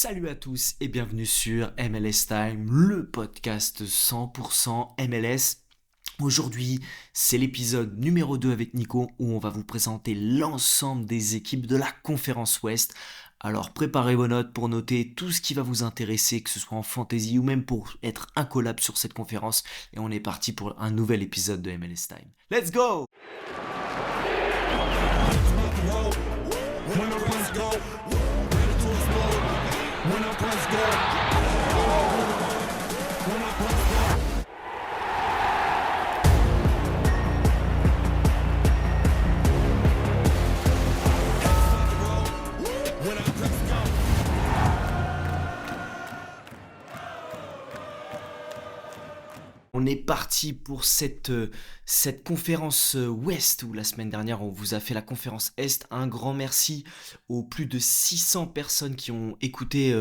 Salut à tous et bienvenue sur MLS Time, le podcast 100% MLS. Aujourd'hui, c'est l'épisode numéro 2 avec Nico où on va vous présenter l'ensemble des équipes de la conférence Ouest. Alors préparez vos notes pour noter tout ce qui va vous intéresser, que ce soit en fantasy ou même pour être incollable sur cette conférence. Et on est parti pour un nouvel épisode de MLS Time. Let's go! On est parti pour cette conférence Ouest où la semaine dernière on vous a fait la conférence Est. Un grand merci aux plus de 600 personnes qui ont écouté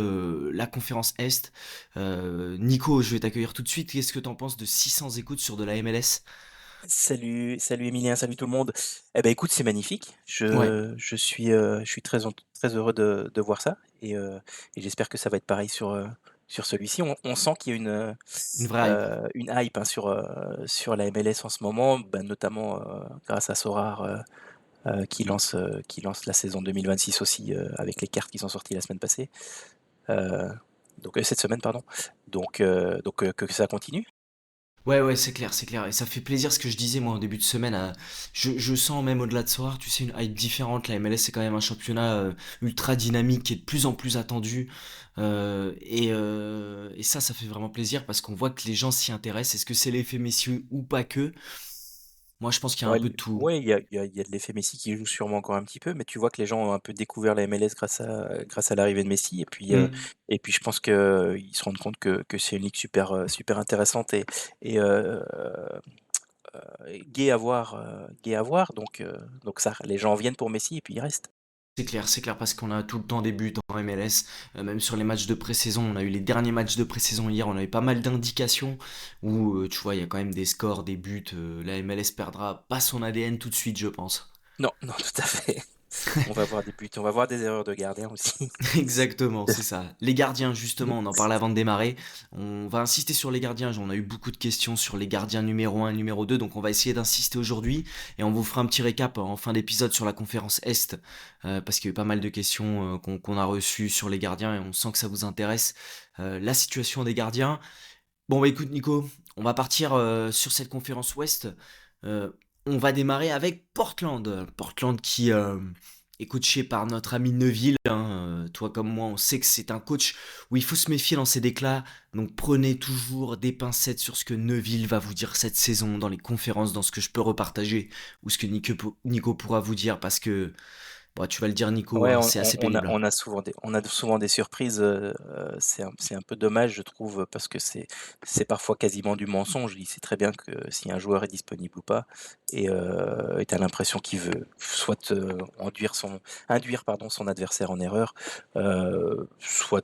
la conférence Est. Nico, je vais t'accueillir tout de suite. Qu'est-ce que t'en penses de 600 écoutes sur de la MLS? Salut Emilien, salut tout le monde. Eh ben écoute, c'est magnifique. Ouais, Je suis très heureux de voir ça et j'espère que ça va être pareil sur celui-ci. On sent qu'il y a une vraie hype. une hype hein, sur la MLS en ce moment, ben, notamment grâce à Sorar qui lance la saison 2026 aussi avec les cartes qui sont sorties la semaine passée. Euh, donc cette semaine, pardon. Donc que ça continue. Ouais, c'est clair, c'est clair. Et ça fait plaisir ce que je disais moi en début de semaine. Je sens même au-delà de soir, tu sais, une hype différente. La MLS, c'est quand même un championnat ultra dynamique qui est de plus en plus attendu. Et ça fait vraiment plaisir parce qu'on voit que les gens s'y intéressent. Est-ce que c'est l'effet Messi ou pas que? Moi, je pense qu'il y a un Ouais, peu de tout. il y a de l'effet Messi qui joue sûrement encore un petit peu, mais tu vois que les gens ont un peu découvert la MLS grâce à l'arrivée de Messi Hmm. et puis je pense qu'ils se rendent compte que c'est une ligue super intéressante et gai à voir donc ça les gens viennent pour Messi et puis ils restent. C'est clair parce qu'on a tout le temps des buts en MLS, même sur les matchs de pré-saison, on a eu les derniers matchs de pré-saison hier, on avait pas mal d'indications où tu vois, il y a quand même des scores, des buts, la MLS perdra pas son ADN tout de suite, je pense. Non, non, tout à fait. On va voir des buts, on va voir des erreurs de gardien aussi. Exactement, c'est ça. Les gardiens, justement, on en parlait avant de démarrer. On va insister sur les gardiens. On a eu beaucoup de questions sur les gardiens numéro un et numéro 2, donc on va essayer d'insister aujourd'hui. Et on vous fera un petit récap en fin d'épisode sur la conférence Est, parce qu'il y a eu pas mal de questions qu'on a reçues sur les gardiens et on sent que ça vous intéresse. La situation des gardiens. Bon, bah écoute, Nico, on va partir sur cette conférence Ouest. Euh, on va démarrer avec Portland. Portland qui est coaché par notre ami Neuville, hein. Toi comme moi, on sait que c'est un coach où il faut se méfier dans ses déclats. Donc prenez toujours des pincettes sur ce que Neuville va vous dire cette saison dans les conférences, dans ce que je peux repartager, ou ce que Nico pourra vous dire, parce que, bon, tu vas le dire Nico, Ouais, hein, c'est assez pénible, hein. on a souvent des surprises, c'est un peu dommage je trouve, parce que c'est parfois quasiment du mensonge. Il sait très bien que si un joueur est disponible ou pas et tu l'impression qu'il veut soit, induire pardon son adversaire en erreur, soit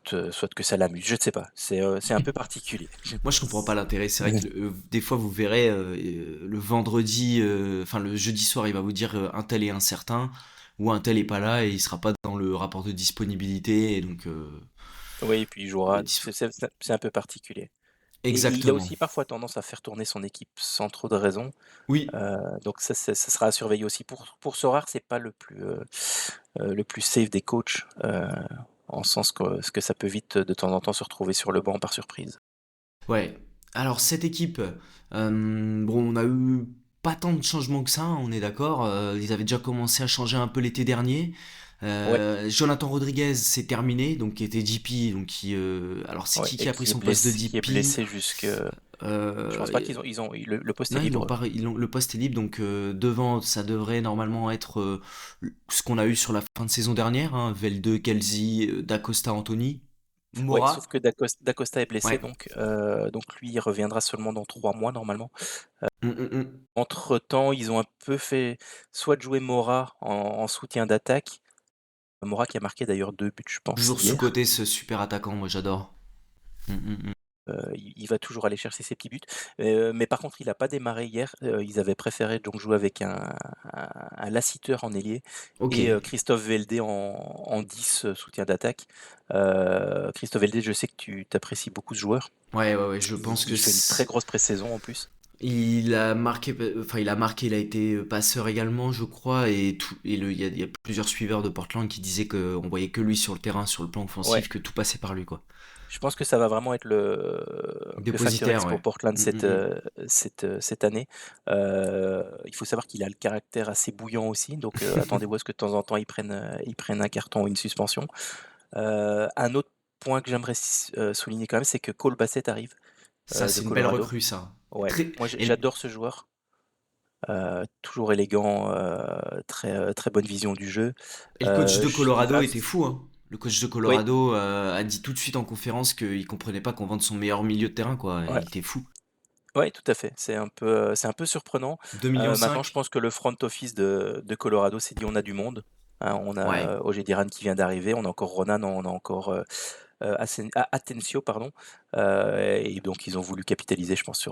que ça l'amuse. Je ne sais pas, c'est un peu particulier. Moi, je comprends pas l'intérêt. C'est vrai que des fois, vous verrez le vendredi, enfin le jeudi soir, il va vous dire un tel est incertain ou un tel est pas là et il sera pas dans le rapport de disponibilité et donc Oui et puis il jouera, dis- c'est un peu particulier et il a exactement. aussi parfois tendance à faire tourner son équipe sans trop de raison. Oui, Donc ça sera à surveiller aussi. Pour Sorare, c'est pas le plus safe des coachs, en sens que ça peut vite, de temps en temps, se retrouver sur le banc par surprise. ouais. Alors cette équipe, bon, on a eu pas tant de changements que ça, hein, on est d'accord. Ils avaient déjà commencé à changer un peu l'été dernier. Ouais, Jonathan Rodriguez, c'est terminé, donc qui était DP, donc alors c'est ouais qui et a pris son poste de qui est DP? blessé jusque je pense pas Euh, qu'ils ont le poste est Non, libre. le poste est libre, donc devant, ça devrait normalement être ce qu'on a eu sur la fin de saison dernière, hein, Velde, Kelsey, Dacosta, Anthony, Ouais, sauf Mora. que Dacosta est blessé, Ouais. donc lui, il reviendra seulement dans 3 mois normalement. Mm. Entre-temps, ils ont un peu fait soit jouer Mora en soutien d'attaque. Mora qui a marqué d'ailleurs 2 buts, je pense, Toujours hier. sous-coté ce super attaquant, moi j'adore. Mm. il va toujours aller chercher ses petits buts. Mais par contre, il a pas démarré hier. Ils avaient préféré donc jouer avec un Lassiter en ailier Ok. et Christophe Welde en 10, soutien d'attaque. Christophe Welde, je sais que tu apprécies beaucoup ce joueur. Ouais, ouais, ouais, je Il pense que il fait une très grosse pré-saison en plus. il a marqué, il a été passeur également, je crois, et il y a plusieurs suiveurs de Portland qui disaient qu'on voyait que lui sur le terrain, sur le plan Ouais. offensif, que tout passait par lui, quoi. Je pense que ça va vraiment être le facteur Dépositaire, X pour ouais. Portland Mm, mm, mm. cette année. Il faut savoir qu'il a le caractère assez bouillant aussi, donc attendez-vous à ce que de temps en temps ils prennent un carton ou une suspension. Un autre point que j'aimerais souligner quand même, c'est que Cole Bassett arrive Ça, de c'est une belle Colorado. recrue, ça. Ouais, Très... moi Et, j'adore ce joueur. Toujours élégant, très bonne vision du jeu. et le coach de Il Colorado va. était fou, hein. Le coach de Oui, Colorado a dit tout de suite en conférence qu'il comprenait pas qu'on vende son meilleur milieu de terrain, quoi. ouais. Il était fou. Ouais, tout à fait. C'est un peu surprenant. 2,5 millions Maintenant, je 5. pense que le front office de Colorado s'est dit: «On a du monde». Hein, on Ouais. a Ojediran qui vient d'arriver, on a encore Ronan, on a encore, Atencio, pardon. Et donc ils ont voulu capitaliser, je pense,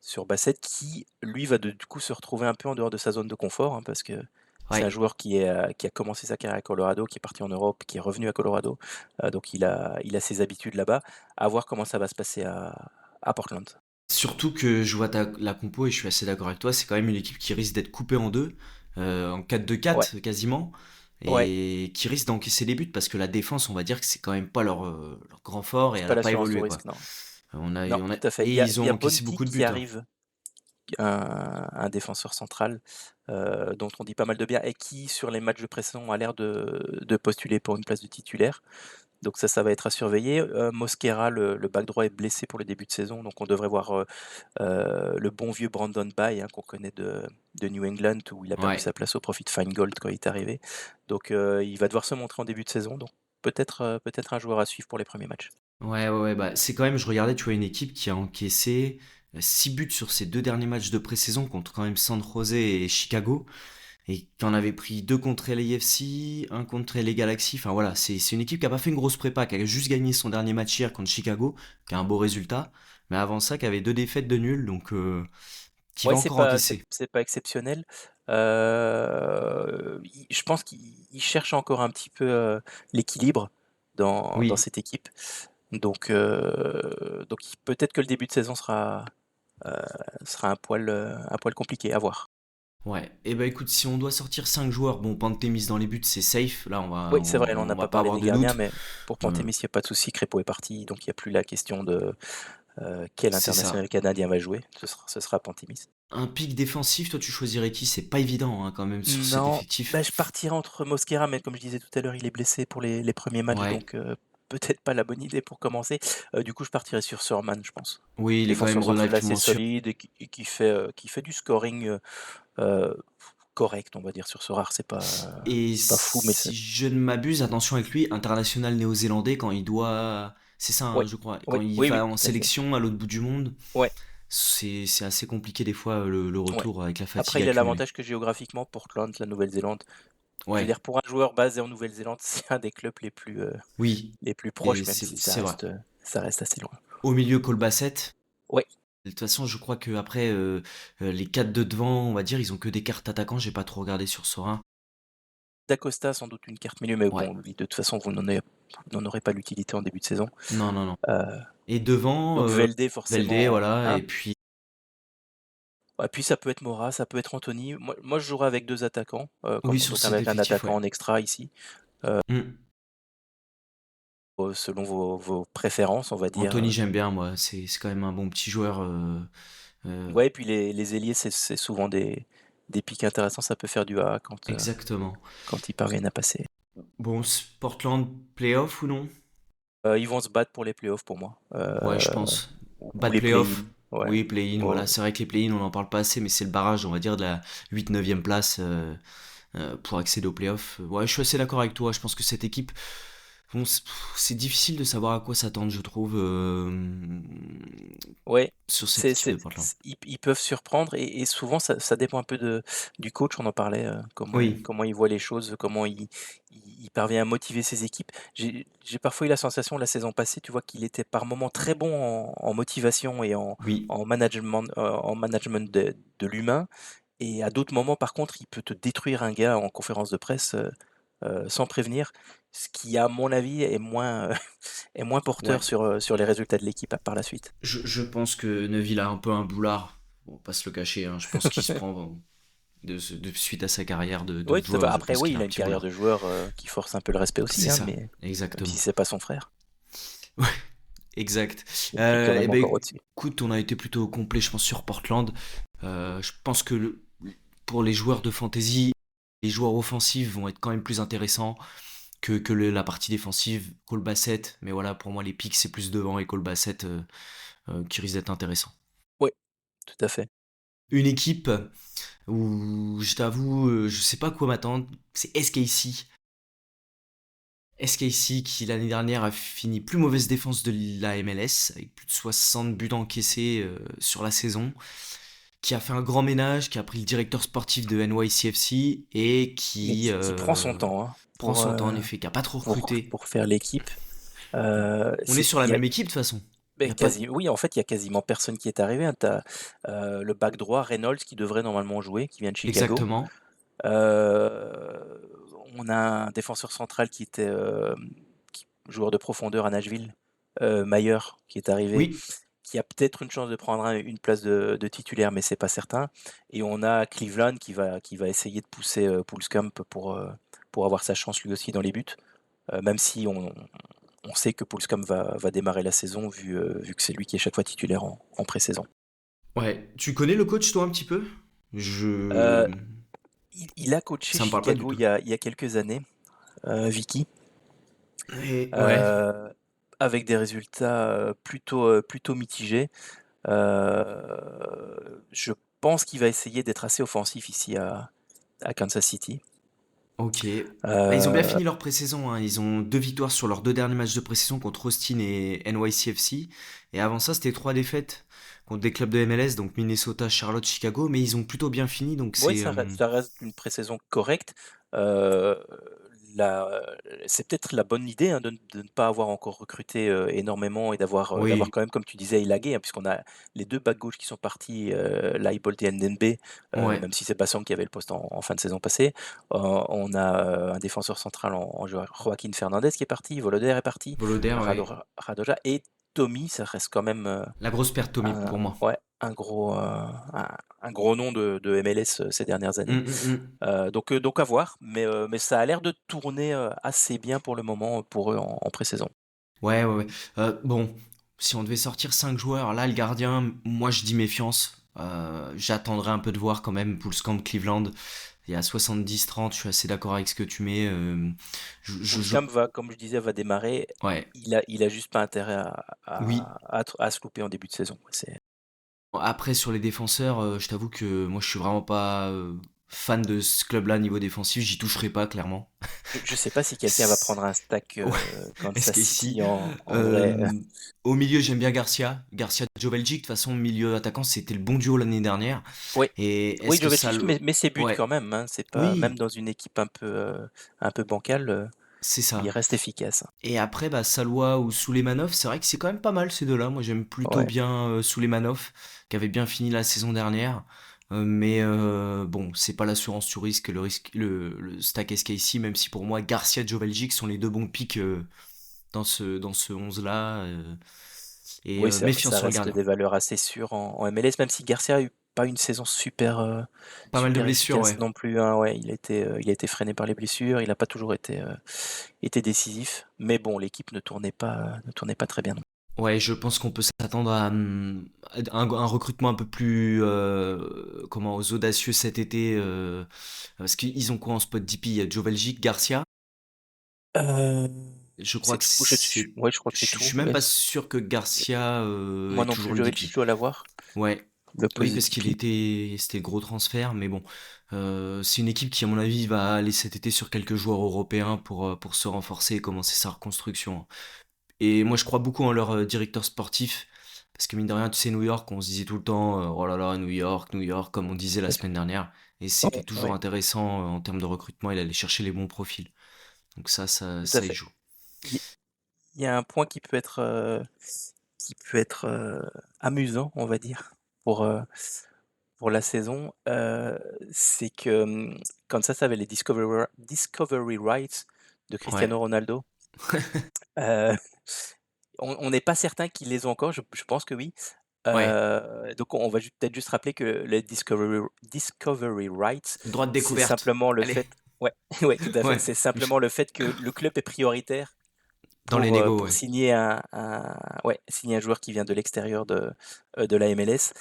sur Bassett qui, lui, va du coup se retrouver un peu en dehors de sa zone de confort, hein, parce que c'est un Ouais. joueur qui a commencé sa carrière à Colorado, qui est parti en Europe, qui est revenu à Colorado. Donc il a ses habitudes là-bas. À voir comment ça va se passer à Portland. Surtout que je vois la compo et je suis assez d'accord avec toi, c'est quand même une équipe qui risque d'être coupée en deux, en Ouais, 4-2-4 quasiment, ouais. et qui risque d'encaisser des buts parce que la défense, on va dire que c'est quand même pas leur grand fort et C'est elle pas a pas l'assurance tout évolué, quoi. risque, non. Non, On a, tout à fait. et ils Il y ont a encaissé Bonti beaucoup de qui buts, hein. arrive, un défenseur central, dont on dit pas mal de bien et qui, sur les matchs précédents, a l'air de postuler pour une place de titulaire. Donc ça va être à surveiller. Mosquera, le back droit, est blessé pour le début de saison, donc on devrait voir le bon vieux Brandon Bay, hein, qu'on connaît de New England, où il a perdu Ouais. sa place au profit de Feingold quand il est arrivé. Donc il va devoir se montrer en début de saison, donc peut-être un joueur à suivre pour les premiers matchs. Ouais, ouais, ouais, bah, c'est quand même, je regardais, tu vois, une équipe qui a encaissé 6 buts sur ses deux derniers matchs de pré-saison contre quand même San José et Chicago. Et qui en avait pris deux contre LAFC, un contre les Galaxy. Enfin voilà, c'est une équipe qui a pas fait une grosse prépa, qui a juste gagné son dernier match hier contre Chicago, qui a un beau résultat. Mais avant ça, qui avait deux défaites de nul, donc qui Ouais, va encore encaisser. c'est pas exceptionnel. Je pense qu'il cherche encore un petit peu, l'équilibre dans Oui, cette équipe. Donc peut-être que le début de saison heu, sera un poil compliqué à voir. ouais. Et bah écoute, si on doit sortir 5 joueurs, bon, Pantémis dans les buts, c'est safe. Là, Oui, c'est vrai, là, on n'a on va pas pas parlé avoir des de gardiens, doute. mais pour Euh, Pantémis, il y a pas de souci. Crépeau est parti, donc il y a plus la question de, quel c'est international ça. canadien va jouer. Ce sera Pantémis. Un pic défensif, toi tu choisirais qui? C'est pas évident hein, quand même sur cet Non, bah, effectif. je partirais entre Mosquera, mais comme je disais tout à l'heure, il est blessé pour les premiers matchs, Ouais. donc peut-être pas la bonne idée pour commencer. Du coup, je partirais sur Surman, je pense. Oui, il est quand même Défenseur central assez relativement sûr. solide et qui fait du scoring, heu, correct, on va dire, sur ce rare. Et C'est pas fou, mais c'est si je ne m'abuse, attention avec lui, international néo-zélandais quand il doit. C'est ça, hein, oui, je crois. Quand oui, il oui, oui, va en tout à fait. sélection à l'autre bout du monde, Ouais, c'est assez compliqué des fois le ouais. retour avec la Après, fatigue il a accumulée. l'avantage que géographiquement, Portland, la Nouvelle-Zélande, je veux Ouais, dire, pour un joueur basé en Nouvelle-Zélande, c'est un des clubs oui, les plus proches, et même si c'est vrai. ça reste assez loin. Au milieu, Colbassett. Ouais. De toute façon, je crois que après les quatre de devant, on va dire, ils ont que des cartes attaquants. J'ai pas trop regardé sur Sora. D'Acosta, sans doute une carte milieu, mais Ouais, bon, lui, de toute façon, vous n'en aurez pas l'utilité en début de saison. non, non, non. Heu, Et devant, donc Velde Valdé, forcément, voilà, hein? et puis. Et puis ça peut être Mora, ça peut être Anthony. Moi je jouerais avec 2 attaquants, Oui, comme sur donc cet avec un effectif, attaquant ouais. en extra ici, Hmm. selon vos préférences, on va dire, Anthony, j'aime bien, moi. C'est quand même un bon petit joueur. Euh, ouais, et puis les ailiers, c'est souvent des pics intéressants, ça peut faire du A exactement. quand ils parviennent à passer. Bon, Portland, playoff ou non? Ils vont se battre pour les playoffs pour moi, Ouais, je pense. ou Bad les playoff. play-in, ouais. Oui, play-in, Bon, voilà. C'est vrai que les play-in, on n'en parle pas assez, mais c'est le barrage, on va dire, de la 8-9e place pour accéder aux playoffs. Ouais, je suis assez d'accord avec toi. Je pense que cette équipe, bon, c'est difficile de savoir à quoi s'attendre, je trouve, Ouais, sur cette équipe de Portland. ils peuvent surprendre et souvent ça dépend un peu du coach, on en parlait, Oui, comment il voit les choses, comment il parvient à motiver ses équipes. J'ai parfois eu la sensation la saison passée, tu vois, qu'il était par moments très bon en motivation et oui, en management de l'humain et à d'autres moments, par contre, il peut te détruire un gars en conférence de presse, sans prévenir, ce qui, à mon avis, est moins porteur ouais. sur les résultats de l'équipe par la suite. Je pense que Neville a un peu un boulard, on va pas se le cacher, hein. Je pense qu'il se prend suite à sa carrière de Oui, tout à fait. joueur, je Après, pense oui, qu'il a il a un une petit carrière de boulard. joueur, qui force un peu le respect aussi, C'est hein, ça, mais même si exactement. c'est pas son frère, Ouais, exact. il est quand Eh même ben, encore au-dessus. écoute, on a été plutôt complet, je pense, sur Portland. Je pense que pour les joueurs de fantasy, les joueurs offensifs vont être quand même plus intéressants que la partie défensive. Cole Bassett, mais voilà, pour moi, les picks, c'est plus devant et Cole Bassett qui risque d'être intéressant. Oui, tout à fait. Une équipe où, je t'avoue, je sais pas quoi m'attendre, c'est SKC. SKC qui l'année dernière a fini plus mauvaise défense de la MLS avec plus de 60 buts encaissés sur la saison, qui a fait un grand ménage, qui a pris le directeur sportif de NYCFC et Mais qui qui prend son temps, hein, prend son temps en effet, qui a pas trop recruté. pour faire l'équipe. On est C'est sur la il y a même équipe de toute façon. Il beh, y a pas oui, en fait, il y a quasiment personne qui est arrivé, hein. Tu as, le back droit Reynolds qui devrait normalement jouer, qui vient de Chicago. exactement. Heu, on a un défenseur central joueur de profondeur à Nashville, Mayer, qui est arrivé, Oui, qui a peut-être une chance de prendre une place de titulaire, mais c'est pas certain. Et on a Cleveland qui va essayer de pousser Poolskamp pour avoir sa chance lui aussi dans les buts, même si on sait que Poolskamp va démarrer la saison vu que c'est lui qui est chaque fois titulaire en pré-saison. ouais. Tu connais le coach toi un petit peu? Je Euh, il a coaché Ça me parle pas du Chicago tout. il y a quelques années, Vicky. Et ouais. Heu, avec des résultats, plutôt mitigés. Je pense qu'il va essayer d'être assez offensif ici à Kansas City. Ok. Bah, ils ont bien Heu, fini leur pré-saison, hein. Ils ont 2 victoires sur leurs 2 derniers matchs de pré-saison contre Austin et NYCFC. Et avant ça, c'était 3 défaites contre des clubs de MLS, donc Minnesota, Charlotte, Chicago. Mais ils ont plutôt bien fini, donc oui, c'est ça reste une pré-saison correcte. Heu, la c'est peut-être la bonne idée, hein, de ne pas avoir encore recruté, énormément et d'avoir oui, quand même, comme tu disais, élagué, hein, puisqu'on a les 2 backs gauche qui sont partis, Leibold et Ndenbe, ouais. même si c'est Bassong qui avait le poste en fin de saison passée. On a, un défenseur central en Joaquin Fernandez qui est parti, Voloder est parti, Voloder, ouais. Radoja et Tommy, ça reste quand même, La grosse perte, Tommy, un pour moi. ouais, un gros nom de MLS, ces dernières années. Donc à voir, mais ça a l'air de tourner, assez bien pour le moment, pour eux en pré-saison. Ouais, ouais, ouais. Bon, si on devait sortir 5 joueurs, là, le gardien, moi, je dis méfiance. J'attendrai un peu de voir quand même Poulskamp Cleveland. Il y a 70-30, je suis assez d'accord avec ce que tu mets. Poulskamp va, comme je disais, va démarrer. Ouais, Il a juste pas intérêt oui. à se louper en début de saison, quoi. C'est Après, sur les défenseurs, je t'avoue que moi, je suis vraiment pas fan de ce club-là niveau défensif. J'y toucherai pas, clairement. je sais pas si quelqu'un va C'est- prendre un stack, Ouais, est-ce Kansas qu'ici, City en vrai. au milieu, j'aime bien Garcia. Garcia Joveljic, de toute façon, milieu attaquant, c'était le bon duo l'année dernière. Oui, Et oui, est-ce que ça Jovetic, le... mais ses buts Ouais, quand même, hein, c'est pas même oui, dans une équipe un peu bancale, c'est il ça. reste efficace, hein. Et après, bah, Salois ou Souleymanoff, c'est vrai que c'est quand même pas mal ces deux-là. Moi, j'aime plutôt Ouais. bien Souleymanoff, qui avait bien fini la saison dernière. Mais bon, c'est pas l'assurance sur risque, le stack SKC, même si pour moi, Garcia et Joveljic sont les deux bons pics dans ce 11-là. Et Oui, méfiance ça sur le reste gardien. des valeurs assez sûres en MLS, même si Garcia a eu pas une saison Pas mal de super blessures, efficace ouais. non plus, hein. Ouais, il a été freiné par les blessures, il a pas toujours été décisif. Mais bon, l'équipe ne tournait pas très bien non. Ouais, je pense qu'on peut s'attendre à un recrutement un peu plus comment aux audacieux cet été parce qu'ils ont quoi en spot DP? Il y a Joveljic, Garcia. Heu, Je crois c'est que tout, c'est ouais, je crois que c'est je tout. suis même pas sûr que Garcia Moi est non plus, toujours le Jovetic DP. doit l'avoir. Ouais. le Oui, parce positif qu'il clip. c'était le gros transfert, mais bon, c'est une équipe qui, à mon avis, va aller cet été sur quelques joueurs européens pour se renforcer et commencer sa reconstruction. Et moi, je crois beaucoup en leur directeur sportif, parce que mine de rien, tu sais, New York, on se disait tout le temps, oh là là, New York, comme on disait la semaine dernière, et c'était Ouais, toujours ouais, intéressant en termes de recrutement, il allait chercher les bons profils. Donc tout à ça y fait. joue. Il il y a un point qui peut être, amusant, on va dire, pour, heu, pour la saison, c'est que, Kansas avait les Discovery Rights de Ouais, Cristiano Ronaldo. Heu, on n'est pas certain qu'ils les ont encore, je pense que oui. ouais, Donc on va peut-être juste rappeler que les Discovery Rights, droit de c'est découverte. simplement le Allez, fait, ouais, ouais, tout à fait. ouais, C'est simplement le fait que le club est prioritaire dans les négos, pour ouais. signer signer un joueur qui vient de l'extérieur de la MLS.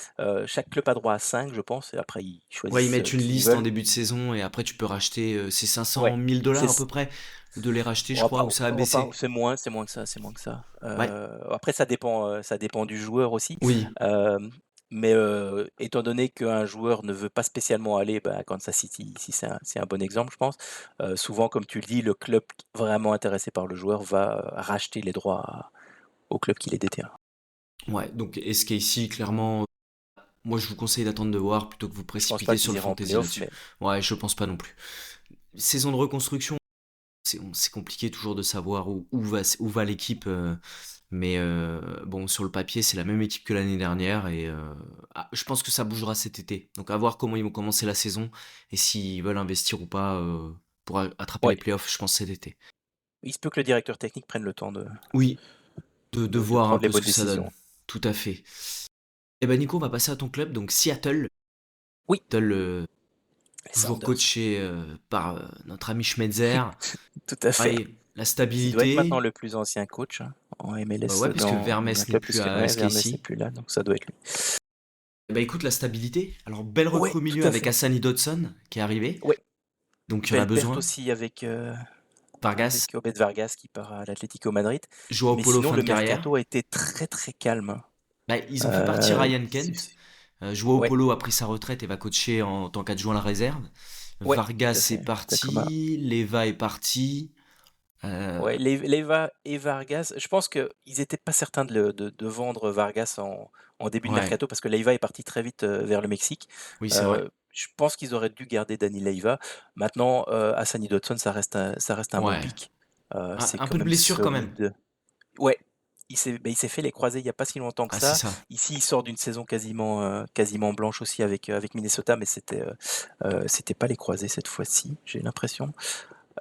Chaque club a droit à 5, je pense, et après ils Ouais, ils choisissent, mettent une qui ils liste en veulent. début de saison et après tu peux racheter, c'est 500 Ouais, 000 c'est dollars à peu près de les racheter, je crois, ou ça a baissé. c'est moins que ça, c'est moins que ça. Ouais, Après ça dépend du joueur aussi, oui, hem, mais étant donné qu'un joueur ne veut pas spécialement aller, bah, à Kansas City, ici c'est un bon exemple, je pense. Souvent, comme tu le dis, le club vraiment intéressé par le joueur va, racheter les droits au club qui les détient. ouais. Donc SKC, clairement, moi je vous conseille d'attendre de voir plutôt que vous Je pense pas précipiter sur qu'ils le iront en fantasy playoff, là-dessus. mais Ouais, je pense pas non plus. Saison de reconstruction, c'est compliqué toujours de savoir où va l'équipe, mais bon, sur le papier, c'est la même équipe que l'année dernière et je pense que ça bougera cet été. Donc à voir comment ils vont commencer la saison et s'ils veulent investir ou pas pour attraper les ouais, playoffs, je pense cet été. il se peut que le directeur technique prenne le temps Oui, de de voir un prendre les peu ce bonnes que ça décisions. donne. Tout à fait. Eh ben Nico, on va passer à ton club, donc Seattle. Oui, Seattle, les toujours Sounders, coaché par notre ami Schmetzer. tout à fait. Ouais, la Qui doit être maintenant stabilité. le plus ancien coach, hein, en MLS Ouais, puisque Vermes dans un n'est club, plus puisque à ouais, Vermes n'est SKC. plus là, donc ça doit être lui. Bah écoute, la stabilité. Alors, belle recrue Ouais, au milieu tout à avec fait. Hassani Dodson qui est arrivé. Ouais, Donc, il y en a belle perte besoin. aussi Vargas. avec Obed Vargas qui part à l'Atlético Madrid. Joao Mais Paulo, sinon, fin le de carrière. mercato a été très très calme. Bah, ils ont fait partir Ryan Si, Kent. Joao ouais, Paulo a pris sa retraite et va coacher en tant qu'adjoint à la réserve. ouais, tout à Vargas est fait. Takuma. parti. Leva est parti. Euh, Ouais, Leva et Vargas, je pense qu'ils n'étaient pas certains de vendre Vargas en début de ouais, mercato parce que Leiva est parti très vite vers le Mexique. oui, c'est vrai. Je pense qu'ils auraient dû garder Danny Leiva. Maintenant, Hassani Dotson, ça reste un bon Ouais. pick. C'est Un peu quand de même blessure quand même. solide. Ouais, il s'est fait les croisés il n'y a pas si longtemps que Ah, c'est ça. ça. Ici, il sort d'une saison quasiment blanche aussi avec Minnesota, mais c'était pas les croisés cette fois-ci, j'ai l'impression.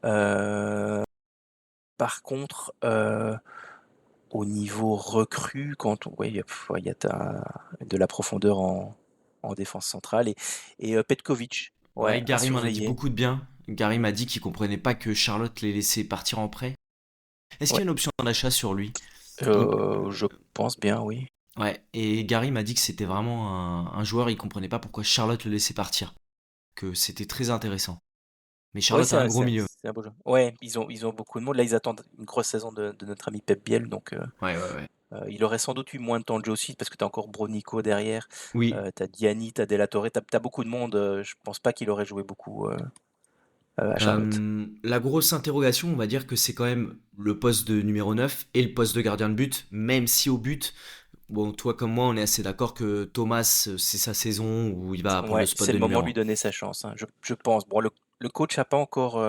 Euh, Par contre, au niveau recrue, quand on ouais, il y a de la profondeur en défense centrale et Petkovic, ouais, Ouais, à Gary m'en a dit surveiller. beaucoup de bien. Gary m'a dit qu'il comprenait pas que Charlotte l'ait laissé partir en prêt. Est-ce qu'il y Ouais, a une option d'achat sur lui? Donc, je pense bien, oui. ouais, et Gary m'a dit que c'était vraiment un joueur, il comprenait pas pourquoi Charlotte le laissait partir, que c'était très intéressant. Mais Ouais, Charlotte a un gros milieu. c'est un beau jeu. Ouais, ils ont beaucoup de monde. Là, ils attendent une grosse saison de notre ami Pep Biel, donc Ouais, ouais, ouais. il aurait sans doute eu moins de temps de jeu aussi parce que tu as encore Bronico derrière, Oui. tu as Diani, tu as Della Torre, tu as beaucoup de monde. Je pense pas qu'il aurait joué beaucoup à Charlotte. La grosse interrogation, on va dire que c'est quand même le poste de numéro 9 et le poste de gardien de but, même si au but, bon, toi comme moi, on est assez d'accord que Thomas, c'est sa saison où il va prendre le Ouais, spot c'est de le moment numéro de lui 1. donner sa chance, hein. Je pense. Bon, le coach n'a pas encore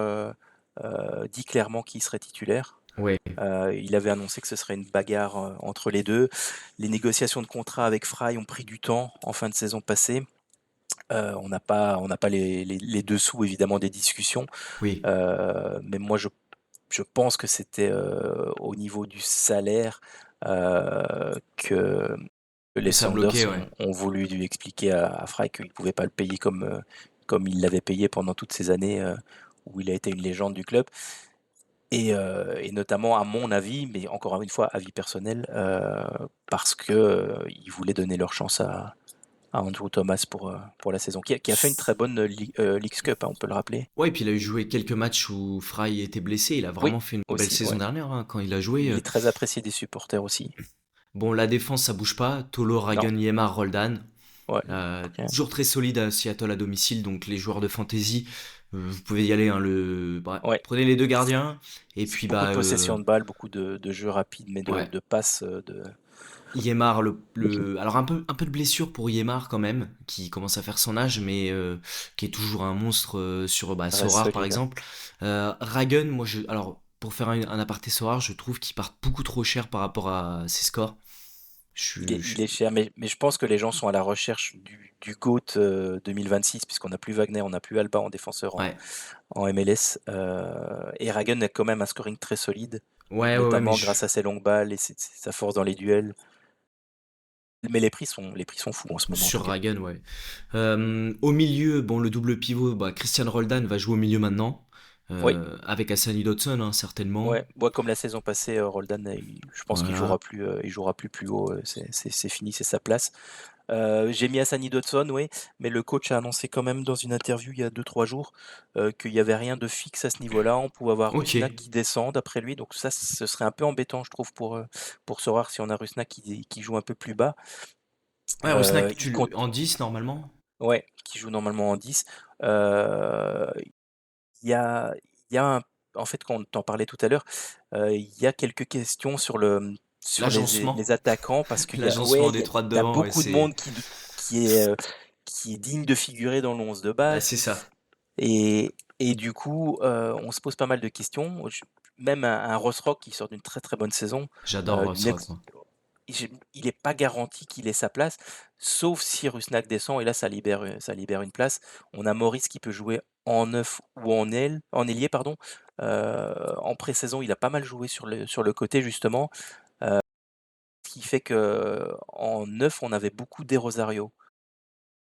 dit clairement qui serait titulaire. Ouais. Il avait annoncé que ce serait une bagarre entre les deux. Les négociations de contrat avec Fry ont pris du temps en fin de saison passée. On n'a pas les dessous évidemment des discussions, Oui. mais moi je pense que c'était au niveau du salaire que Que les ça bloquait, Sounders ouais. ont voulu lui expliquer à Fry qu'ils ne pouvaient pas le payer comme il l'avait payé pendant toutes ces années où il a été une légende du club. Et notamment, à mon avis, mais encore une fois, avis personnel, parce que ils voulaient donner leur chance à Andrew Thomas pour la saison, qui a fait une très bonne Leagues Cup, hein, on peut le rappeler. Ouais, et puis il a eu joué quelques matchs où Fry était blessé. Il a Oui, vraiment fait une belle aussi, saison ouais. dernière hein, quand il a joué. Il est très apprécié des supporters aussi. Bon, la défense, ça bouge pas. Tolo, Non, Ragen, Yemar, Roldan. Ouais, OK. Toujours très solide à Seattle à domicile, donc les joueurs de fantasy, vous pouvez y aller, hein, Ouais. prenez les deux gardiens, et puis Beaucoup de possession de balles, beaucoup de jeux rapides, mais ouais, de passes, de Yemar, OK. alors un peu de blessure pour Yemar quand même, qui commence à faire son âge, mais qui est toujours un monstre sur Ça reste Sorar par solide, hein. exemple. Ragen, alors pour faire un aparté Sorar, je trouve qu'il part beaucoup trop cher par rapport à ses scores. Il est cher, mais je pense que les gens sont à la recherche du GOAT 2026, puisqu'on n'a plus Wagner, on n'a plus Alba en défenseur Ouais, en MLS. Et Ragen a quand même un scoring très solide, ouais, notamment grâce à ses longues balles et sa force dans les duels. Mais les prix sont fous en ce moment en tout sur cas. Ragen, ouais. Au milieu, bon, le double pivot, bah, Christian Roldan va jouer au milieu maintenant, Oui, avec Hassani Dotson, hein, certainement. ouais. Moi, comme la saison passée, Roldan, je pense qu'il Voilà. jouera plus haut. C'est fini, c'est sa place. J'ai mis Hassani Dotson, oui, mais le coach a annoncé quand même dans une interview il y a 2 3 jours qu'il y avait rien de fixe à ce niveau-là. On pouvait avoir Ok. Rusnak qui descend d'après lui, donc ça, ce serait un peu embêtant, je trouve, pour Sorare si on a Rusnak qui joue un peu plus bas. Ouais, Rusnak, Il compte, en 10 normalement. ouais, qui joue normalement en 10. Euh, Il y a, il y a en fait, quand on t'en parlait tout à l'heure, il y a quelques questions sur L'agencement. les attaquants parce qu'il y a, ouais, L'agencement des trois de il y a devant, ouais, beaucoup de monde qui est, euh, qui est digne de figurer dans le 11 de bah, base. c'est ça. Et du coup, on se pose pas mal de questions. Même un Ross Rock qui sort d'une très très bonne saison, J'adore Ross d'une Rock, ex- moi. il n'est pas garanti qu'il ait sa place, sauf si Rusnak descend, et là ça libère une place. On a Maurice qui peut jouer en neuf ou en ailier, pardon. En pré-saison, il a pas mal joué sur le côté, justement, ce qui fait que en neuf, on avait beaucoup des Rosario,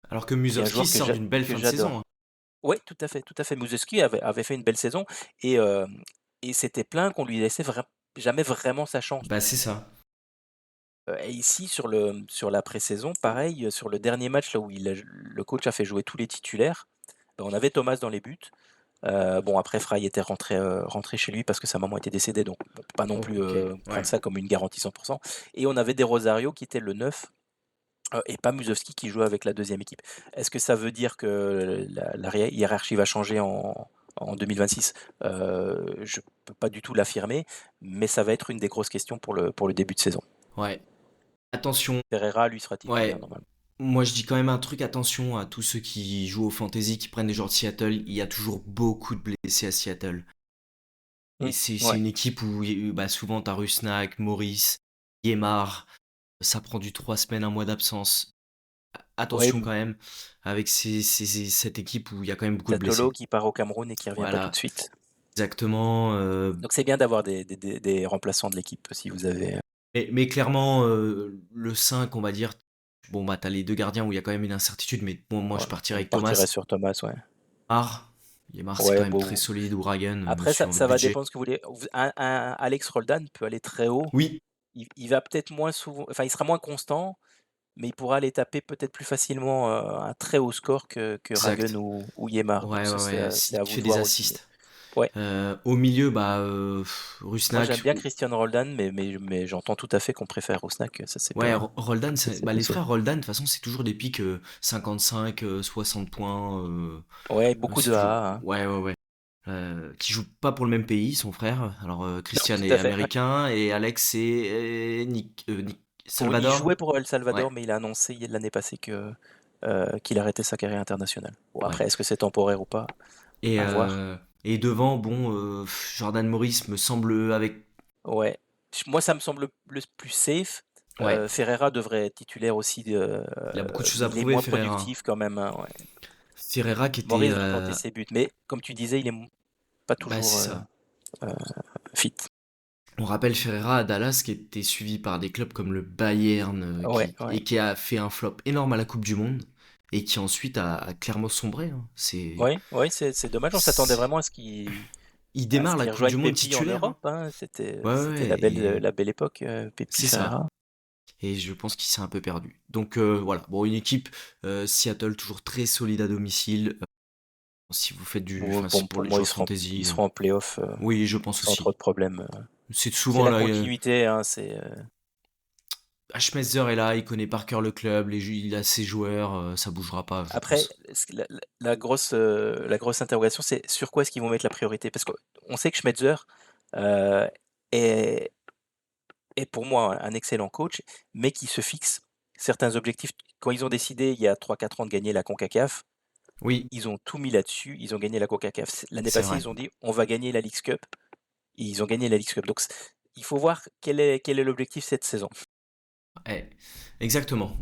Alors que qui est un Musovski joueur sort d'une belle que fin de saison, j'adore. hein. Ouais, tout à fait, tout à fait. Muzeski avait fait une belle saison et, et c'était plein qu'on lui laissait jamais vraiment sa chance. Bah, c'est ça. Et ici, sur la pré-saison, pareil, sur le dernier match là où le coach a fait jouer tous les titulaires, ben, on avait Thomas dans les buts. Bon, après, Fry était rentré chez lui parce que sa maman était décédée, donc on peut pas non plus Ok, prendre ouais. ça comme une garantie 100%. Et on avait des Rosario qui était le 9 et pas Musovski qui jouait avec la deuxième équipe. Est-ce que ça veut dire que la hiérarchie va changer en 2026? Je peux pas du tout l'affirmer, mais ça va être une des grosses questions pour le début de saison. Ouais. Attention. Pereira, lui, sera titulaire Ouais. normalement. Moi, je dis quand même un truc, attention à tous ceux qui jouent au fantasy, qui prennent des joueurs de Seattle. Il y a toujours beaucoup de blessés à Seattle. Et c'est Ouais, une équipe où bah, souvent t'as Rusnak, Maurice, Yemar. Ça prend du 3 semaines, un mois d'absence. ouais, Attention quand même avec cette équipe où il y a quand même beaucoup de Tatolo blessés. qui part au Cameroun et qui revient pas tout de Voilà, suite. exactement. Donc c'est bien d'avoir des remplaçants de l'équipe si vous avez. Mais clairement, le 5, on va dire, bon, bah, t'as les deux gardiens où il y a quand même une incertitude, mais bon, moi, Ouais, je partirais on avec partirait Thomas. sur Thomas, ouais. Yemar, Yemar, c'est quand Ouais, même très bon. solide. Ouragan, Après, suivant votre ça va budget. dépendre ce que vous voulez. Un Alex Roldan peut aller très haut. Oui, Il va peut-être moins souvent, enfin, il sera moins constant, mais il pourra aller taper peut-être plus facilement un très haut score que Ragen exact. ou Yemar. Donc Ouais, ça, ouais, ouais, c'est il à te vous fait de des voir aussi. Mais assists. ouais, Au milieu, bah, moi j'aime Rusnak. bien Christian Roldan, mais j'entends tout à fait qu'on préfère Rusnak. Ça, Ouais, Roldan, c'est bah, pas les souci. frères Roldan, de toute façon, c'est toujours des pics 55, 60 points. Ouais, beaucoup C'est de toujours. A, hein. Ouais, ouais, ouais. Qui joue pas pour le même pays, son frère. Alors, Non, Christian tout est à fait. Ouais. américain et Alex c'est Il Salvador. jouait pour El Ouais, Salvador, mais il a annoncé l'année passée qu'il arrêtait sa carrière internationale. Bon, ouais. après, est-ce que c'est temporaire ou pas? Et, À voir. euh, et devant, bon, Jordan Morris me semble avec. Ouais. Moi, ça me semble le plus safe. Ouais, Ferreira devrait être titulaire aussi, il a beaucoup de choses mais à il est prouver, moins Ferreira. productif quand même, hein, ouais. Ferreira qui était. Maurice va planter ses buts, mais comme tu disais, il est pas Bah, toujours c'est ça. euh, fit. On rappelle Ferreira à Dallas qui était suivi par des clubs comme le Bayern Ouais, ouais. et qui a fait un flop énorme à la Coupe du Monde et qui ensuite a clairement sombré, hein. Ouais, ouais, c'est dommage. On s'attendait C'est- vraiment Il à démarre ce la qu'il Coupe du rejoigne Monde Pépi en titulaire, hein. Europe, hein. Ouais, ouais, C'était ouais, et la belle époque, Pépi c'est ça. Ferreira. Et je pense qu'il s'est un peu perdu. Donc voilà, bon, une équipe Seattle toujours très solide à domicile. Si vous faites Bon, enfin, si pour pour les moi, joueurs ils fantasy, seront en playoff oui, je pense sans trop aussi. de problèmes. C'est C'est souvent la là, continuité, hein, Schmetzer est là, il connaît par cœur le club, il a ses joueurs, ça bougera pas, je Après, pense. la grosse interrogation, c'est sur quoi est-ce qu'ils vont mettre la priorité? Parce qu'on sait que Schmetzer, heu, est est pour moi un excellent coach, mais qui se fixe certains objectifs. Quand ils ont décidé, il y a 3-4 ans, de gagner la CONCACAF, Oui, ils ont tout mis là-dessus, ils ont gagné la CONCACAF. L'année c'est passée, vrai. ils ont dit: «On va gagner la Leagues Cup», et ils ont gagné la Leagues Cup. Donc il faut voir quel est l'objectif cette saison. Eh, exactement.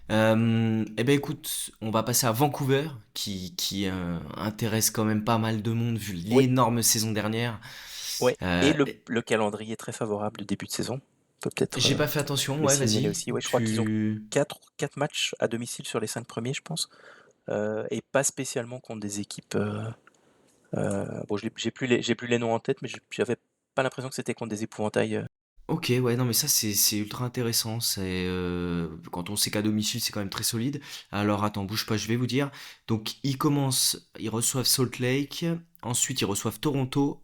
Eh ben écoute, on va passer à Vancouver, qui intéresse quand même pas mal de monde vu Oui, l'énorme saison dernière. ouais, et Euh, le calendrier est très favorable de début de saison. On peut peut-être, j'ai pas fait attention, le ouais, signaler vas-y. aussi. Ouais, je crois qu'ils ont Tu... 4 matchs à domicile sur les 5 premiers, je pense, et pas spécialement contre des équipes, bon, j'ai plus les noms en tête, mais j'avais pas l'impression que c'était contre des épouvantails, Ok, ouais, non, mais ça, c'est ultra intéressant. Quand on sait qu'à domicile, c'est quand même très solide. Alors, attends, bouge pas, je vais vous dire. Donc, ils reçoivent Salt Lake. Ensuite, ils reçoivent Toronto.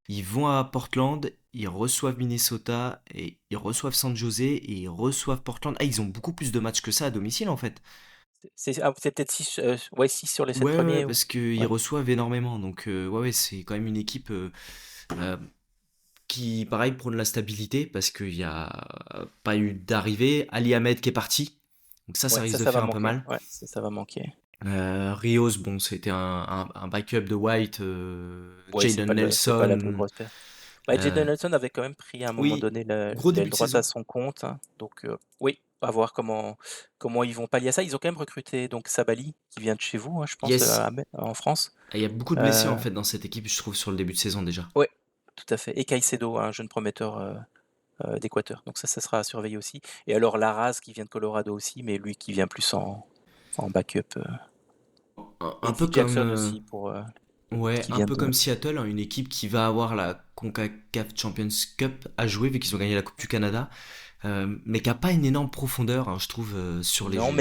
Ils vont à Portland. Ils reçoivent Minnesota. Et ils reçoivent San José. Et ils reçoivent Portland. Ah, ils ont beaucoup plus de matchs que ça à domicile, en fait. c'est peut-être 6, ouais, 6 sur les 7 Ouais, ouais, ouais, premiers, ou parce qu'ils ouais, reçoivent énormément. Donc, ouais, ouais, c'est quand même une équipe euh, qui, pareil, prône la stabilité parce qu'il n'y a pas eu d'arrivée. Ali Ahmed qui est parti. Donc ça ouais, risque de ça va faire un peu manquer. mal. Ouais, ça va manquer. Rios, bon, c'était un backup de White. Ouais, Jaden c'est pas la plus Nelson. grosse perte. Bah, euh, Jayden Nelson avait quand même pris à un moment oui, donné gros début l'aile de droite à saison. son compte, hein. Donc, oui, à voir comment ils vont pallier à ça. Ils ont quand même recruté donc Sabali, qui vient de chez vous, hein, je pense, Yes. en France. Il y a beaucoup de blessés en Euh, fait dans cette équipe, je trouve, sur le début de saison déjà. ouais, tout à fait. Et Caicedo, un jeune prometteur, d'Équateur. Donc ça sera à surveiller aussi. Et alors Larraz, qui vient de Colorado aussi, mais lui qui vient plus en backup. Un Et peu Phil comme, Jackson aussi, ouais, qui un vient peu de. comme Seattle, hein, une équipe qui va avoir la CONCACAF Champions Cup à jouer vu qu'ils ont gagné la Coupe du Canada, mais qui a pas une énorme profondeur, hein, je trouve, sur les Non, jeux.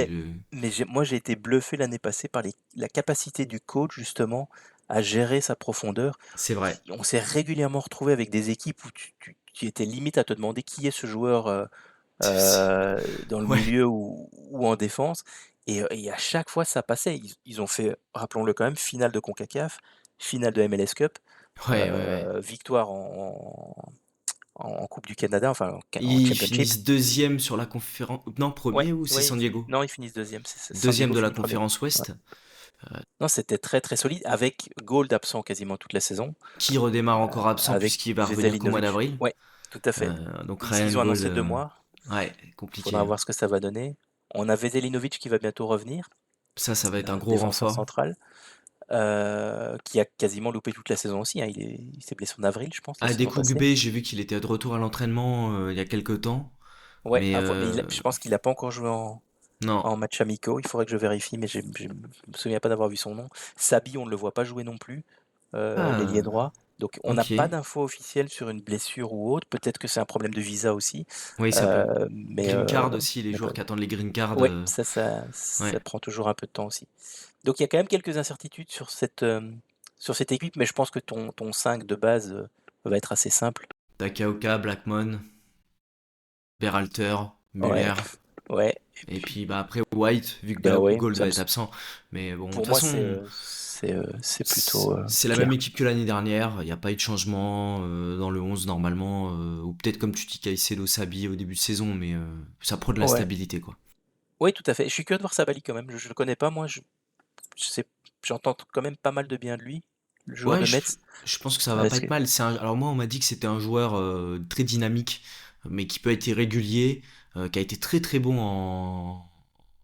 mais moi j'ai été bluffé l'année passée par la capacité du coach justement à gérer sa profondeur. C'est vrai. On s'est régulièrement retrouvé avec des équipes où tu étais limite à te demander qui est ce joueur, dans le Ouais, milieu ou en défense. Et à chaque fois ça passait. Ils ont fait, rappelons-le quand même, finale de CONCACAF, finale de MLS Cup, ouais, ouais, ouais. victoire en Coupe du Canada, enfin en Ils Championship. finissent deuxième sur la conférence. Non, Ouais, premier ou c'est ouais, San Diego? non, ils finissent deuxième. San Deuxième Diego de la finit premier. conférence Ouais. Ouest, Non, c'était très, très solide, avec Gold absent quasiment toute la saison, qui redémarre encore absent avec puisqu'il va revenir qu'au mois Veselinovic. d'avril. Ouais, tout à fait. Donc Ils Ryan ont Gold, annoncé 2 mois, ouais, compliqué, faudra hein. voir ce que ça va donner. On a Veselinovic qui va bientôt revenir, Ça va être un gros défenseur renfort. central, qui a quasiment loupé toute la saison aussi, hein. Il s'est blessé en avril, je pense, la À saison passée. Dekugbe, j'ai vu qu'il était de retour à l'entraînement il y a quelques temps, Ouais, mais mais je pense qu'il a pas encore joué non. en match amicaux. Il faudrait que je vérifie, mais je me souviens pas d'avoir vu son nom. Sabi, on ne le voit pas jouer non plus, l'ailier Ah, droit. Donc on n'a ok. pas d'infos officielles sur une blessure ou autre. Peut-être que c'est un problème de visa aussi. Oui, ça peut. Mais Green card aussi, les on n'a joueurs pas. qui attendent les green cards. Ouais, Ouais. ça prend toujours un peu de temps aussi. Donc il y a quand même quelques incertitudes sur cette équipe, mais je pense que ton 5 de base, va être assez simple. Takaoka, Blackmon, Berhalter, Ouais, Muller. ouais. Et Et puis, puis bah après White, vu que bah ouais, Gold va être absent. Mais bon, de toute pour moi, façon, c'est plutôt, c'est la même clair. équipe que l'année dernière. Il n'y a pas eu de changement dans le 11 normalement. Ou peut-être comme tu dis Caicedo Sabi au début de saison, mais ça prend de la Ouais. stabilité quoi. Oui, tout à fait. Je suis curieux de voir Sabali quand même. Je le connais pas, moi. Je sais, j'entends quand même pas mal de bien de lui, le joueur Ouais, de Metz. je pense que ça va pas Est-ce que... être mal. Alors moi, on m'a dit que c'était un joueur très dynamique, mais qui peut être irrégulier, qui a été très très bon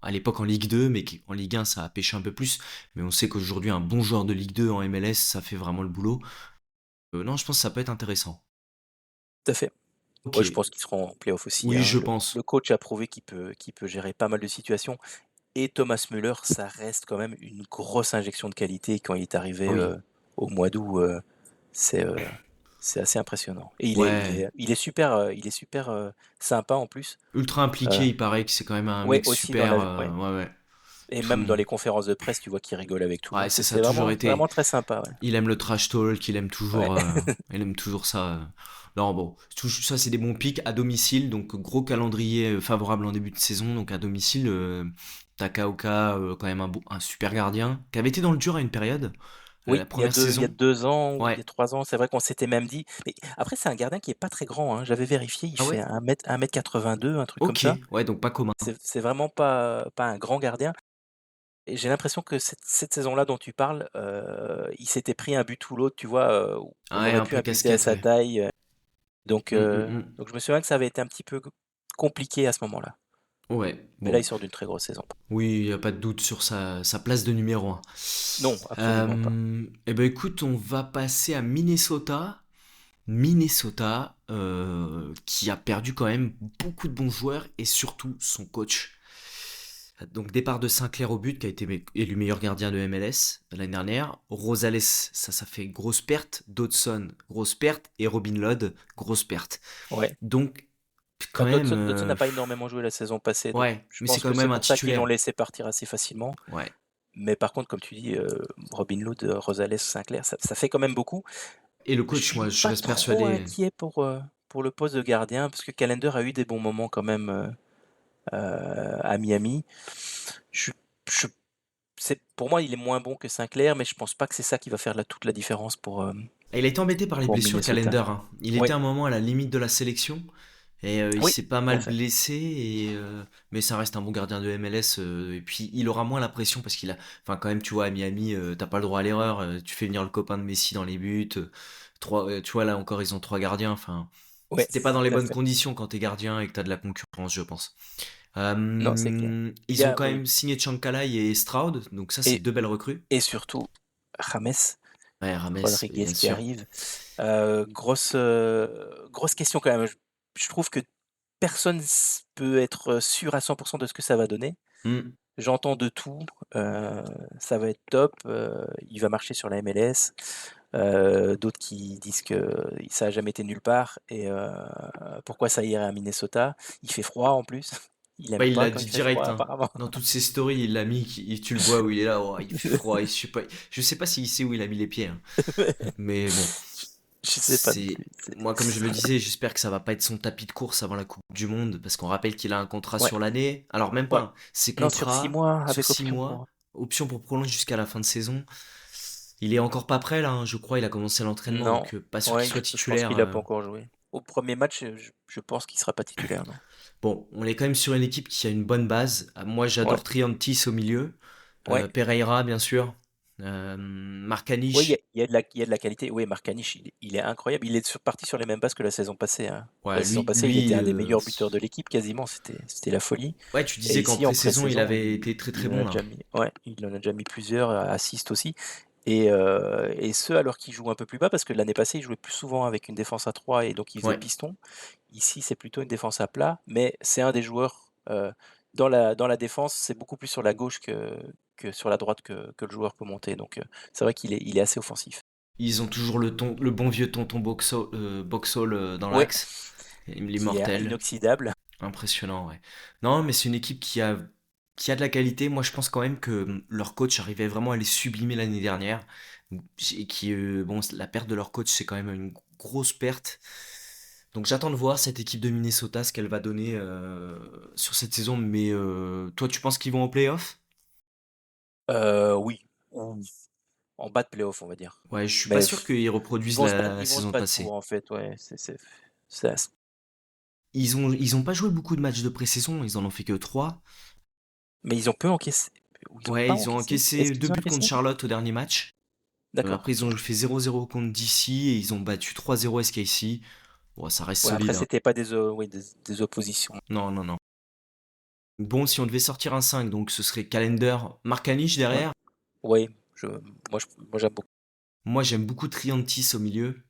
à l'époque en Ligue 2, mais qui en Ligue 1 ça a pêché un peu plus. Mais on sait qu'aujourd'hui, un bon joueur de Ligue 2 en MLS, ça fait vraiment le boulot. Non, je pense que ça peut être intéressant. Tout à fait. Ok, Ouais, je pense qu'ils seront en playoff aussi, oui, hein. je Le pense. coach a prouvé qu'il peut gérer pas mal de situations. Et Thomas Müller, ça reste quand même une grosse injection de qualité quand il est arrivé, Oui, au mois d'août. C'est euh, c'est assez impressionnant. Et ouais. il est super sympa en plus. Ultra Euh, impliqué, il paraît que c'est quand même un ouais, mec aussi dans super. la, ouais. Ouais, ouais. Et même dans Tout. les conférences de presse, tu vois qu'il rigole avec tout le Ouais, monde. ça a C'est toujours vraiment, été. vraiment très sympa. Il aime le trash talk, Ouais. il aime toujours ça. Non, bon, ça c'est des bons pics à domicile, donc gros calendrier favorable en début de saison, donc à domicile, Takaoka, quand même un super gardien, qui avait été dans le dur à une période, la Oui, première il y a saison. 2 ans ou il y Ouais. a 3 ans, c'est vrai qu'on s'était même dit mais après c'est un gardien qui est pas très grand, hein. J'avais vérifié, il Ah fait ouais? 1 m 82, un truc comme Ok, ça. ouais, donc pas commun. C'est vraiment pas un grand gardien et j'ai l'impression que cette saison-là dont tu parles, il s'était pris un but ou l'autre, tu vois, où Ah on ouais, aurait un pu peu abuser à casquette, sa ouais. taille, Mm. donc je me souviens que ça avait été un petit peu compliqué à ce moment-là. Ouais, Mais là, bon. il sort d'une très grosse saison. Oui, il n'y a pas de doute sur sa place de numéro un. Non, absolument pas. Eh ben écoute, on va passer à Minnesota. Minnesota, qui a perdu quand même beaucoup de bons joueurs et surtout son coach. Donc départ de Sinclair au but, qui a été élu meilleur gardien de MLS l'année dernière. Rosales, ça fait grosse perte. Dodson, grosse perte. Et Robin Lod, grosse perte. Ouais. Donc quand Bah, même, Dodson n'a pas énormément joué la saison passée, donc ouais, je mais c'est pense quand que c'est même un pour ça qu'ils l'ont titulaire. laissé partir assez facilement. Ouais. Mais par contre, comme tu dis, Robin Lod, Rosales, Sinclair, ça fait quand même beaucoup. Et le Je coach, moi, suis je pas reste trop persuadé. inquiet pour le poste de gardien, parce que Callender a eu des bons moments quand même à Miami. Je, je- pour moi, il est moins bon que Sinclair, mais je pense pas que c'est ça qui va faire toute la différence Et il a été embêté par les pour blessures, Minnesota. Calendar, hein. Il Oui, était à un moment à la limite de la sélection. Et il oui, s'est pas tout à mal fait. blessé, mais ça reste un bon gardien de MLS. Et puis il aura moins la pression parce qu'il a. Enfin, quand même, tu vois, à Miami, t'as pas le droit à l'erreur. Tu fais venir le copain de Messi dans les buts. Tu vois, là encore, ils ont trois gardiens. Enfin, Oui, c'était pas dans les tout à bonnes fait. conditions quand t'es gardien et que t'as de la concurrence, je pense. Non, c'est clair. Il y Ils ont a, quand oui, même signé Chancalay et Stroud, donc ça, c'est et, deux belles recrues. et surtout, James Ouais, Rames, Rodriguez bien qui sûr. arrive. Grosse question quand même. Je trouve que personne peut être sûr à 100% de ce que ça va donner. Hmm. J'entends de tout, heu, ça va être top, il va marcher sur la MLS, d'autres qui disent que ça a jamais été nulle part et pourquoi ça irait à Minnesota? Il fait froid en plus, il aime Ouais, il pas l'a quand dit il fait froid direct, hein. apparemment. Dans toutes ses stories, il l'a mis, tu le vois où il est là, oh, il fait froid, je sais pas s'il sait où il a mis les pieds, hein. Mais bon, Je sais pas non plus, moi comme je le disais, j'espère que ça va pas être son tapis de course avant la Coupe du Monde, parce qu'on rappelle qu'il a un contrat ouais, sur l'année. Alors même pas, ouais. hein. Ses Non, sur 6 contrats mois sur avec 6 option mois, pour option pour prolonger jusqu'à la fin de saison. Il est encore pas prêt là, hein, je crois, il a commencé l'entraînement, non, donc pas sûr qu'il ouais, soit je pense titulaire. qu'il a pas encore joué. Au premier match, je pense qu'il sera pas titulaire, non. Bon, on est quand même sur une équipe qui a une bonne base. Moi, Ouais, j'adore Triantis au milieu. ouais. Pereira, bien sûr. Oui, Marcaniche. il y a de la qualité. Oui, Marcaniche, il est incroyable. Il est parti sur les mêmes bases que la saison passée, hein. La Ouais, saison passée, il était lui un des meilleurs buteurs de l'équipe quasiment. C'était la folie. ouais, tu Et disais qu'en ici, en pré-saison, il pré-saison, avait été très très il en bon a là. déjà mis, ouais, il en a déjà mis plusieurs, assists aussi. Et ce, alors qu'il joue un peu plus bas, parce que l'année passée, il jouait plus souvent avec une défense à 3 et donc il faisait Ouais. piston. Ici, c'est plutôt une défense à plat, mais c'est un des joueurs dans la défense, c'est beaucoup plus sur la gauche que sur la droite que le joueur peut monter. Donc, c'est vrai il est assez offensif. Ils ont toujours le bon vieux tonton Boxall dans Ouais, l'axe. qui est L'immortel. inoxydable. Impressionnant, ouais. Non, mais c'est une équipe qui a de la qualité. Moi, je pense quand même que leur coach arrivait vraiment à les sublimer l'année dernière. Et bon, la perte de leur coach, c'est quand même une grosse perte. Donc j'attends de voir cette équipe de Minnesota, ce qu'elle va donner sur cette saison. Mais toi, tu penses qu'ils vont en playoff? Oui, ou en bas de playoff, on va dire. Ouais, je suis pas Mais sûr qu'ils reproduisent la ils vont se saison battre passée. pour, en fait, ouais. Ça- Ils ont pas joué beaucoup de matchs de pré-saison, ils en ont fait que 3. mais ils ont peu encaissé. Ou ils ont Ouais, pas ils ont encaissé? Est-ce encaissé deux qu'ils ont buts contre encaissé? Charlotte au dernier match. D'accord. Après, ils ont fait 0-0 contre DC et ils ont battu 3-0 SKC. Bon, ça reste Ouais, après, solide, hein. c'était pas oui, des oppositions. Non, non, non. Bon, si on devait sortir un 5, donc ce serait Calendar, Marcaniche Ouais. derrière. Oui, moi j'aime beaucoup. Moi, j'aime beaucoup Triantis au milieu.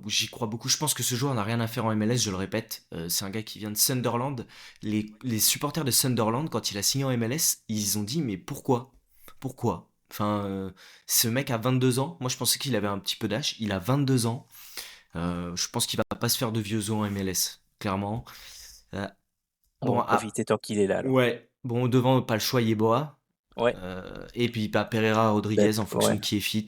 J'y crois beaucoup. Je pense que ce joueur n'a rien à faire en MLS, je le répète. C'est un gars qui vient de Sunderland. Les supporters de Sunderland, quand il a signé en MLS, ils ont dit mais pourquoi? Pourquoi? Enfin, ce mec a 22 ans. Moi, je pensais qu'il avait un petit peu d'âge. Il a 22 ans. Je pense qu'il va pas se faire de vieux os en MLS, clairement. Euh, On va bon, en profiter tant qu'il est là, alors. ouais. Bon, devant, pas le choix, Yeboah. Ouais, Et puis, Pereira, bête, Rodriguez en fonction ouais. de qui est fit.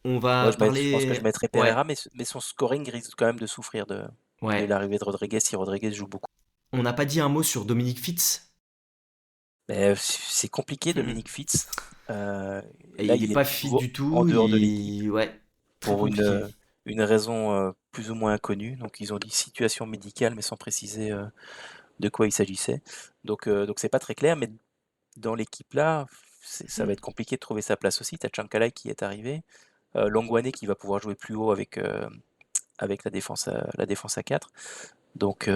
On Moi, va je pense que je parler. mettrais Ouais, Pereira, mais son scoring risque quand même de souffrir de ouais. l'arrivée de Rodriguez si Rodriguez joue beaucoup. On n'a pas dit un mot sur Dominique Fitz. Mais c'est compliqué, Hmm. Dominique Fitz. Et Là, il est il est pas de fit nouveau du en tout. dehors de l'équipe Ouais, très pour compliqué. une raison plus ou moins inconnue. Donc, ils ont dit situation médicale, mais sans préciser de quoi il s'agissait. Donc c'est pas très clair, mais dans l'équipe là, ça va être compliqué de trouver sa place aussi. T'as Chancalay qui est arrivé, Longwané qui va pouvoir jouer plus haut avec la défense à 4. Donc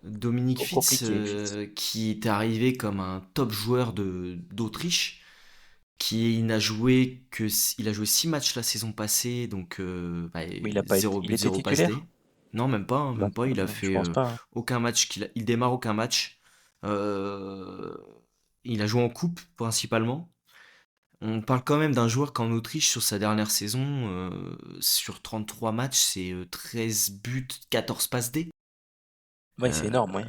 Dominique Fitz, compliqué, Fitz. qui est arrivé comme un top joueur d'Autriche, qui n'a joué il a joué 6 matchs la saison passée, donc bah, Mais il a pas été, 0 il but, était 0 passe D. titulaire? Non, même pas, hein, Non, même pas. Il a je fait pense pas, hein. aucun match. Il démarre aucun match. Euh, il a joué en coupe principalement. On parle quand même d'un joueur qu'en Autriche, sur sa dernière saison, sur 33 matchs, c'est 13 buts, 14 passes D. Oui, c'est Euh, énorme, oui.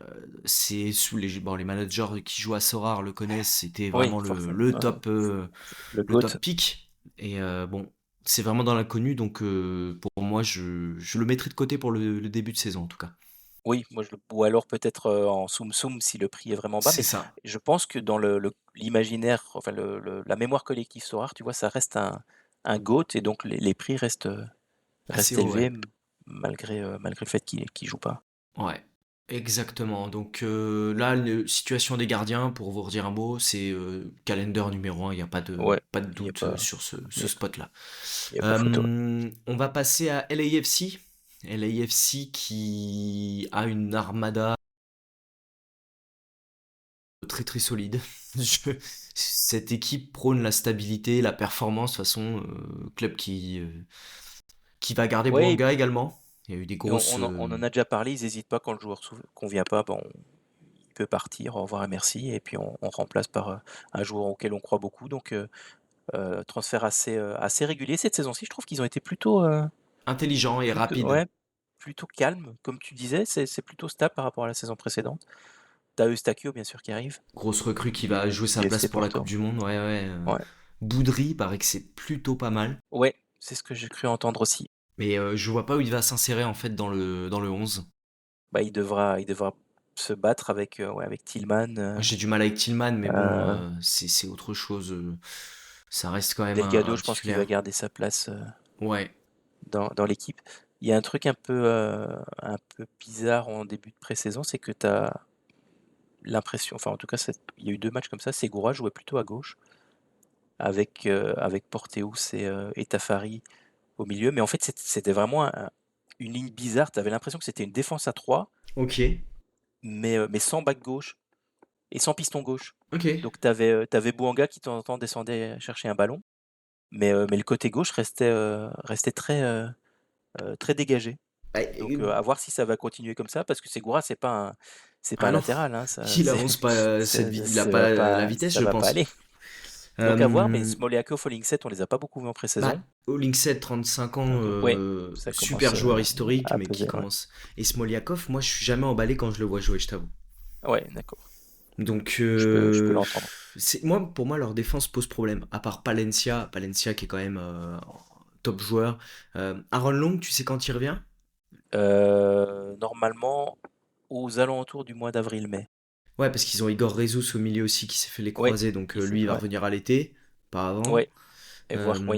c'est sous les managers qui jouent à Sorare le connaissent, c'était Oui, vraiment forcément. Le le GOAT. top pick. Et bon, c'est vraiment dans l'inconnu, donc pour moi, je le mettrai de côté pour le début de saison en tout cas. Oui, moi ou alors peut-être en soum soum si le prix est vraiment bas, C'est mais ça. je pense que dans l'imaginaire, enfin la mémoire collective Sorare, tu vois, ça reste un GOAT et donc les prix Assez restent haut, ouais. élevés malgré le fait qu'il joue pas. Ouais, exactement. Donc là, la situation des gardiens, pour vous redire un mot, c'est calender numéro un. Il n'y a Ouais, pas de il y a doute pas, sur il y ce a, spot-là. il y a pas photo. On va passer à LAFC. LAFC qui a une armada très très solide. Cette équipe prône la stabilité, la performance, de toute façon, club qui va garder Ouais, Bouanga également. Il y a eu des et grosses. on en a déjà parlé, ils n'hésitent pas quand le joueur convient pas, bon, il peut partir, au revoir et merci, et puis on remplace par un joueur auquel on croit beaucoup. Donc transfert assez régulier cette saison-ci. Je trouve qu'ils ont été Intelligents et rapides. ouais, plutôt calmes, comme tu disais. C'est plutôt stable par rapport à la saison précédente. T'as Eustachio, bien sûr, qui arrive, Grosse recrue qui va du jouer sa place FC pour la Coupe Porto. du Monde. Ouais, ouais. Ouais, Boudry, paraît que c'est plutôt pas mal. ouais, c'est ce que j'ai cru entendre aussi. Mais je vois pas où il va s'insérer en fait dans le 11. Bah, il devra se battre avec avec Tillman, Moi, j'ai du mal avec Tillman, mais bon, euh, c'est autre chose. Ça reste quand même Delgado. un Je pense qu'il va titulaire. garder sa place Ouais. dans l'équipe. Il y a un truc un peu bizarre en début de pré-saison, c'est que tu as l'impression, enfin en tout cas, il y a eu 2 matchs comme ça, Segura jouait plutôt à gauche avec Porteus et Tafari au milieu. Mais en fait, c'était vraiment une ligne bizarre. Tu avais l'impression que c'était une défense à 3, Ok. mais sans back gauche et sans piston gauche. Ok. Donc tu avais Bouanga qui de temps en temps descendait chercher un ballon, mais le côté gauche restait très dégagé. Ah, Donc à voir si ça va continuer comme ça, parce que Segura, c'est pas ah un non, latéral, hein, ça, il avance pas, il a pas la vitesse, ça je va pas pense. aller. Donc à voir, mais Euh, Smoliakov, Holingset, on les a pas beaucoup vus en Bah, pré-saison. Olingset, 35 ans, Donc ouais, ça super commence joueur historique, à mais qui peser, ouais. commence. Et Smoliakov, moi, je suis jamais emballé quand je le vois jouer, je t'avoue. Ouais, d'accord. Donc, Je peux l'entendre. moi, pour moi, leur défense pose problème. À part Palencia qui est quand même top joueur. Aaron Long, tu sais quand il revient? Normalement, aux alentours du mois d'avril-mai. Ouais, parce qu'ils ont Igor Rezus au milieu aussi qui s'est fait les Ouais, croisés, donc lui, il va ouais, revenir à l'été, pas avant. ouais, et voir, oui.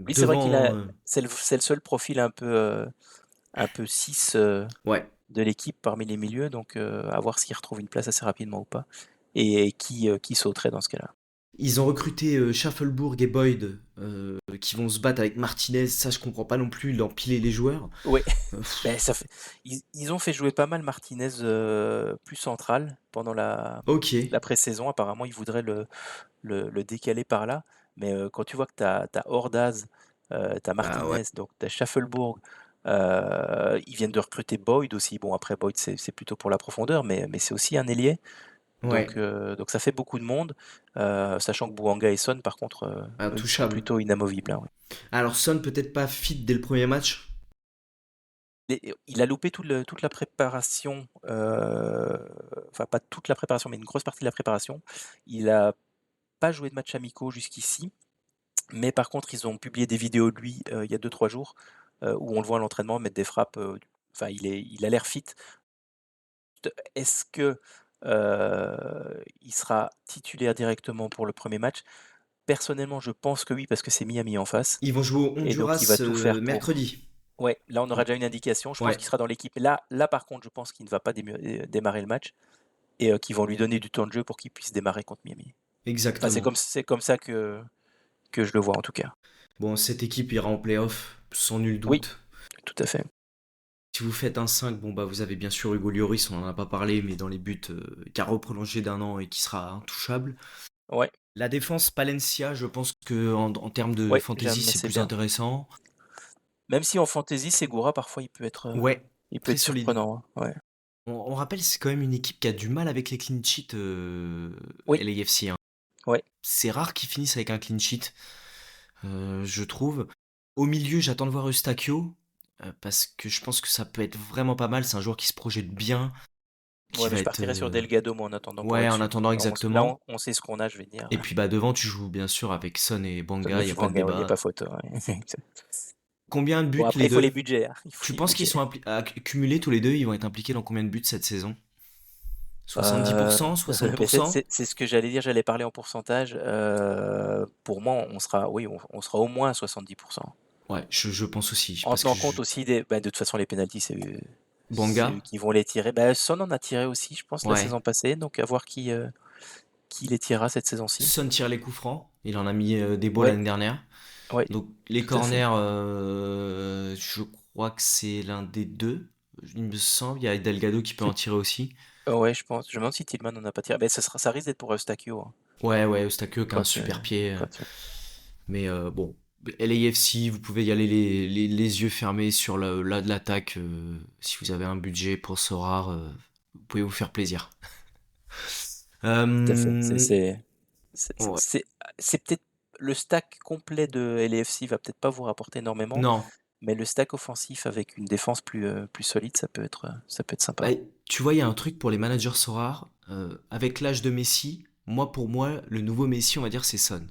Oui, c'est vrai qu'il Devant, a, c'est le seul profil un peu 6 ouais, de l'équipe parmi les milieux, donc à voir s'il retrouve une place assez rapidement ou pas. Et qui sauterait dans ce cas-là. ils ont recruté Schaffenburg et Boyd qui vont se battre avec Martinez. Ça, je comprends pas non plus d'empiler les joueurs. Ouais, ben, Pff, ils ont fait jouer pas mal Martinez plus central pendant ok. la pré-saison. Apparemment, ils voudraient le décaler par là. Mais quand tu vois que tu as Ordaz, tu as Bah ouais. Martinez, donc tu as Schaffelbourg, ils viennent de recruter Boyd aussi. Bon, après, Boyd, c'est plutôt pour la profondeur, mais c'est aussi un ailier. Donc, Ouais. ça fait beaucoup de monde, sachant que Bouanga et Son, par contre, eux, ils sont Intouchable. plutôt inamovibles, hein, ouais. Alors Son peut-être pas fit dès le premier match. Il a loupé toute la préparation, enfin pas toute la préparation, mais une grosse partie de la préparation. Il a pas joué de matchs amicaux jusqu'ici. Mais par contre, ils ont publié des vidéos de lui, il y a 2-3 jours, où on le voit à l'entraînement mettre des frappes, enfin il a l'air fit. Est-ce que, il sera titulaire directement pour le premier match? Personnellement, je pense que oui, parce que c'est Miami en face Ils vont jouer au et donc il va Honduras tout faire pour. mercredi. Ouais, là, on aura déjà une indication. Je pense Ouais, qu'il sera dans l'équipe. Là, par contre, je pense qu'il ne va pas démarrer le match et qu'ils vont lui donner du temps de jeu pour qu'il puisse démarrer contre Miami. Enfin, exactement. c'est comme ça que je le vois en tout cas. Bon, cette équipe ira en playoff, sans nul Oui, doute. tout à fait. Si vous faites un 5, bon bah vous avez bien sûr Hugo Lloris, on en a pas parlé, mais dans les buts, qui a reprolongé d'1 an et qui sera intouchable. Ouais, La défense Palencia, je pense que en termes de ouais, fantasy, j'aime c'est assez plus bien. intéressant. Même si en fantasy, Segura, parfois, Ouais, il peut très être solide. surprenant, hein. Ouais. On rappelle, c'est quand même une équipe qui a du mal avec les clean sheets, Oui, LAFC, hein. ouais, C'est rare qu'ils finissent avec un clean sheet, je trouve. Au milieu, j'attends de voir Eustachio, parce que je pense que ça peut être vraiment pas mal. C'est un joueur qui se projette bien, qui ouais, mais va je être... partirais sur Delgado, moi, en attendant pour Ouais, être en sûr. attendant exactement. On sait ce qu'on a, je vais dire. Et puis bah devant, tu joues bien sûr avec Son et Banga, Et il n'y a puis pas de Banga, ouais, il n'y a pas débat. photo. Ouais. Combien de Bon, buts après, les il faut les deux? budgets, hein. Il faut Tu les penses qu'ils budgets. sont cumulés tous les deux? Ils vont être impliqués dans combien de buts cette saison? Euh, 70%, mais 60%? c'est ce que j'allais dire, j'allais parler en pourcentage. Pour moi, oui, on sera au moins à 70%. Ouais, je pense aussi. En Parce que tenant compte aussi de toute façon, les pénaltys, c'est eux Banga? qui vont les tirer. Bah, Son en a tiré aussi, je pense, la Ouais. saison passée. Donc, à voir qui les tirera cette saison-ci. Son tire les coups francs. Il en a mis des beaux Ouais, l'année dernière. ouais, Donc les tout à fait. corners, je crois que c'est l'un des deux. Il me semble. Il y a Delgado qui peut en tirer aussi. Ouais, je pense. Je me demande si Tillman n'en a pas tiré. Ben, ça risque d'être pour Eustachio, hein, Ouais, ouais, Eustachio qui a un quand, super pied. quand- Mais bon, LAFC, vous pouvez y aller les yeux fermés sur de l'attaque. Si vous avez un budget pour Sorare, vous pouvez vous faire plaisir. Tout à fait. Euh, C'est ouais. c'est- c'est peut-être le stack complet de LAFC va peut-être pas vous rapporter énormément, Non. mais le stack offensif avec une défense plus solide, ça peut être Bah, sympa. tu vois, il y a un truc pour les managers Sorare. Avec l'âge de Messi, pour moi, le nouveau Messi, on va dire, c'est Son.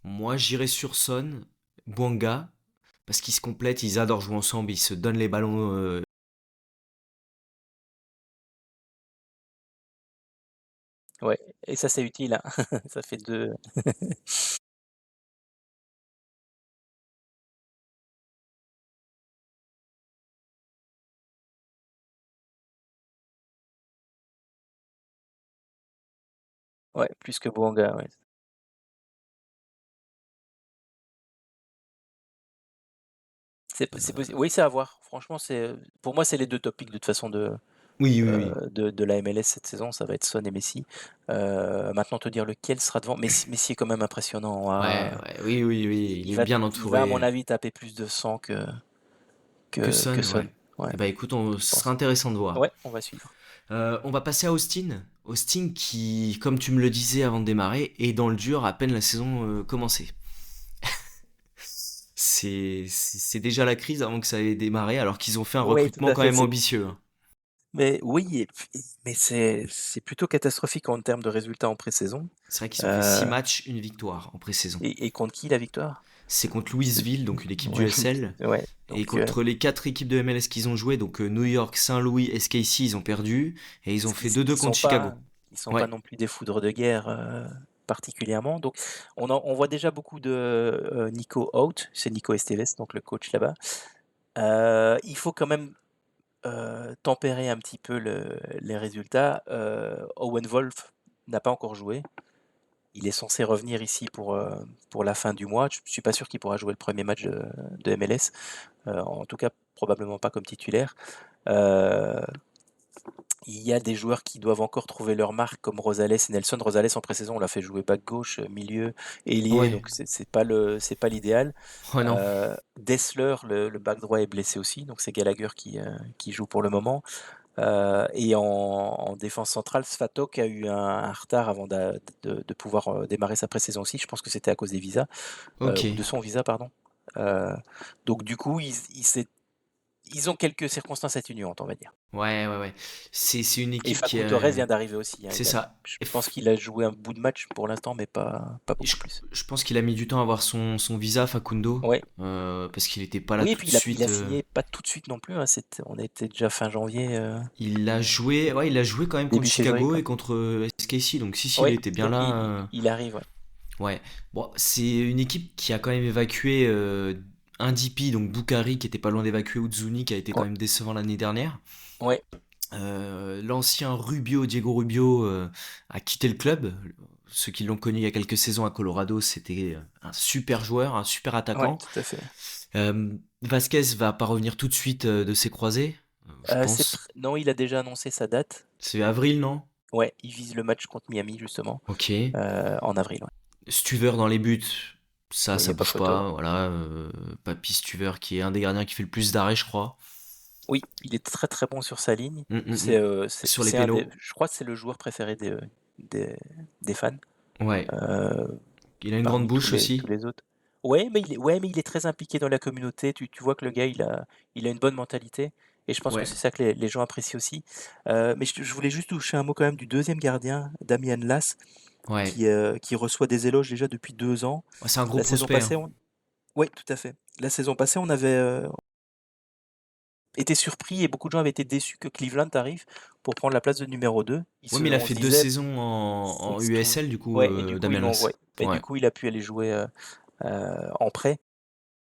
Moi, j'irais sur Son, Bouanga, parce qu'ils se complètent, ils adorent jouer ensemble, ils se donnent les ballons. Ouais, et ça c'est utile, hein. Ça fait deux. Ouais, plus que Bouanga, ouais. C'est possible. Oui, c'est à voir. Franchement, pour moi, c'est les deux topics de toute façon Oui, oui, oui. de la MLS cette saison, ça va être Son et Messi. Maintenant, te dire lequel sera devant. Messi est quand même impressionnant, Ouais, hein. ouais, oui, oui, oui, il est bien Il va, à mon entouré. avis, taper plus de 100 Que que Son, Son. ouais. Ouais, Eh bah écoute, je ce sera pense. intéressant de voir. Ouais, on va suivre. On va passer à Austin. Austin qui, comme tu me le disais avant de démarrer, est dans le dur à peine la saison commencée. C'est déjà la crise avant que ça ait démarré, alors qu'ils ont fait un Oui, tout recrutement à quand fait. même ambitieux, hein. Mais oui, mais c'est plutôt catastrophique en termes de résultats en pré-saison. C'est vrai qu'ils ont fait 6 Euh, matchs, une victoire en pré-saison. et contre qui la victoire? C'est contre C'est- Louisville, donc une équipe du Ouais, SL. ouais. Et Donc, contre les 4 équipes de MLS qu'ils ont joué, donc New York, Saint-Louis, SKC, ils ont perdu. Et ils ont fait 2-2 contre Chicago. ils sont pas Ouais, non plus des foudres de guerre particulièrement. Donc, on voit déjà beaucoup de Nico Out, c'est Nico Esteves, donc le coach là-bas. Il faut quand même tempérer un petit peu les résultats. Owen Wolf n'a pas encore joué. Il est censé revenir ici pour la fin du mois. Je suis pas sûr qu'il pourra jouer le premier match de MLS. En tout cas, probablement pas comme titulaire. Euh, il y a des joueurs qui doivent encore trouver leur marque, comme Rosales et Nelson. Rosales en pré-saison, on l'a fait jouer back gauche, milieu, ailier, ouais. donc c'est pas l'idéal. Oh non. Dessler, le back droit, est blessé aussi, donc c'est Gallagher qui joue pour le moment. Et en défense centrale, Svatok a eu un retard avant de pouvoir démarrer sa pré-saison aussi. Je pense que c'était à cause des visas, Ok. ou de son visa, pardon. Euh, donc du coup, il s'est ils ont quelques circonstances atténuantes, on va dire. Ouais, ouais, ouais. C'est une Et équipe qui Facu Torres vient d'arriver aussi, hein, c'est ça. je Et pense qu'il a joué un bout de match pour l'instant, mais pas je, beaucoup plus. je pense qu'il a mis du temps à avoir son visa Facundo, Ouais. parce qu'il n'était pas là Oui, et tout de puis il a suite. signé pas tout de suite non plus, hein, on était déjà fin janvier, Il a joué quand même contre début février, Chicago quoi. et contre SKC, donc si, il Oui, était bien donc là. il arrive, ouais. Ouais. Bon, c'est une équipe qui a quand même évacué un DP, donc Boukari, qui était pas loin d'évacuer Uzuni, qui a été quand Ouais, même décevant l'année dernière. ouais, L'ancien Rubio, Diego Rubio, a quitté le club. Ceux qui l'ont connu il y a quelques saisons à Colorado, c'était un super joueur, un super ouais, attaquant. tout à fait. Vasquez va pas revenir tout de suite de ses croisés, je pense. Non, il a déjà annoncé sa date. C'est avril, non? Ouais, il vise le match contre Miami, justement, Ok. en avril, ouais. Stuver dans les buts, Oui, il n'y ça a pas bouge photo. pas. Voilà. Papy Stuver, qui est un des gardiens qui fait le plus d'arrêts, je crois. Oui, il est très, très bon sur sa ligne. Mm, mm, C'est, mm. Sur les c'est un des pénaux, je crois que c'est le joueur préféré des des fans, ouais. heu, Il a une grande parmi bouche tous aussi. les autres. Ouais, mais il est très impliqué dans la communauté. Tu vois que le gars, il a une bonne mentalité et je pense que Ouais, c'est ça que les gens apprécient aussi. Mais je voulais juste toucher un mot quand même du deuxième gardien, Damien Lass, ouais. qui reçoit des éloges déjà depuis 2 ans. Ouais, c'est un gros La saison prospect, hein. passée, on Ouais, tout à fait. La saison passée, on avait, été surpris et beaucoup de gens avaient été déçus que Cleveland arrive pour prendre la place de numéro 2. Ouais, mais il a On se fait deux disait: saisons en «Est-ce qu'il» USL, du coup, ouais, et du coup, ils Damien l'ont ouais, Lass. et du Ouais. coup, il a pu aller jouer, en prêt.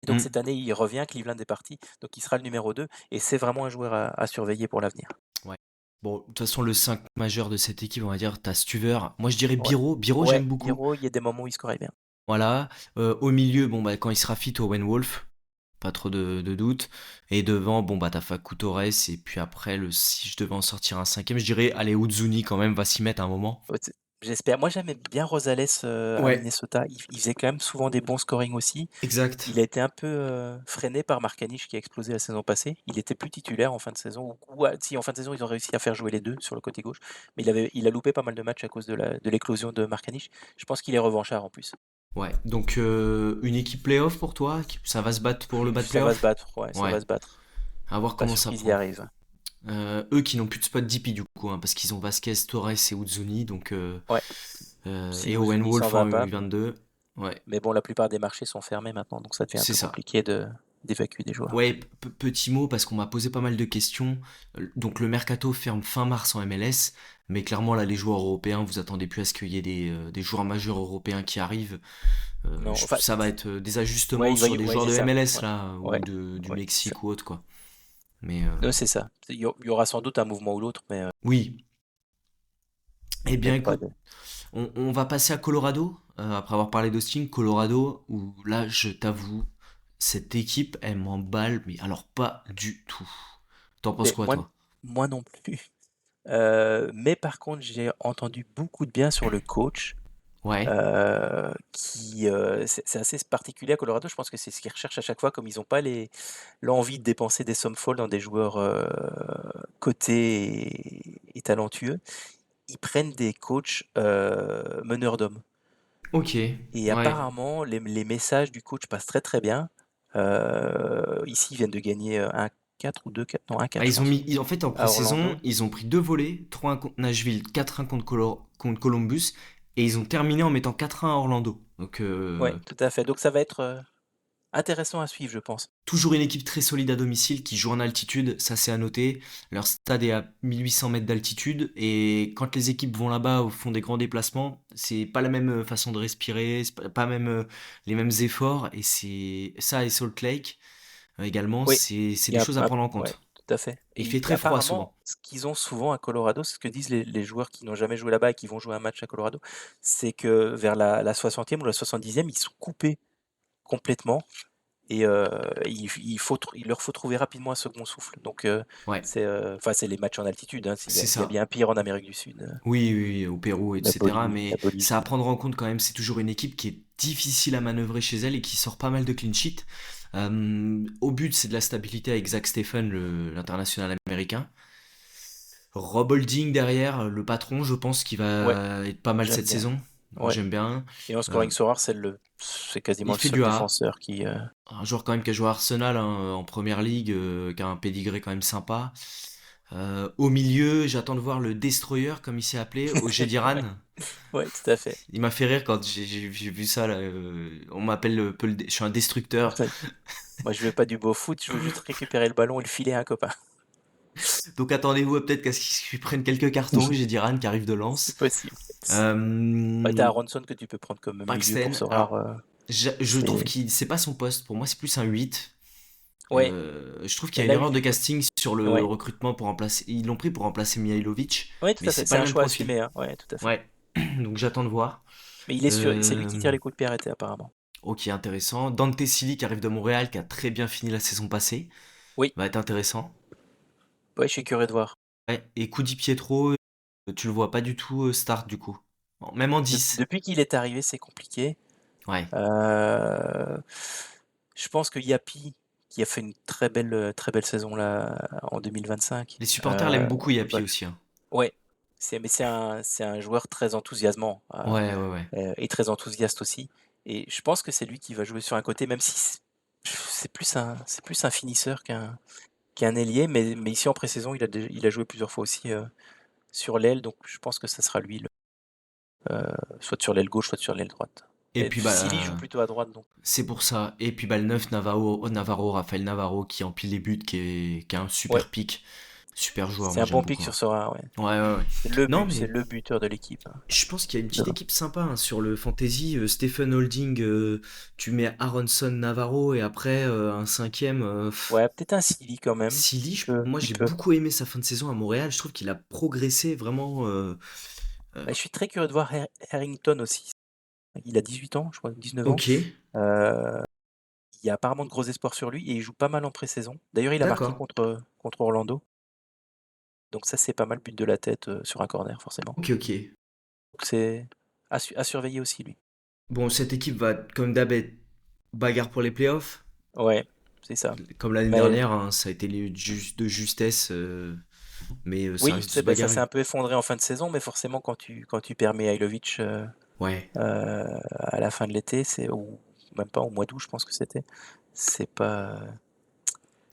Et donc cette Mm. année, il revient, Cleveland est parti, donc il sera le numéro 2 et c'est vraiment un joueur à surveiller pour l'avenir. Ouais. Bon, de toute façon, le 5 majeur de cette équipe, on va dire, t'as Stuver. Moi, je dirais Ouais. Biro. Biro, Ouais, j'aime beaucoup. Biro, il y a des moments où il scorait bien. Voilà. Au milieu, bon, bah, quand il sera fit, Owen Wolf. Pas trop de doute. Et devant, bon, bah, t'as Facu Torres. Et puis après, si je devais en sortir un cinquième, je dirais, allez, Uzuni, quand même, va s'y mettre un moment. Ouais, j'espère. Moi, j'aimais bien Rosales, à Ouais, Minnesota. Il faisait quand même souvent des bons scoring aussi. exact. Il a été un peu, freiné par Markanic qui a explosé la saison passée. Il était plus titulaire en fin de saison ou si en fin de saison, ils ont réussi à faire jouer les 2 sur le côté gauche, mais il a loupé pas mal de matchs à cause de l'éclosion de Markanic. Je pense qu'il est revanchard en plus. Ouais. Donc, une équipe playoff pour toi? Ça va se battre pour le bas de Ça va se playoff? battre, ouais, ça Ouais. va se battre. À voir Pas comment sûr ça qu'ils y prend. arrivent. Eux qui n'ont plus de spot DP du coup, hein, parce qu'ils ont Vasquez, Torres et Uzuni, donc Ouais, et si Owen Ozuni s'en Wolf en va pas, U22. Ouais, mais bon, la plupart des marchés sont fermés maintenant, donc ça devient un c'est peu ça. compliqué d'évacuer des joueurs. Ouais, petit mot parce qu'on m'a posé pas mal de questions. Donc le mercato ferme fin mars en MLS, mais clairement là les joueurs européens, vous attendez plus à ce qu'il y ait des joueurs majeurs européens qui arrivent. Non, enfin, Ça va être des ouais, ajustements sur des ouais, joueurs c'est de ça. MLS Ouais, là ouais, ou du ouais, c'est ça. Mexique ou autre quoi. Mais C'est ça. Il y aura sans doute un mouvement ou l'autre, oui. Eh mais bien pas écoute, de. on va passer à Colorado, après avoir parlé d'Austin. Colorado, où là, je t'avoue, cette équipe, elle m'emballe, mais alors pas du tout. T'en penses Mais quoi, toi? moi non plus. Mais par contre, j'ai entendu beaucoup de bien sur le coach, Ouais, c'est assez particulier à Colorado. Je pense que c'est ce qu'ils recherchent à chaque fois, comme ils n'ont pas l'envie de dépenser des sommes folles dans des joueurs cotés et talentueux. Ils prennent des coachs meneurs d'hommes. ok, Et ouais. apparemment, les messages du coach passent très très bien. Ici, ils viennent de gagner un 4 ou 2-4, non un Ah, 4 je pense, en fait, en à pré-saison, Orlando. ils ont pris deux volets, 3-1 contre Nashville, 4-1 contre Columbus, et ils ont terminé en mettant 4-1 à Orlando. Donc, Ouais, tout à fait. Donc ça va être intéressant à suivre, je pense. toujours une équipe très solide à domicile qui joue en altitude, ça c'est à noter. Leur stade est à 1800 mètres d'altitude et quand les équipes vont là-bas ou font des grands déplacements, c'est pas la même façon de respirer, c'est pas même les mêmes efforts et c'est ça et Salt Lake également, Oui, c'est il y des a choses à prendre en ouais, compte. tout à fait. Et il Et fait très froid souvent. apparemment, ce qu'ils ont souvent à Colorado, c'est ce que disent les joueurs qui n'ont jamais joué là-bas et qui vont jouer un match à Colorado, c'est que vers la 60e ou la 70e, ils sont coupés complètement et il leur faut trouver rapidement un second souffle. Donc Ouais, enfin, c'est les matchs en altitude, hein, c'est il y a ça. bien pire en Amérique du Sud, Oui, oui, oui, au Pérou, etc. La Mais ça à Bolivie. prendre en compte quand même, c'est toujours une équipe qui est difficile à manœuvrer chez elle et qui sort pas mal de clean sheet. Au but, c'est de la stabilité avec Zach Stephen, l'international américain. Rob Holding derrière, le patron, je pense, qui Ouais, va être pas mal j'aime cette bien. saison. Moi, Ouais. j'aime bien. Et en Euh, scoring so rare, c'est quasiment il le fait seul du A. défenseur qui. Un joueur quand même qui a joué à Arsenal hein, en première ligue, qui a un pédigré quand même sympa. Au milieu, j'attends de voir le Destroyer, comme il s'est appelé, au Diran. Ouais, ouais, tout à fait. Il m'a fait rire quand j'ai vu ça. Là, on m'appelle je suis un destructeur. Ouais. Moi, je veux pas du beau foot, je veux juste récupérer le ballon et le filer à un copain. Donc attendez-vous peut-être qu'à ce qu'ils prennent quelques cartons, j'ai Diran qui arrive de C'est Lens. possible. Ouais, t'as Euh, Aronson que tu peux prendre comme milieu pour Paxten, ce rare. alors je trouve C'est. qu'il c'est pas son poste. Pour moi, c'est plus un 8. Ouais, Je trouve qu'il mais y a une là, erreur de casting sur le ouais. recrutement pour remplacer. Ils l'ont pris pour remplacer Mihailovic, Ouais, tout mais à fait. c'est C'est pas le un même choix profil. assumé, hein. Ouais, tout à fait. Ouais, donc j'attends de voir. Mais il est sûr, c'est lui qui tire Euh, les coups de pied arrêtés, apparemment. ok, intéressant. Dante Silly qui arrive de Montréal, qui a très bien fini la saison passée, Oui, va être intéressant. ouais, je suis curieux de voir. Ouais, et Di Pietro, tu le vois pas du tout start du coup. Bon, même en 10. Depuis qu'il est arrivé, c'est compliqué. Ouais. Euh, Je pense que Yapi, qui a fait une très belle saison là en 2025, Les supporters l'aiment beaucoup, va Yapi le- aussi, hein. ouais, mais c'est un joueur très enthousiasmant Ouais, ouais, ouais. et très enthousiaste aussi. Et je pense que c'est lui qui va jouer sur un côté, même si c'est plus un finisseur qu'un ailier. Mais ici en pré-saison, il a joué plusieurs fois aussi sur l'aile, donc je pense que ça sera lui, soit sur l'aile gauche, soit sur l'aile droite. Et Et puis Silly joue bah plutôt à droite, donc. c'est pour ça. Et puis bah le 9 Raphaël Navarro qui empile les buts, qui a un Ouais, super pic, super joueur, c'est moi un j'aime bon pick beaucoup, sur hein. Sora, ouais. Ouais, ouais, ouais. Non C'est mais le buteur de l'équipe, hein. je pense qu'il y a une De- petite équipe sympa hein, sur le fantasy. Stephen Holding, tu mets Aronson Navarro et après un cinquième. Ouais, peut-être un Silly quand même. Silly, moi Il j'ai peut. beaucoup aimé sa fin de saison à Montréal. Je trouve qu'il a progressé vraiment. Euh, Bah, je suis très curieux de voir Harrington aussi. Il a 18 ans, je crois, 19 ans. ok, Euh, il y a apparemment de gros espoirs sur lui et il joue pas mal en pré-saison. D'ailleurs, il a marqué d'accord. contre Orlando. Donc ça, c'est pas mal, but de la tête sur un corner, forcément. Ok, ok. Donc c'est à surveiller aussi, lui. Bon, cette équipe va, comme d'hab, être bagarre pour les playoffs. Ouais, c'est ça. Comme l'année Mais dernière, hein, ça a été de justesse, mais ça oui, risque de se ça s'est bagarrer. un peu effondré en fin de saison, mais forcément, quand tu perds Mihailovic Ouais, à la fin de l'été, ou même pas au mois d'août, je pense que c'est pas,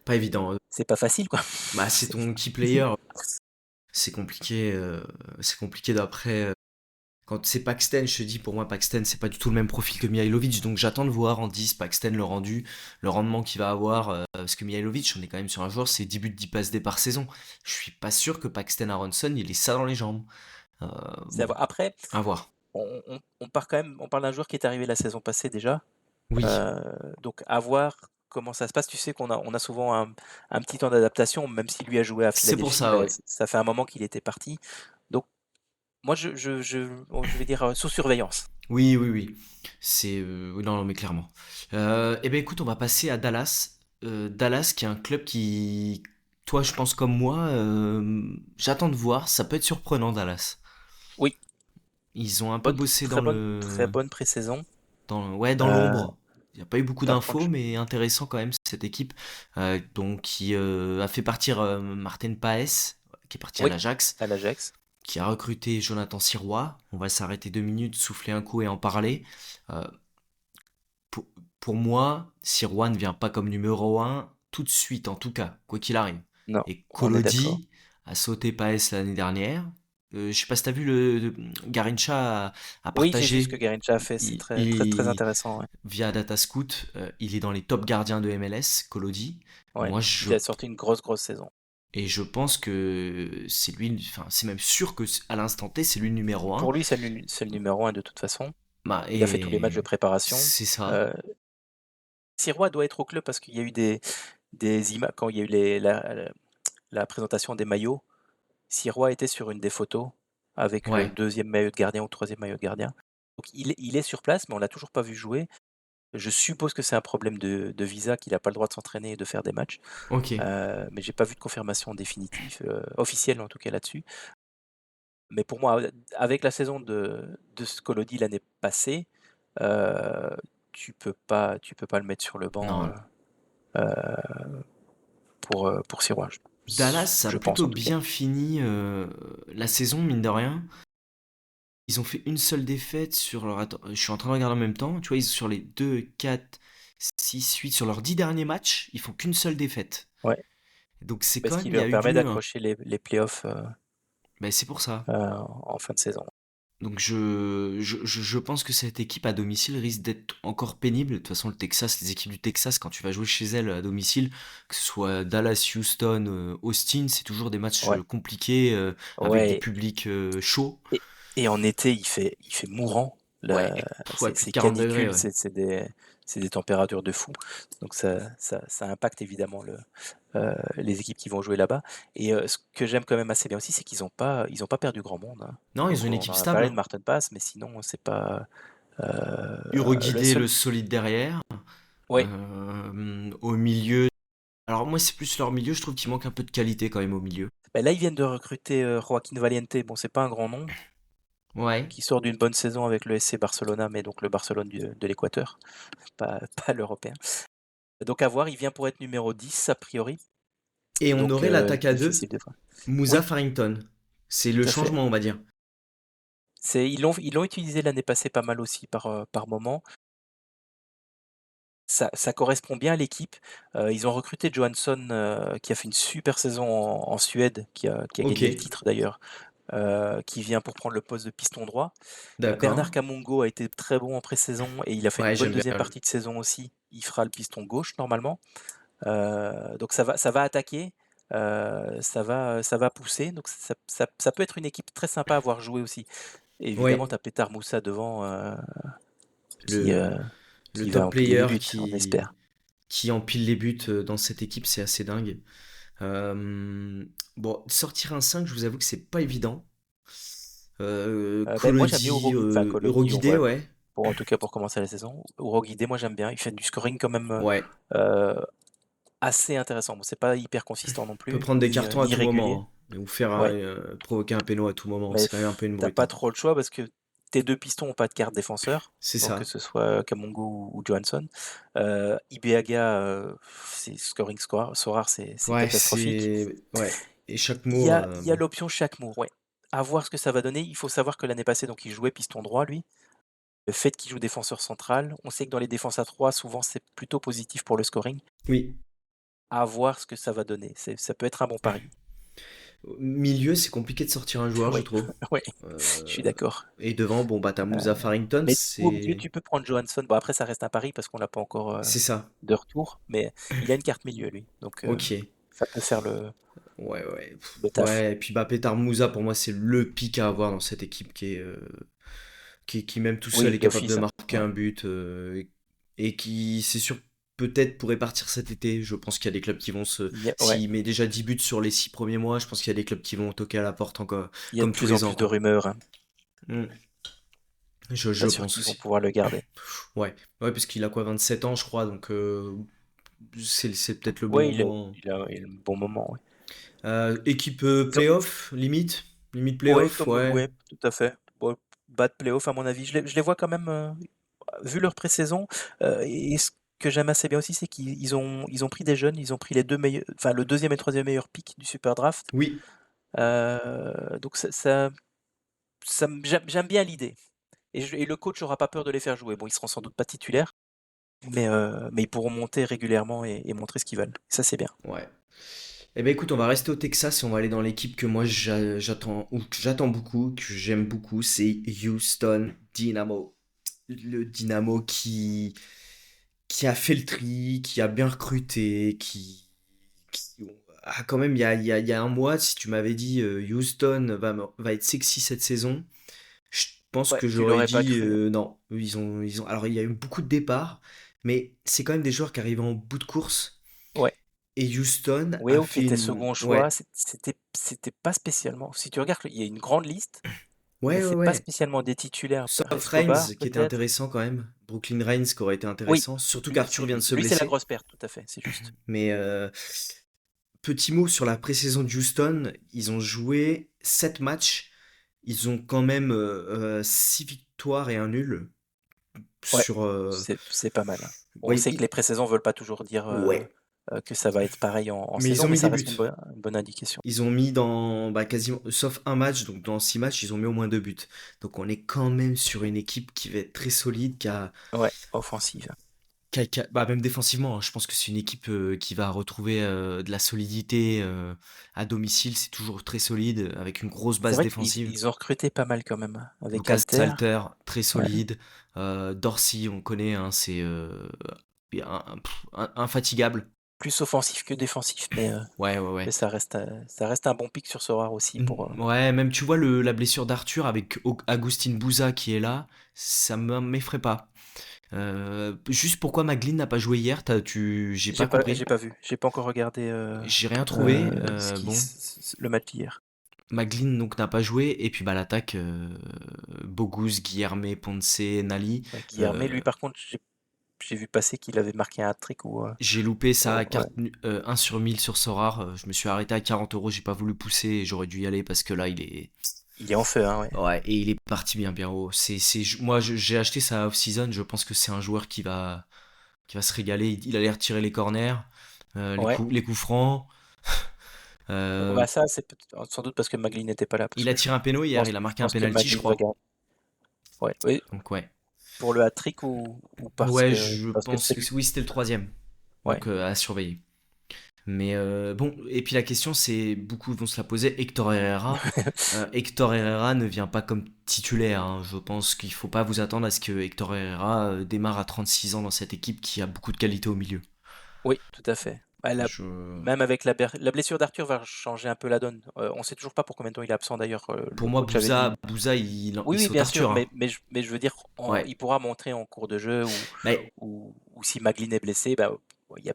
pas évident. c'est pas facile, quoi. Bah, c'est C'est- ton key player. C'est compliqué d'après. Quand c'est Paxten, je te dis, pour moi, Paxten, c'est pas du tout le même profil que Mihailovic, donc j'attends de voir en 10 Paxten le rendu, le rendement qu'il va avoir, parce que Mihailovic, on est quand même sur un joueur, c'est 10 buts, 10 passes D par saison. Je suis pas sûr que Paxten Aronson, il ait ça dans les jambes. Euh, c'est à bon, voir. Après, à voir. on parle d'un joueur qui est arrivé la saison passée déjà. Oui, Euh, donc à voir comment ça se passe. Tu sais on a souvent un petit temps d'adaptation, même si lui a joué à c'est pour Philadelphie, ça, là, ouais. ça fait un moment qu'il était parti. Donc moi, je vais dire sous surveillance. Oui, oui, oui. Oui, non, non, mais clairement. Eh ben écoute, on va passer à Dallas. Dallas, qui est un club qui, toi, je pense comme moi, j'attends de voir. Ça peut être surprenant, Dallas. Oui, Ils ont un peu bossé dans très le, bonne pré-saison. ouais, dans Euh, l'ombre. Il n'y a pas eu beaucoup non, d'infos, mais intéressant quand même cette équipe. Donc, qui a fait partir Martin Paes, qui est parti à oui, l'Ajax, à l'Ajax. qui a recruté Jonathan Sirois. On va s'arrêter 2 minutes, souffler un coup et en parler. Euh, pour, pour moi, Sirois ne vient pas comme numéro un tout de suite, en tout cas, quoi qu'il arrive. Non, Et on est d'accord. Kolodi a sauté Paes l'année dernière. Je sais pas si t'as vu Garincha a Oui, j'ai vu ce que partagé Garrincha a fait. C'est très il- intéressant. Ouais. via Datascout, il est dans les top gardiens de MLS, Kolodi. Ouais. Moi, je Il a sorti une grosse saison. et je pense que c'est lui, enfin, c'est même sûr que à l'instant T, c'est lui le numéro un. Pour lui, c'est le numéro un de toute façon. Bah, Il a fait tous les matchs de et préparation. c'est ça. Euh, Sirois doit être au club parce qu'il y a eu des images quand il y a eu la présentation des maillots. Sirois était sur une des photos avec le Ouais. deuxième maillot de gardien ou troisième maillot de gardien. Donc il est sur place, mais on l'a toujours pas vu jouer. Je suppose que c'est un problème de visa, qu'il n'a pas le droit de s'entraîner et de faire des matchs. Ok. Mais j'ai pas vu de confirmation définitive, officielle en tout cas là-dessus. Mais pour moi, avec la saison de Scolodi l'année passée, heu, tu peux pas le mettre sur le banc, Non. pour Sirois, Dallas a je pense plutôt en tout cas. bien fini la saison, mine de rien. Ils ont fait une seule défaite sur leur... Attends, je suis en train de regarder en même temps. Tu vois, sur les 2, 4, 6, 8, sur leurs 10 derniers matchs, ils font qu'une seule défaite. Ouais, Donc c'est parce quand qu'il même, il y leur a eu permet du... d'accrocher les playoffs Ben, c'est pour ça. en fin de saison. Donc je pense que cette équipe à domicile risque d'être encore pénible. De toute façon, le Texas, les équipes du Texas, quand tu vas jouer chez elles à domicile, que ce soit Dallas, Houston, Austin, c'est toujours des matchs Ouais, compliqués avec du ouais. public chaud. Et, et en été, il fait mourant. Ouais, La, ouais, plus de ces 40 degrés, canicules, ouais. c'est des températures de fou. Donc ça impacte évidemment les équipes qui vont jouer là-bas. Et ce que j'aime quand même assez bien aussi, c'est ils ont pas perdu grand monde, hein. Non, ils ont Donc une on équipe en a stable, parlé de hein. Martin Pass, mais sinon c'est pas le Guidé, seul. le solide derrière. Ouais, Au milieu. Alors moi, c'est plus leur milieu, je trouve qu'il manque un peu de qualité quand même au milieu. bah là ils viennent de recruter Joaquin Valiente. Bon, c'est pas un grand nom, Ouais. qui sort d'une bonne saison avec le SC Barcelona, mais donc le Barcelone de l'Équateur, pas l'européen. Donc à voir, il vient pour être numéro 10 a priori. Et on Donc aurait l'attaque à deux, difficile de voir. Moussa Oui, Farrington. C'est le tout à fait. changement, on va dire. Ils l'ont utilisé l'année passée pas mal aussi par moment. Ça correspond bien à l'équipe. Ils ont recruté Johansson, qui a fait une super saison en Suède, qui a Ok, gagné le titre d'ailleurs, qui vient pour prendre le poste de piston droit. d'accord. Bernard Kamungo a été très bon en pré-saison et il a fait une Ouais, bonne j'aime bien. deuxième partie de saison aussi. Il fera le piston gauche normalement. Donc ça va attaquer, ça va pousser. Donc ça peut être une équipe très sympa à voir jouer aussi. Et évidemment, Oui, tu as Petar Moussa devant, qui, le, euh, le qui va top empiler les player buts, on espère. qui empile les buts dans cette équipe, c'est assez dingue. Euh, bon, sortir un 5, je vous avoue que c'est pas évident. Ben, moi j'aime bien Kolodi, Kologi, Euroguidé, ouais. en tout cas pour commencer la saison. Uroguidé, moi j'aime bien. Il fait du scoring quand même Ouais. euh, assez intéressant. Bon, c'est pas hyper consistant non Peut plus, prendre des cartons à ni tout régulier. moment, hein, ou faire Ouais, provoquer un péno à tout moment. mais C'est quand même un peu une t'as brute, pas hein. trop le choix parce que tes deux pistons ont pas de carte défenseur, C'est donc que ça. ce soit Kamungo ou Johansson. Ibeaga, c'est Sorar, c'est Ouais, catastrophique. c'est. Ouais. Et chaque mot. Il y a l'option chaque mot, ouais. À voir ce que ça va donner. Il faut savoir que l'année passée, donc il jouait piston droit, lui. Le fait qu'il joue défenseur central, on sait que dans les défenses à 3, souvent c'est plutôt positif pour le scoring. Oui. À voir ce que ça va donner. Ça peut être un bon pari. Au milieu, c'est compliqué de sortir un joueur, je Oui, trouve. ouais, je suis Euh, d'accord. Et devant, bon, bah, t'as Moussa Farrington, Mais au milieu, c'est. tu peux prendre Johansson. Bon, après, ça reste un pari parce qu'on l'a pas encore C'est ça. de retour, mais il a une carte milieu, lui. Donc, Ok. ça peut faire Ouais, ouais. le taf. Ouais, et puis bah, Petar Moussa, pour moi, c'est le pic à avoir dans cette équipe qui même tout seul Oui, est capable de d'office, hein. marquer Ouais. un but et qui, c'est sûr, peut-être pourrait partir cet été. Je pense qu'il y a des clubs qui vont se. Ouais. S'il met déjà 10 buts sur les 6 premiers mois, je pense qu'il y a des clubs qui vont toquer à la porte encore, Il y a de comme tous plus en les ans, plus de quoi. rumeurs, hein. Mm. Pas Je sûr pense qu'ils vont aussi. pouvoir le garder. Ouais, ouais, parce qu'il a quoi, 27 ans, je crois, donc c'est peut-être le bon Ouais, moment. il a un bon moment, ouais. Équipe Ils ont- playoff, limite Ouais, playoff, ouais. ouais, tout à fait. Bon, bas de playoff, à mon avis. Je les vois quand même, vu leur pré-saison, et ce que j'aime assez bien aussi, c'est ils ont pris des jeunes, ils ont pris les deux meilleurs, enfin le deuxième et le troisième meilleur pick du Super Draft. Oui, Donc j'aime bien l'idée. Et le coach aura pas peur de les faire jouer. Bon, ils seront sans doute pas titulaires, mais ils pourront monter régulièrement et montrer ce qu'ils veulent. Ça, c'est bien. ouais. Eh ben écoute, on va rester au Texas et on va aller dans l'équipe que moi j'attends ou que j'attends beaucoup, que j'aime beaucoup, c'est Houston Dynamo. Le Dynamo qui a fait le tri, qui a bien recruté, ah, quand même il y a un mois, si tu m'avais dit Houston va être sexy cette saison, je pense Ouais, que tu j'aurais l'aurais pas dit cru, hein. non. Ils ont. Alors il y a eu beaucoup de départs, mais c'est quand même des joueurs qui arrivent en bout de course. Ouais. Et Houston a Weo qui fait était une. second choix, Ouais. c'était pas spécialement. Si tu regardes, il y a une grande liste, mais Ouais, ouais, c'est pas ouais. spécialement des titulaires. Sauf Escobar, Reigns, qui était peut-être. intéressant quand même. Brooklyn Reigns, qui aurait été Oui, intéressant. Surtout lui, qu'Arthur c'est vient de lui. se Lui, c'est la blesser. grosse perte, tout à fait, c'est juste. Mais petit mot sur la pré-saison de Houston. Ils ont joué 7 matchs. Ils ont quand même 6 victoires et un nul. Ouais, Sur. c'est pas mal, hein. On Ouais, sait que les pré-saisons veulent pas toujours dire ouais. que ça va être pareil en Mais ils saison, ont mais mis ça des reste buts. une bonne indication. Ils ont mis dans bah, quasiment, sauf un match, donc dans 6 matchs, ils ont mis au moins 2 buts. Donc on est quand même sur une équipe qui va être très solide, Ouais, offensive. bah, même défensivement, hein. Je pense que c'est une équipe qui va retrouver de la solidité à domicile. C'est toujours très solide, avec une grosse C'est base vrai qu'ils défensive. ils ont recruté pas mal quand même, hein, avec Lucas Alter. Salter, très Ouais. solide. Dorsey, on connaît, hein, c'est infatigable. Plus offensif que défensif, Ouais, ouais, mais ouais. ça reste un bon pic sur Sorare aussi pour, Ouais, même tu vois la blessure d'Arthur avec Agustin Bouza qui est là, ça m'effraie pas. Juste pourquoi Maglin n'a pas joué hier, j'ai pas compris. j'ai pas vu, j'ai pas encore regardé, J'ai rien trouvé. ce qui Bon, le match d'hier. Maglin donc n'a pas joué et puis bah l'attaque, Bogus, Guilherme, Ponce, Nali. Ouais, Guilherme, euh, lui par contre, j'ai vu passer qu'il avait marqué un hat-trick j'ai loupé sa ouais. carte 1 sur 1000 sur Sorare. Je me suis arrêté à 40 euros, j'ai pas voulu pousser et j'aurais dû y aller parce que là il est. Il est en feu, hein, ouais. Ouais, et il est parti bien bien haut. Moi j'ai acheté sa off-season, je pense que c'est un joueur qui va se régaler. Il a l'air de tirer les corners, Ouais, les coups francs. Euh, bah, ça, c'est sans doute parce que Magli n'était pas là, parce il a que tiré un péno hier, il a je marqué un pense que penalty, je Magli va crois. garder. Ouais, oui, Donc ouais. pour le hat-trick ou Ouais, je parce que pense c'est que lui. oui, c'était le troisième. Ouais. Donc à surveiller. Mais bon, et puis la question c'est, beaucoup vont se la poser, Hector Herrera ne vient pas comme titulaire, hein. Je pense qu'il faut pas vous attendre à ce que Hector Herrera démarre à 36 ans dans cette équipe qui a beaucoup de qualité au milieu. Oui, tout à fait. Bah, Je... même avec la blessure d'Arthur va changer un peu la donne. On sait toujours pas pour combien de temps il est absent d'ailleurs. Pour Le moi, coach avait dit. Bouza il, Oui, il oui, saute bien sûr, Arthur, hein. mais je veux dire, Ouais. il pourra montrer en cours de jeu Mais ou si Maglin est blessé, bah, il y a,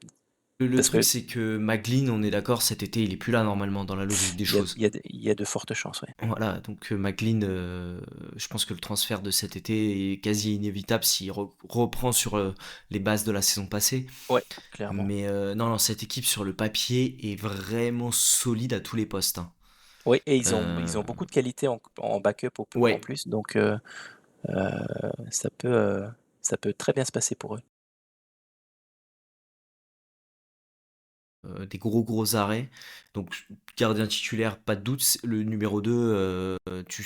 le parce truc, que c'est que Maglin, on est d'accord, cet été, il est plus là normalement dans la logique des choses. il y a de fortes chances, ouais. Voilà, donc Maglin, je pense que le transfert de cet été est quasi inévitable s'il reprend sur les bases de la saison passée. Ouais, clairement. Mais non, non, cette équipe sur le papier est vraiment solide à tous les postes, hein. Oui, et ils ont Euh, beaucoup de qualité en backup en ouais, plus, donc euh, ça peut, euh, ça peut très bien se passer pour eux. des gros arrêts. Donc gardien titulaire, pas de doute. Le numéro 2, je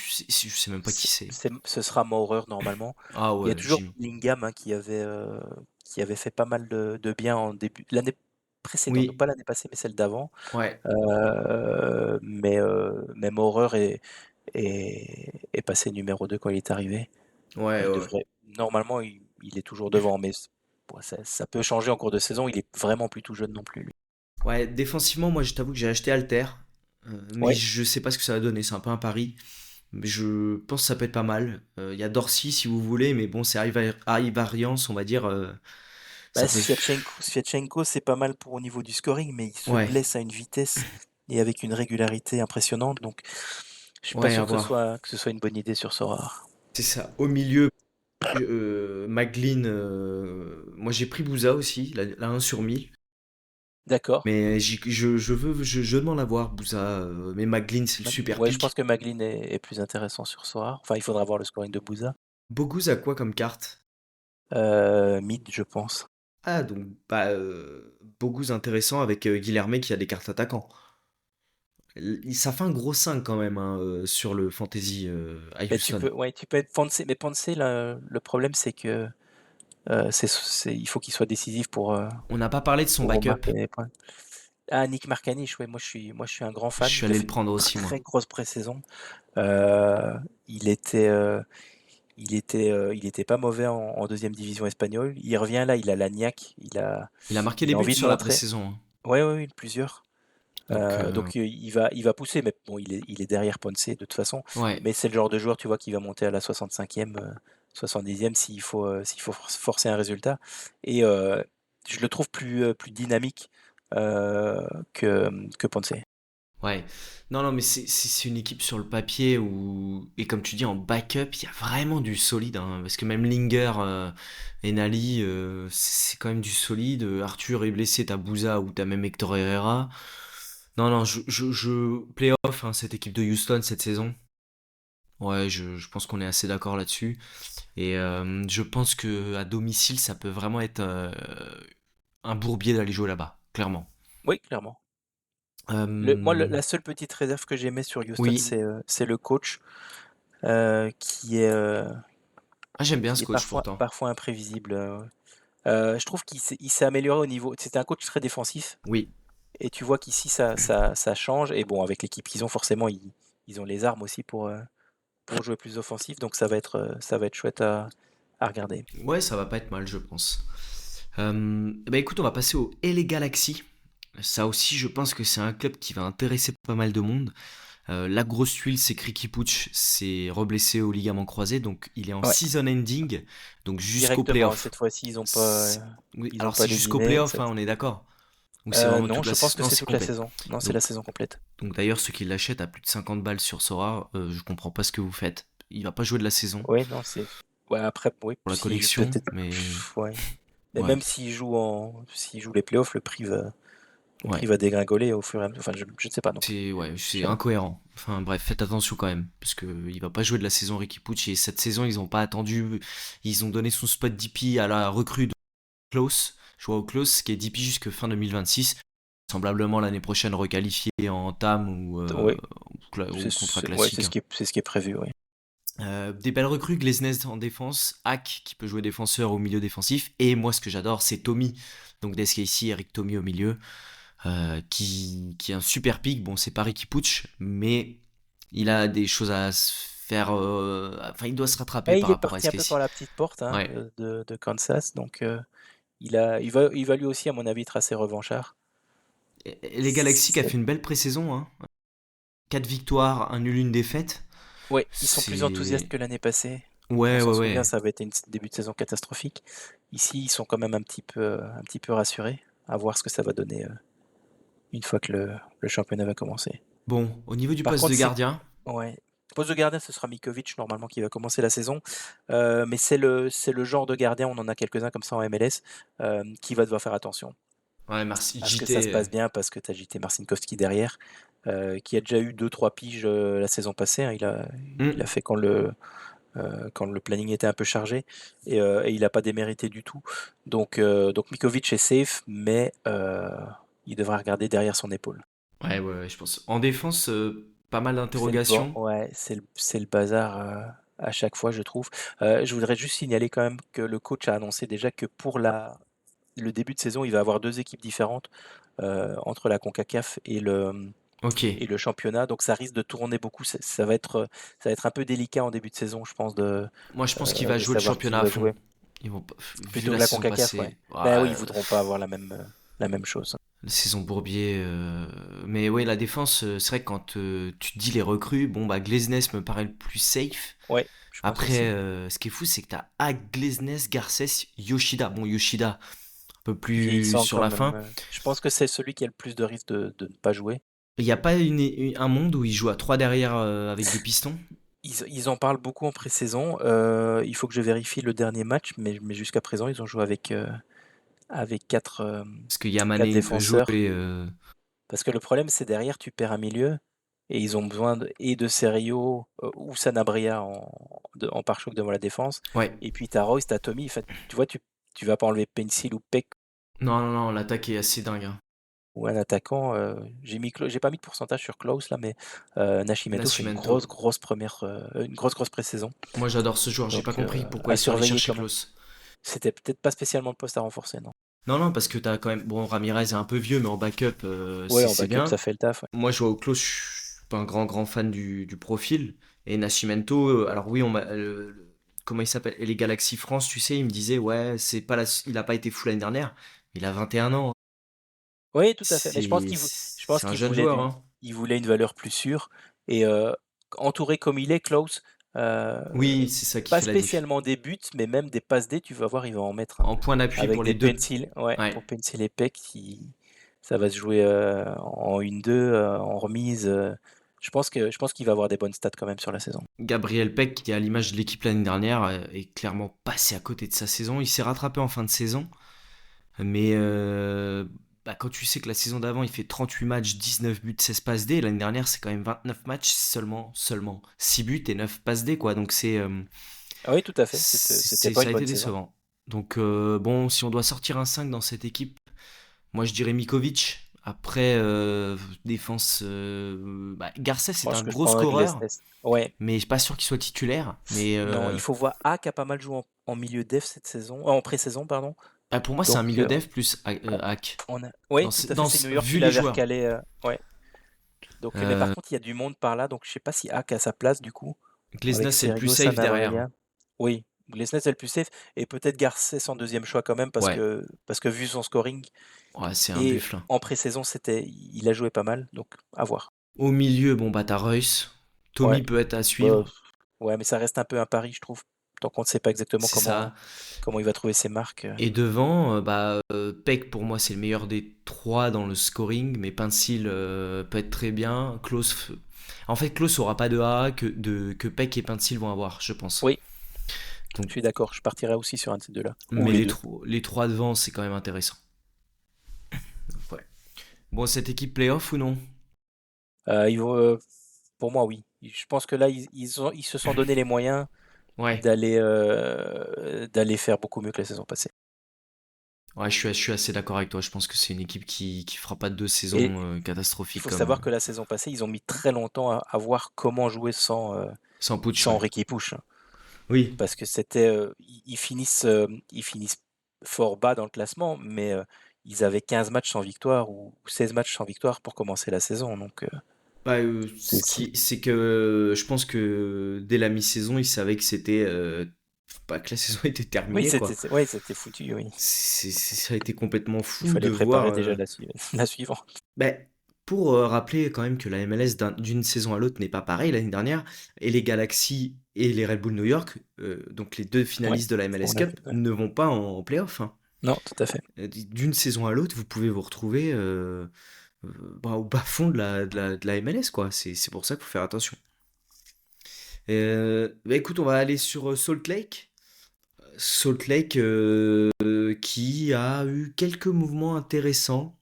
sais même pas qui c'est. Ce sera Maurer normalement. Ah Il y a ouais, toujours Jimmy. Bellingham, hein, qui avait fait pas mal de bien en début l'année précédente, donc Oui, pas l'année passée, mais celle d'avant. ouais, Mais Maurer est passé numéro 2 quand il est arrivé. ouais, Il ouais. devrait normalement, il est toujours devant, mais bon, ça peut changer en cours de saison. Il est vraiment plus tout jeune non plus, lui. Ouais, défensivement, moi je t'avoue que j'ai acheté Alter, mais Ouais, je sais pas ce que ça va donner, c'est un peu un pari. Mais je pense que ça peut être pas mal. Il y a Dorsey si vous voulez, mais bon, c'est high variance, on va dire. bah, Ça peut. Sviatchenko, c'est pas mal pour au niveau du scoring, mais il se Ouais, blesse à une vitesse et avec une régularité impressionnante, donc je suis pas ouais, à sûr voir. que ce soit une bonne idée sur Sorare. C'est ça. Au milieu, Maglin, moi j'ai pris Bouza aussi, la 1 sur 1000. D'accord. Mais je demande à voir Bouza, mais Maglin c'est le super Ouais, je pense pic. que Maglin est plus intéressant sur Sorare. Enfin, il faudra voir le scoring de Bouza. Bogouz a quoi comme carte? Mid, je pense. Ah, donc bah, Bogouz intéressant avec Guilherme qui a des cartes attaquants. Ça fait un gros 5 quand même, hein, sur le fantasy à Mais Houston. tu peux être Ponce, mais Ponce, le problème, c'est que il faut qu'il soit décisif On n'a pas parlé de son pour backup. marquer des points. Ah, Nick Markanic, ouais, moi je suis un grand Je fan. suis Il a allé fait le une prendre aussi, moi. très grosse pré-saison. Euh, il était, euh, il était pas mauvais en deuxième division espagnole. Il revient là, il a la niaque, Il a marqué il des a buts envie de sur la montrer. pré-saison, hein. Ouais, ouais, ouais, plusieurs. Donc, Donc il va pousser, mais bon, il est derrière Ponce de toute façon. ouais. Mais c'est le genre de joueur, tu vois, qui va monter à la 65e, 70e s'il faut forcer un résultat. Et je le trouve plus dynamique que Ponce. Ouais. Non, non, mais c'est une équipe sur le papier où, et comme tu dis, en backup, il y a vraiment du solide, hein, parce que même Linger et Nali, c'est quand même du solide. Arthur est blessé, t'as Bouza ou t'as même Hector Herrera. Non, non, playoff, hein, cette équipe de Houston cette saison. Ouais, je pense qu'on est assez d'accord là-dessus. Et je pense que à domicile, ça peut vraiment être un bourbier d'aller jouer là-bas. clairement. Oui, clairement. Moi, Euh, la seule petite réserve que j'aimais sur Houston, oui, c'est le coach, qui est, ah, j'aime bien ce coach parfois pourtant. parfois imprévisible. Je trouve il s'est amélioré au niveau. C'était un coach très défensif, Oui, et tu vois qu'ici ça change. Et bon, avec l'équipe qu'ils ont, forcément, ils ont les armes aussi pour jouer plus offensif, donc ça va être chouette à regarder. ouais, ça va pas être mal, je pense. Bah écoute, on va passer au LA Galaxy. Ça aussi, je pense que c'est un club qui va intéresser pas mal de monde. La grosse tuile, c'est Kriki Puch, c'est reblessé au ligament croisé, donc il est en Ouais, season ending, donc jusqu'au directement, playoff. cette fois-ci, Oui, ils ont alors pas c'est jusqu'au lésiné. playoff, hein, on est d'accord. Ou c'est vraiment Non, toute je la pense saison. que Non, c'est c'est toute la complète. saison. Non, c'est la Donc, saison complète. donc d'ailleurs, ceux qui l'achètent à plus de 50 balles sur Sora, je comprends pas ce que vous faites. Il va pas jouer de la saison Oui, non, ouais, après, oui, pour la s'il joue collection, peut-être, mais ouais. Mais ouais, même s'il joue les playoffs, le ouais. prix va dégringoler au fur et à mesure. Enfin, je ne sais pas, donc. C'est ouais, Je c'est sais pas. incohérent. Enfin bref, faites attention quand même, parce que il va pas jouer de la saison Ricky Pucci et cette saison ils ont pas attendu, ils ont donné son spot DP à la recrue de Klaus, Joao Klaus, qui est DP jusque fin 2026, semblablement l'année prochaine requalifié en TAM Oui, ou contrat ouais, classique, hein. c'est ce qui est prévu, oui. Des belles recrues, Glesnes en défense, Hack qui peut jouer défenseur au milieu défensif, et moi ce que j'adore c'est Tommy, donc d'SKC, Eric Tommy au milieu, qui est un super pick. Bon, c'est pas Ricky Pucci, mais il a des choses à se faire. Enfin, il doit se rattraper Et par il est rapport à parti un peu par SKC. la petite porte, hein, Ouais. de Kansas, donc il va lui aussi, à mon avis, être assez revanchard. Et les Galaxy qui a C'est- fait une belle pré-saison, hein. 4 victoires, un nul, une défaite. Ouais, ils sont plus enthousiastes C'est. que l'année passée. On Ouais, s'en ouais, souvient, ouais. ça avait été une début de saison catastrophique. Ici, ils sont quand même un petit peu rassurés, à voir ce que ça va donner, une fois que le championnat va commencer. Bon, au niveau du Par poste de contre, c'est gardien, ouais, poste de gardien, ce sera Mikovic normalement qui va commencer la saison, mais c'est le genre de gardien, on en a quelques-uns comme ça en MLS, qui va devoir faire attention ouais, merci. à ce que ça se JT. passe bien, parce que tu as JT Marcinkowski derrière, qui a déjà eu deux trois piges, la saison passée, hein. Il a fait quand le planning était un peu chargé, et il a pas démérité du tout. Donc Mikovic est safe, mais il devra regarder derrière son épaule. Ouais, ouais, ouais, je pense. En défense, pas mal C'est le bon, d'interrogations. ouais, c'est le bazar, à chaque fois, je trouve. Je voudrais juste signaler quand même que le coach a annoncé déjà que pour le début de saison, il va avoir 2 équipes différentes, entre la CONCACAF Ok. et le championnat, donc ça risque de tourner beaucoup. Ça va être un peu délicat en début de saison, je pense, Moi, je pense qu'il va de jouer le savoir qui championnat à va fond. jouer. Ils vont pas- Vu Plutôt la que la saison CONCACAF, ouais. passée. Ben oui, Ouais, ils voudront pas avoir la même chose. la saison Bourbier. Mais ouais, la défense, c'est vrai que quand tu te dis les recrues, bon, bah, Glesnes me paraît le plus safe. Ouais, je pense Après, aussi. ce qui est fou, c'est que t'as Glesnes, Garcès, Yoshida. Bon, Yoshida, un peu plus Vieillissant sur quand la même, fin. je pense que c'est celui qui a le plus de risques de ne pas jouer. Il n'y a pas un monde où il joue à 3 derrière avec des pistons? Ils en parlent beaucoup en pré-saison, il faut que je vérifie le dernier match, mais jusqu'à présent, ils ont joué avec 4, Parce que 4 Yamane, il peut jouer. défenseurs. Parce que le problème, c'est derrière, tu perds un milieu, et ils ont besoin de Serio, ou Sanabria en pare-choc devant la défense. Ouais. Et puis tu as Royce, tu as Tommy. Enfin, tu vois, tu vas pas enlever Pencil ou Peck Non, non, non, l'attaque est assez dingue, hein. ou un attaquant. J'ai pas mis de pourcentage sur Klaus là, mais Nascimento fait Nascimento. une grosse pré-saison. Moi, j'adore ce joueur. J'ai pas Donc compris pourquoi à ils sont allés surveiller chercher quand même. Klaus. C'était peut-être pas spécialement le poste à renforcer, non. Non, non, parce que t'as quand même. Bon, Ramirez est un peu vieux, mais en backup, Ouais, en c'est backup, ça bien. fait le taf, ouais. Moi, je vois au close, je suis pas un grand fan du profil. Et Nascimento, alors oui, comment il s'appelle? Et les Galaxies France, tu sais, il me disait, ouais, il a pas été fou l'année dernière. Il a 21 ans. Oui, tout à fait. Mais je pense C'est un jeune joueur, hein. il voulait une valeur plus sûre, et entouré comme il est, Klaus, heu, Oui, c'est ça qui pas fait la diff. spécialement des buts, mais même des passes D, tu vas voir, il va en mettre, hein. En point d'appui Avec pour des les deux. Pencil, ouais, Ouais. pour Pencil et Peck, ça va se jouer, en 1-2, en remise, je pense qu'il va avoir des bonnes stats quand même sur la saison. Gabriel Peck, qui est à l'image de l'équipe l'année dernière, est clairement passé à côté de sa saison. Il s'est rattrapé en fin de saison. Mais bah, quand tu sais que la saison d'avant, il fait 38 matchs, 19 buts, 16 passes D, l'année dernière, c'est quand même 29 matchs, seulement 6 buts et 9 passes D, quoi. Donc Ah oui, tout à fait, c'était pas ça une a été bonne saison. décevant. Donc bon, si on doit sortir un 5 dans cette équipe, Moi, je dirais Mikovic. Après, défense, Garcès, Je c'est pense un que je gros prendrais scoreur, Glesnes. Ouais. mais je suis pas sûr qu'il soit titulaire. Mais Non, il faut voir A qui a pas mal joué en milieu def cette saison, en pré-saison, pardon. pour moi, c'est un Donc, milieu def plus on, hack. oui, tout à fait, c'est New York qui Vu les l'avait joueurs. recalé. Ouais. Donc, mais par Euh, contre, il y a du monde par là, donc je sais pas si A qui a sa place du coup, Glesnes, avec c'est le plus Sergio safe derrière. Sanabria. Oui, Glesnes est le plus safe, et peut-être Garcés en deuxième choix quand même, Ouais, parce que vu son scoring, ouais, c'est un et buffle. en pré-saison, il a joué pas mal, donc à voir. Au milieu, bon, bah, t'as Royce. Ouais. Tommy peut être à Bah, suivre. ouais, mais ça reste un peu un pari, je trouve, tant qu'on ne sait pas exactement C'est ça. comment il va trouver ses marques. Et devant, Peck pour moi c'est le meilleur des trois dans le scoring, mais Pencil peut être très bien. En fait, Klose aura pas de A que Peck et Pencil vont avoir, je pense. Oui, Donc, je suis d'accord, je partirais aussi sur un de ces deux-là, ou mais les deux. les trois devant, c'est quand même intéressant. Donc, ouais. Bon, cette équipe playoff ou non? Ils vont, pour moi, oui. Je pense que là, ils se sont donné les moyens Ouais. d'aller faire beaucoup mieux que la saison passée. Ouais, je suis assez d'accord avec toi. Je pense que c'est une équipe qui fera pas deux Et saisons il catastrophiques faut comme savoir que la saison passée, ils ont mis très longtemps à voir comment jouer sans Puig, sans ouais. Ricky Push, hein. Oui, Parce que ils finissent fort bas dans le classement, mais ils avaient 15 matchs sans victoire ou 16 matchs sans victoire pour commencer la saison. Donc, bah, c'est- c'est que je pense que dès la mi-saison, ils savaient que c'était pas que la saison était oui, terminée quoi. ouais, c'était foutu, oui. Ça a été complètement Il fou de fallait voir. préparer déjà la suivante. Bah, pour rappeler quand même que la MLS d'une saison à l'autre n'est pas pareil l'année dernière, et les Galaxy et les Red Bull New York, donc les deux Ouais, finalistes de la MLS on a Cup, vu. Ouais. ne vont pas en playoff, hein. Non, tout à fait. D'une saison à l'autre, vous pouvez vous retrouver au bas fond de la MLS, quoi. C'est pour ça qu'il faut faire attention. Écoute, on va aller sur Salt Lake. Salt Lake qui a eu quelques mouvements intéressants,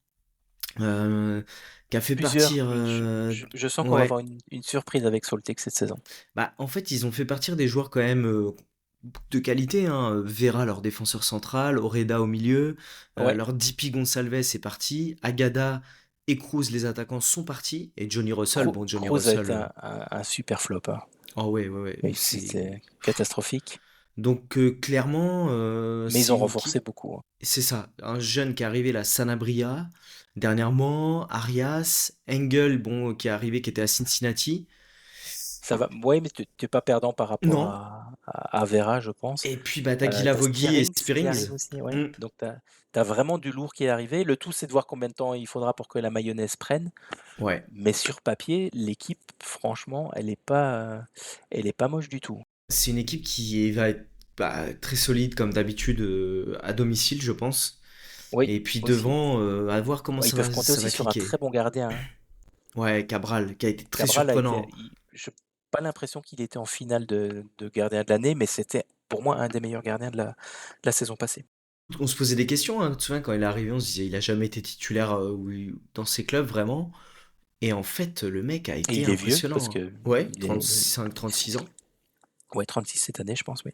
euh, qui a fait Plusieurs, partir... oui. Je sens qu'on va ouais, avoir une surprise avec Soltec cette saison. bah en fait ils ont fait partir des joueurs quand même de qualité, hein. Vera leur défenseur central, Oreda au milieu, Ouais, leur DP Gonçalves est parti, Agada et Cruz les attaquants sont partis, et Johnny Russell, bon Johnny Cruz a Russell, été un super flop, hein. oh ouais ouais ouais, Et c'est... c'était catastrophique. Donc clairement, Mais ils c'est ont une équipe. renforcé beaucoup, hein. C'est ça, un jeune qui est arrivé, la Sanabria, dernièrement, Arias, Engel, bon, qui est arrivé, qui était à Cincinnati. Ça va. Ouais, mais tu n'es pas perdant par rapport Non. à Vera, je pense. Et puis, bah, Taguila T'as Vogi et Spearings qui Spearings. arrive aussi, ouais. Mm. Donc t'as vraiment du lourd qui est arrivé. Le tout, c'est de voir combien de temps il faudra pour que la mayonnaise prenne. Ouais. Mais sur papier, l'équipe, franchement, elle est pas moche du tout. C'est une équipe qui va être très solide, comme d'habitude, à domicile, je pense. Oui, Et puis aussi. devant, à voir comment Ouais, ils peuvent compter ça aussi va sur un cliquer. très bon gardien, hein. Ouais, Cabral, qui a été très Cabral a été. surprenant. Je n'ai pas l'impression qu'il était en finale de gardien de l'année, mais c'était pour moi un des meilleurs gardiens de la saison passée. On se posait des questions, hein. Tu te souviens, quand il est arrivé, on se disait, il a jamais été titulaire dans ses clubs, vraiment. Et en fait, le mec a Et été il est vieux, parce impressionnant, hein. que Ouais, il est 35, 36 ans. ouais, 36 cette année, je pense, oui.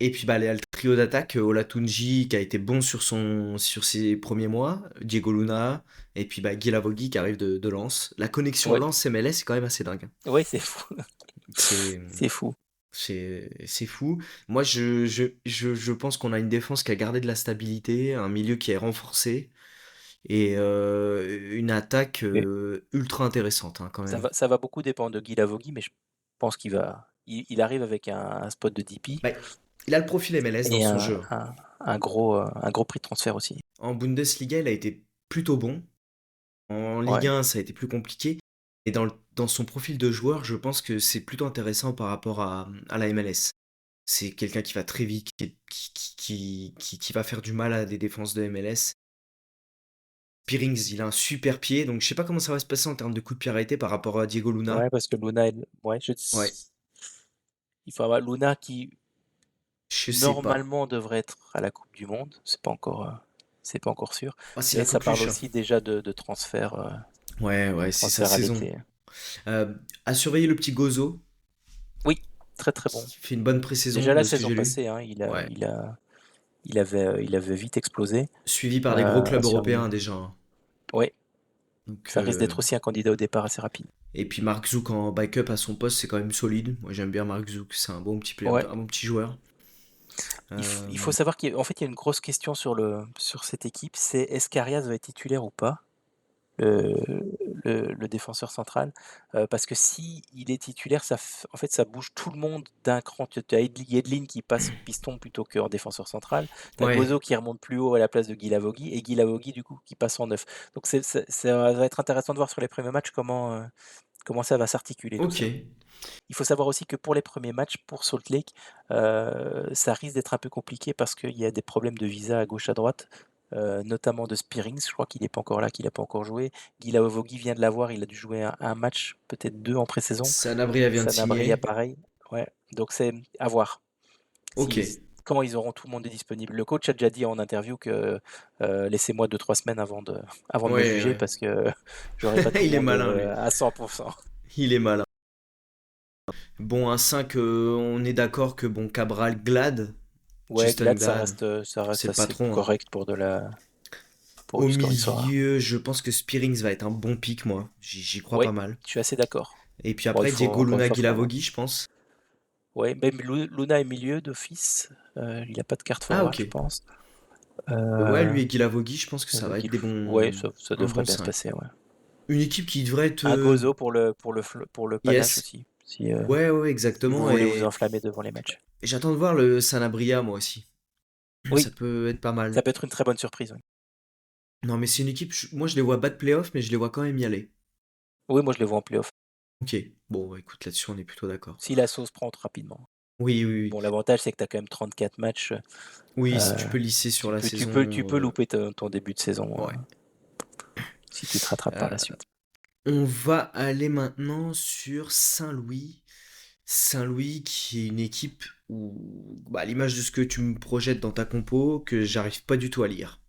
Et puis bah, il y a le trio d'attaque, Olatunji qui a été bon sur ses premiers mois, Diego Luna, et puis bah, Guy Lavogui qui arrive de Lens. La connexion Ouais, Lens-MLS c'est quand même assez dingue, hein. ouais, c'est fou. C'est, C'est fou. c'est fou. Moi, je pense qu'on a une défense qui a gardé de la stabilité, un milieu qui est renforcé, et une attaque Mais ultra intéressante, hein, quand même. ça va beaucoup dépendre de Guy Lavogui, mais je pense il arrive avec un spot de DP Bah, il a le profil MLS dans et son jeu. un gros prix de transfert aussi. En Bundesliga, il a été plutôt bon. En Ligue Ouais. 1, ça a été plus compliqué. Et dans son profil de joueur, je pense que c'est plutôt intéressant par rapport à la MLS. C'est quelqu'un qui va très vite, qui va faire du mal à des défenses de MLS. Spearings, il a un super pied, donc je sais pas comment ça va se passer en termes de coups de pied arrêtés par rapport à Diego Luna. Ouais, parce que Luna, ouais, Ouais, il faut avoir Luna qui je sais pas. normalement devrait être à la Coupe du Monde. C'est pas encore sûr. Ah, c'est la Mais ça parle coqueluche, hein. aussi déjà de Ouais, ouais, c'est sa transfert à saison. l'été. À surveiller le petit Gozo, Oui, très très bon. qui fait une bonne Déjà pré-saison la de ce que saison j'ai lu. passée, hein, Ouais. il avait vite explosé Suivi par des gros clubs sur européens Milan. déjà, hein. Ouais, Donc, ça risque d'être aussi un candidat au départ assez rapide. et puis Mark Zook en backup à son poste, c'est quand même solide. Moi j'aime bien Mark Zook, c'est un bon petit player, Ouais, un bon petit joueur. il faut Euh, savoir qu'en fait, il y a une grosse question sur cette équipe, c'est est-ce qu'Arias va être titulaire ou pas? Le le défenseur central, parce que si il est titulaire, en fait, ça bouge tout le monde d'un cran. Tu as Yedlin qui passe piston plutôt qu'en défenseur central. Tu as ouais, Gozo qui remonte plus haut à la place de Guilavogui et Guilavogui du coup qui passe en neuf. Donc ça va être intéressant de voir sur les premiers matchs comment ça va s'articuler tout ok. ça. Il faut savoir aussi que pour les premiers matchs, pour Salt Lake, ça risque d'être un peu compliqué parce qu'il y a des problèmes de visa à gauche, à droite, notamment de Spearings. Je crois qu'il n'est pas encore là, qu'il n'a pas encore joué. Guy Lavogui vient de l'avoir, il a dû jouer un match, peut-être 2 en pré-saison. Sanabria vient de Sanabria, signer. pareil. Ouais, donc c'est à voir. Ok. Comment ils auront tout le monde disponible. Le coach a déjà dit en interview que laissez-moi 2-3 semaines avant de me Ouais, juger ouais. parce que j'aurai pas tout le Il est monde malin, lui. à 100%. Il est malin. Bon, un 5, on est d'accord que bon, Cabral, Glad, Ouais, Justin Glad, Glad, ça c'est reste le assez patron, hein. correct pour Au du scoring Sora. milieu, je pense que Spearings va être un bon pick, moi. J'y crois pas Oui, mal. je suis assez d'accord. Et puis Bon, il après, faut Diego encore une Luna fois, faut avoir. Guilavogui, je pense. Ouais, même Luna est milieu d'office. Il a pas de carte Ah, forward, ok. je pense. Ouais, Euh, lui et Guilavogui, je pense que ça va être des ouais, bons. ça Un devrait bon bien se 5. passer, ouais. Une équipe qui devrait être. Un gozo pour le panache Yes. aussi, si Ouais, ouais, vous exactement. voulez vous enflammer devant les matchs. Et j'attends de voir le Sanabria, moi aussi. Ça Oui, peut être pas mal. ça peut être une très bonne surprise. Oui, Non, mais c'est une équipe. Moi, je les vois bas de playoff, mais je les vois quand même y aller. oui, moi je les vois en playoff. Ok. Bon, bah, écoute, là-dessus, on est plutôt d'accord. Si la sauce prend rapidement. Oui, oui, oui. Bon, l'avantage c'est que tu as quand même 34 matchs. Oui, si euh, tu peux lisser sur la saison. tu peux louper ton début de saison Ouais. si tu te rattrapes par Euh, la suite. on va aller maintenant sur Saint-Louis. Saint-Louis qui est une équipe où, bah, à l'image de ce que tu me projettes dans ta compo, que j'arrive pas du tout à lire.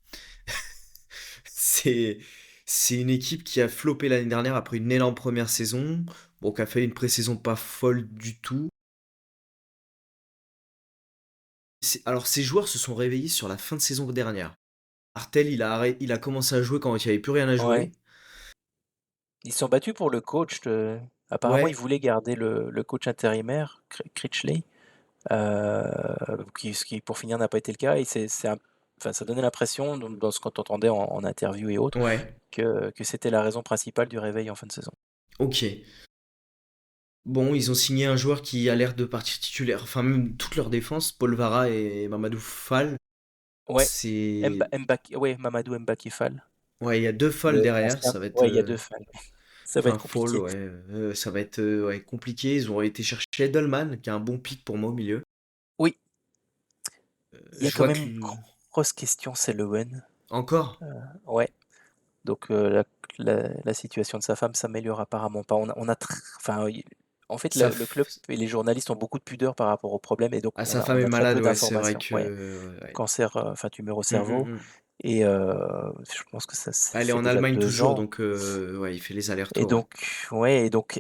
C'est, c'est une équipe qui a floppé l'année dernière après une énorme première saison, bon, qui a fait une pré-saison pas folle du tout. Alors, ces joueurs se sont réveillés sur la fin de saison dernière. Artel, il a commencé à jouer quand il n'y avait plus rien à Ouais. jouer. Ils se sont battus pour le coach. Apparemment, ils Ouais, voulaient garder le coach intérimaire, Critchley, ce qui, pour finir, n'a pas été le cas. Et enfin, ça donnait l'impression, dans ce qu'on entendait en interview et autres, ouais, que c'était la raison principale du réveil en fin de saison. ok. Bon, ils ont signé un joueur qui a l'air de partir titulaire. Enfin, même toute leur défense, Paul Vara et Mamadou Fall. Ouais, C'est. Ouais, Mamadou Mbaki Fall. Ouais, il y a deux Fall derrière, L'ancien. ça va être. Ouais, il y a deux Fall. Ça va être Enfin, Fall, compliqué. ouais. Ça va être ouais, compliqué. Ils ont été chercher Edelman, qui a un bon pick pour moi au milieu. Oui, il y a Je quand vois que. même une grosse question, c'est Lewen. Encore? Ouais, donc la situation de sa femme s'améliore apparemment pas. Enfin, en fait, Sa, le club et les journalistes ont beaucoup de pudeur par rapport au problème et donc Ah, sa femme on est a très malade, peu ouais, c'est vrai d'informations. Ouais, que. Ouais. cancer, enfin tumeur au Hum, hum, cerveau hum. et je pense que ça Elle est fait en déjà Allemagne 2 toujours, ans donc ouais, il fait les et allers-retours, ouais. donc ouais et donc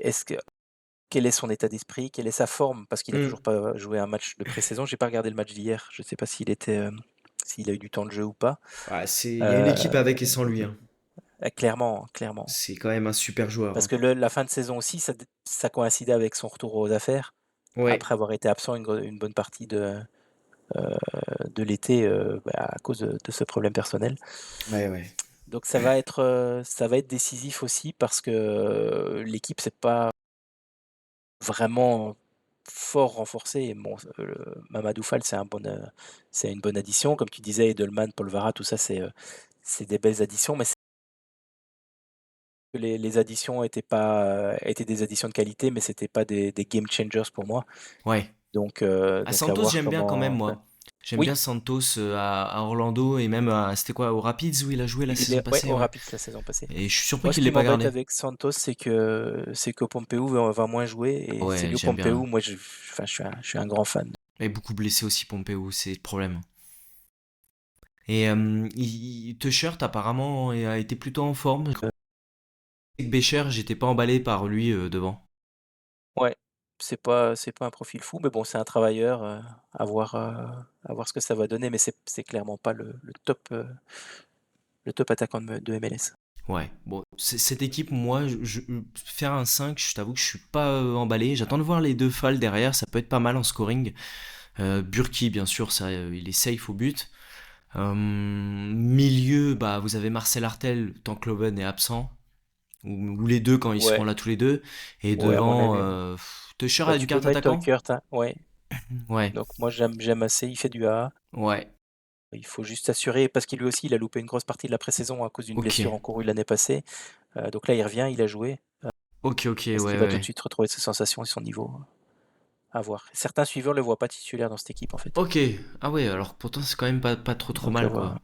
quel est son état d'esprit? Quelle est sa forme? Parce qu'il a Hum. toujours pas joué un match de pré-saison. J'ai pas regardé le match d'hier. Je sais pas s'il a eu du temps de jeu ou pas. Ouais, il y a une Heu, équipe avec et sans lui, hein. clairement, clairement. C'est quand même un super joueur, Parce hein. que la fin de saison aussi, ça coïncidait avec son retour aux affaires, Ouais, après avoir été absent une bonne partie de l'été, à cause de ce problème personnel. ouais, ouais. Donc ça va être décisif aussi parce que l'équipe c'est pas vraiment fort renforcée. Et bon, Mamadou Fall, c'est une bonne addition. Comme tu disais, Edelman, Polvara, tout ça, c'est des belles additions, mais que les additions étaient des additions de qualité, mais c'était pas des game changers pour moi. Ouais. À Donc à Santos, voir j'aime bien quand même, comment ça. moi. J'aime bien Oui, Santos à Orlando et même c'était quoi, au Rapids où il a joué la il saison est ouais, passée, au ouais. Rapids la saison passée. Et je suis surpris Moi, ce qu'il qui l'ait pas m'embête gardé. avec Santos, c'est que Pompeu va moins jouer et Ouais, Célio j'aime Pompeu, bien. moi, enfin, je suis un grand fan. Il est beaucoup blessé aussi, Pompeo, c'est le problème. Et Tuchert, apparemment, a été plutôt en forme. Avec Becher, j'étais pas emballé par lui devant. Ouais, c'est pas un profil fou, mais bon, c'est un travailleur, à voir ce que ça va donner, mais c'est clairement pas le top attaquant de MLS. Ouais, bon, cette équipe, moi, faire un 5, je t'avoue que je suis pas emballé. J'attends de voir les deux Fall derrière, ça peut être pas mal en scoring. Burki, bien sûr, ça, il est safe au but. Milieu, bah, vous avez Marcel Artel tant que Loven est absent, ou les deux quand ils seront Ouais, là tous les deux. Et ouais, à mon devant, avis, ouais. Tusher Bah, a une tu peux carte mettre attaquant? Kurt, hein, ouais. Ouais, Donc moi j'aime assez, il fait du A. ouais, Il faut juste s'assurer, parce qu'il lui aussi, il a loupé une grosse partie de la pré-saison à cause d'une ok. blessure encourue l'année passée. Donc là, il revient, il a joué. Ok, ok, ouais, Est-ce qu'il va tout de ouais. suite retrouver ses sensations et son niveau? À voir. Certains suiveurs le voient pas titulaire dans cette équipe, en fait. Ok, ah ouais, alors pourtant c'est quand même pas trop Donc à mal, voir.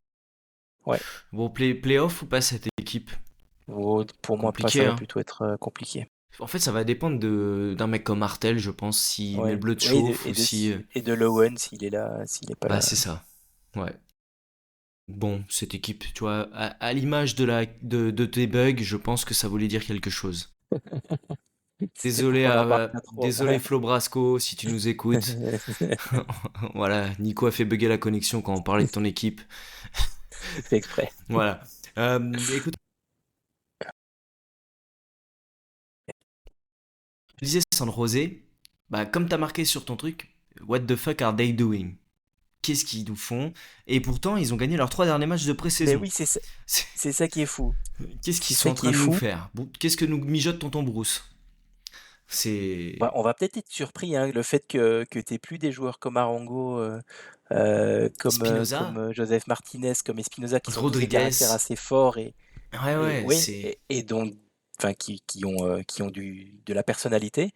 quoi. Ouais. Bon, playoff ou pas cette équipe? Pour moi, pas, ça Compliqué, va hein. plutôt être compliqué. En fait, ça va dépendre d'un mec comme Martel, je pense, s'il met le Ouais. bleu de Ouais, chauffe ou si. et de Lowen s'il est là, s'il est pas Bah, là. c'est ça. Ouais. Bon, cette équipe, tu vois, à l'image de tes bugs, je pense que ça voulait dire quelque chose. C'est pour qu'on n'en parle pas trop. Désolé Flo Brasco, si tu nous écoutes. Voilà, Nico a fait bugger la connexion quand on parlait de ton équipe. C'est fait exprès. Voilà. Écoute, je disais San Rosé, bah, comme t'as marqué sur ton truc, what the fuck are they doing? Qu'est-ce qu'ils nous font? Et pourtant, ils ont gagné leurs 3 derniers matchs de Mais pré-saison. oui, C'est- c'est ça qui est fou. Qu'est-ce C'est qu'ils sont ça en qui train est de nous fou. faire? Bon, qu'est-ce que nous mijote tonton Bruce? C'est Bah, on va peut-être être surpris, hein, le fait que tu plus des joueurs comme Arango, Spinoza, Joseph Martinez, comme Espinoza, qui sont tous des caractères Rodriguez. assez forts Ouais, et ouais, ouais c'est. et donc enfin qui ont de la personnalité.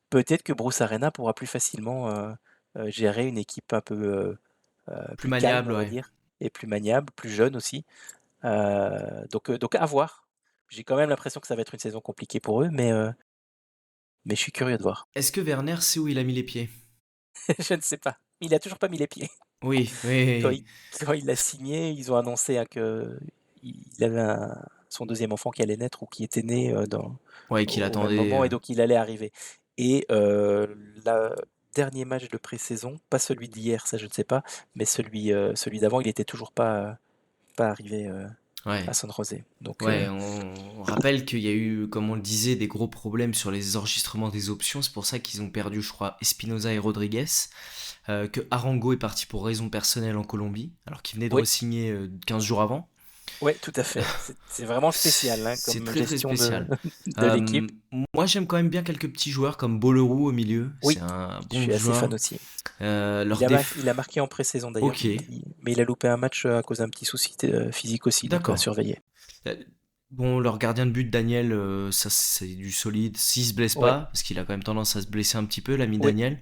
Peut-être que Bruce Arena pourra plus facilement, gérer une équipe un peu, Plus plus calme, maniable, on va ouais. dire, et plus maniable, plus jeune aussi. Donc à voir. J'ai quand même l'impression que ça va être une saison compliquée pour eux, mais je suis curieux de voir. Est-ce que Werner sait où il a mis les pieds? Je ne sais pas. Il a toujours pas mis les pieds. Oui, oui, Quand oui. il quand il l'a signé, ils ont annoncé, hein, qu'il avait son deuxième enfant qui allait naître ou qui était né, Ouais, qu'il au même attendait. moment, et donc il allait arriver. Et la dernier match de pré-saison, pas celui d'hier, ça je ne sais pas, mais celui d'avant, il était toujours pas arrivé, Ouais. à San José. Donc Ouais, on rappelle qu'il y a eu, comme on le disait, des gros problèmes sur les enregistrements des options. C'est pour ça qu'ils ont perdu, je crois, Espinoza et Rodriguez. Que Arango est parti pour raison personnelle en Colombie, alors qu'il venait de oui, re-signer 15 jours avant. ouais, tout à fait. C'est vraiment spécial, hein, C'est comme très très gestion de spécial. de l'équipe. Moi, j'aime quand même bien quelques petits joueurs comme Boleroux au milieu. C'est Oui, un je bon suis assez fan joueur. aussi. Leur Il a marqué en pré-saison d'ailleurs, Ok, mais il a loupé un match à cause d'un petit souci physique aussi, donc à d'accord. surveiller. Euh, Bon, leur gardien de but, Daniel, ça c'est du solide. S'il se blesse Ouais, pas, parce qu'il a quand même tendance à se blesser un petit peu, l'ami oui, Daniel.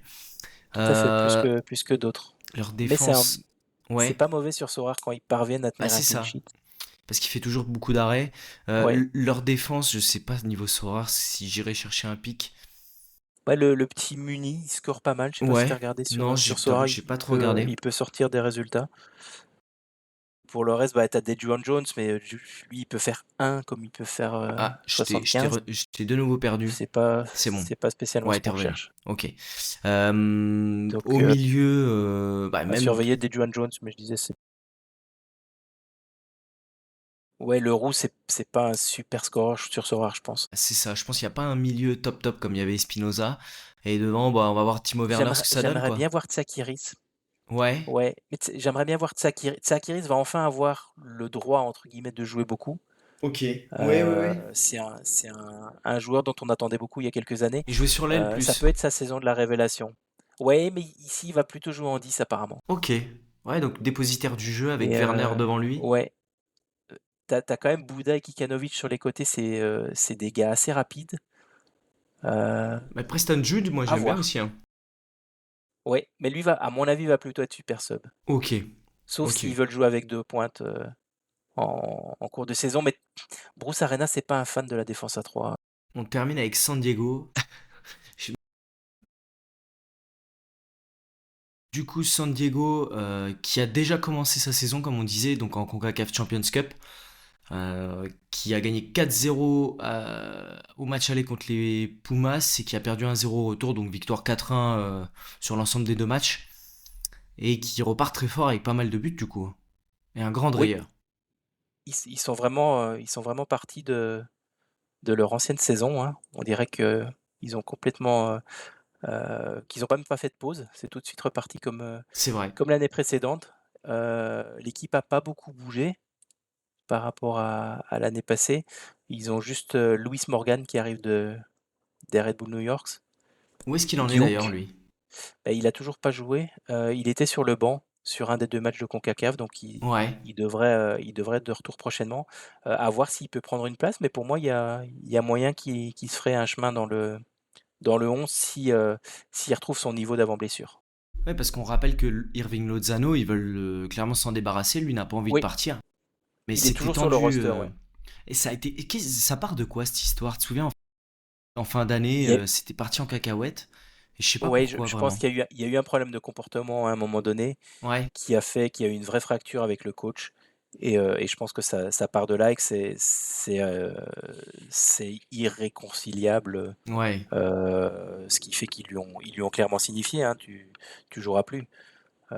tout à fait, Euh, plus que d'autres. Leur Mais défense, c'est ouais, pas mauvais sur Sorare quand ils parviennent à bah tenir un c'est clean ça. sheet. Parce qu'il fait toujours beaucoup d'arrêts. Ouais. Leur défense, je sais pas niveau Sorare si j'irais chercher un pic. Ouais, le petit Muni, il score pas mal. Je sais pas si Ouais, tu as regardé non, sur t'avoue Sorare, que j'ai pas trop regardé. il peut sortir des résultats. Pour le reste, bah, tu as Dejuan Jones, mais lui, il peut faire un comme il peut faire Ah, 75. je t'ai de nouveau perdu. C'est bon. C'est pas spécialement Ouais, ce t'es qu'on revenu. recherche. Ok. Donc Au milieu, bah à même, surveiller Dejuan Jones, mais je disais ouais, le roux, c'est pas un super score sur Sorare, je pense. c'est ça. Je pense qu'il n'y a pas un milieu top top comme il y avait Espinoza. Et devant, bah, on va voir Timo Werner ce que ça donne, J'aimerais quoi. bien voir Tsakiris. Ouais. Ouais, mais j'aimerais bien voir Tsakiris. Tsakiris va enfin avoir le droit, entre guillemets, de jouer beaucoup. Ok. Ouais, ouais, ouais. C'est un joueur dont on attendait beaucoup il y a quelques années. Il jouait sur l'aile Ça plus. peut être sa saison de la révélation. Ouais, mais ici, il va plutôt jouer en 10 apparemment. Ok. Ouais, donc dépositaire du jeu avec Et Werner devant lui. ouais, t'as quand même Bouda et Kikanovic sur les côtés, c'est des gars assez rapides. Euh, Mais Preston Jude, moi à j'aime bien voir. aussi, hein. Ouais, mais lui à mon avis, va plutôt être super sub. Ok. Sauf Ok. s'ils veulent jouer avec deux pointes en cours de saison. Mais Bruce Arena, c'est pas un fan de la défense à 3. On termine avec San Diego. Du coup, San Diego, qui a déjà commencé sa saison, comme on disait, donc en CONCACAF Champions Cup, qui a gagné 4-0 au match aller contre les Pumas et qui a perdu 1-0 au retour, donc victoire 4-1 sur l'ensemble des deux matchs, et qui repart très fort avec pas mal de buts du coup, et un grand Oui, Dreyer. ils sont vraiment partis de leur ancienne saison, hein. On dirait qu'ils ont complètement, qu'ils ont même pas fait de pause. C'est tout de suite reparti C'est vrai. comme l'année précédente. L'équipe a pas beaucoup bougé par rapport à l'année passée. Ils ont juste, Lewis Morgan qui arrive des Red Bull New York. Où est-ce qu'il en est d'ailleurs, Duke, lui? bah, il a toujours pas joué. Il était sur le banc sur un des 2 matchs de CONCACAF, donc Ouais. il devrait être de retour prochainement. À voir s'il peut prendre une place, mais pour moi, il y a moyen qu'il se ferait un chemin dans le 11 si, s'il retrouve son niveau d'avant blessure. Ouais, parce qu'on rappelle que Irving Lozano, ils veulent clairement s'en débarrasser. Lui n'a pas envie de Oui, partir. Mais il est c'était toujours sur le tendu. roster, ouais. Et ça a été. Ça part de quoi cette histoire? Tu te souviens, en fin d'année, Il y a c'était parti en cacahuète. Et je sais pas Ouais, pourquoi je pense vraiment. qu'il y a eu un problème de comportement à un moment donné Ouais. qui a fait qu'il y a eu une vraie fracture avec le coach et je pense que ça part de là et que c'est irréconciliable, Ouais. ce qui fait ils lui ont clairement signifié, hein: «Tu joueras plus». Bon,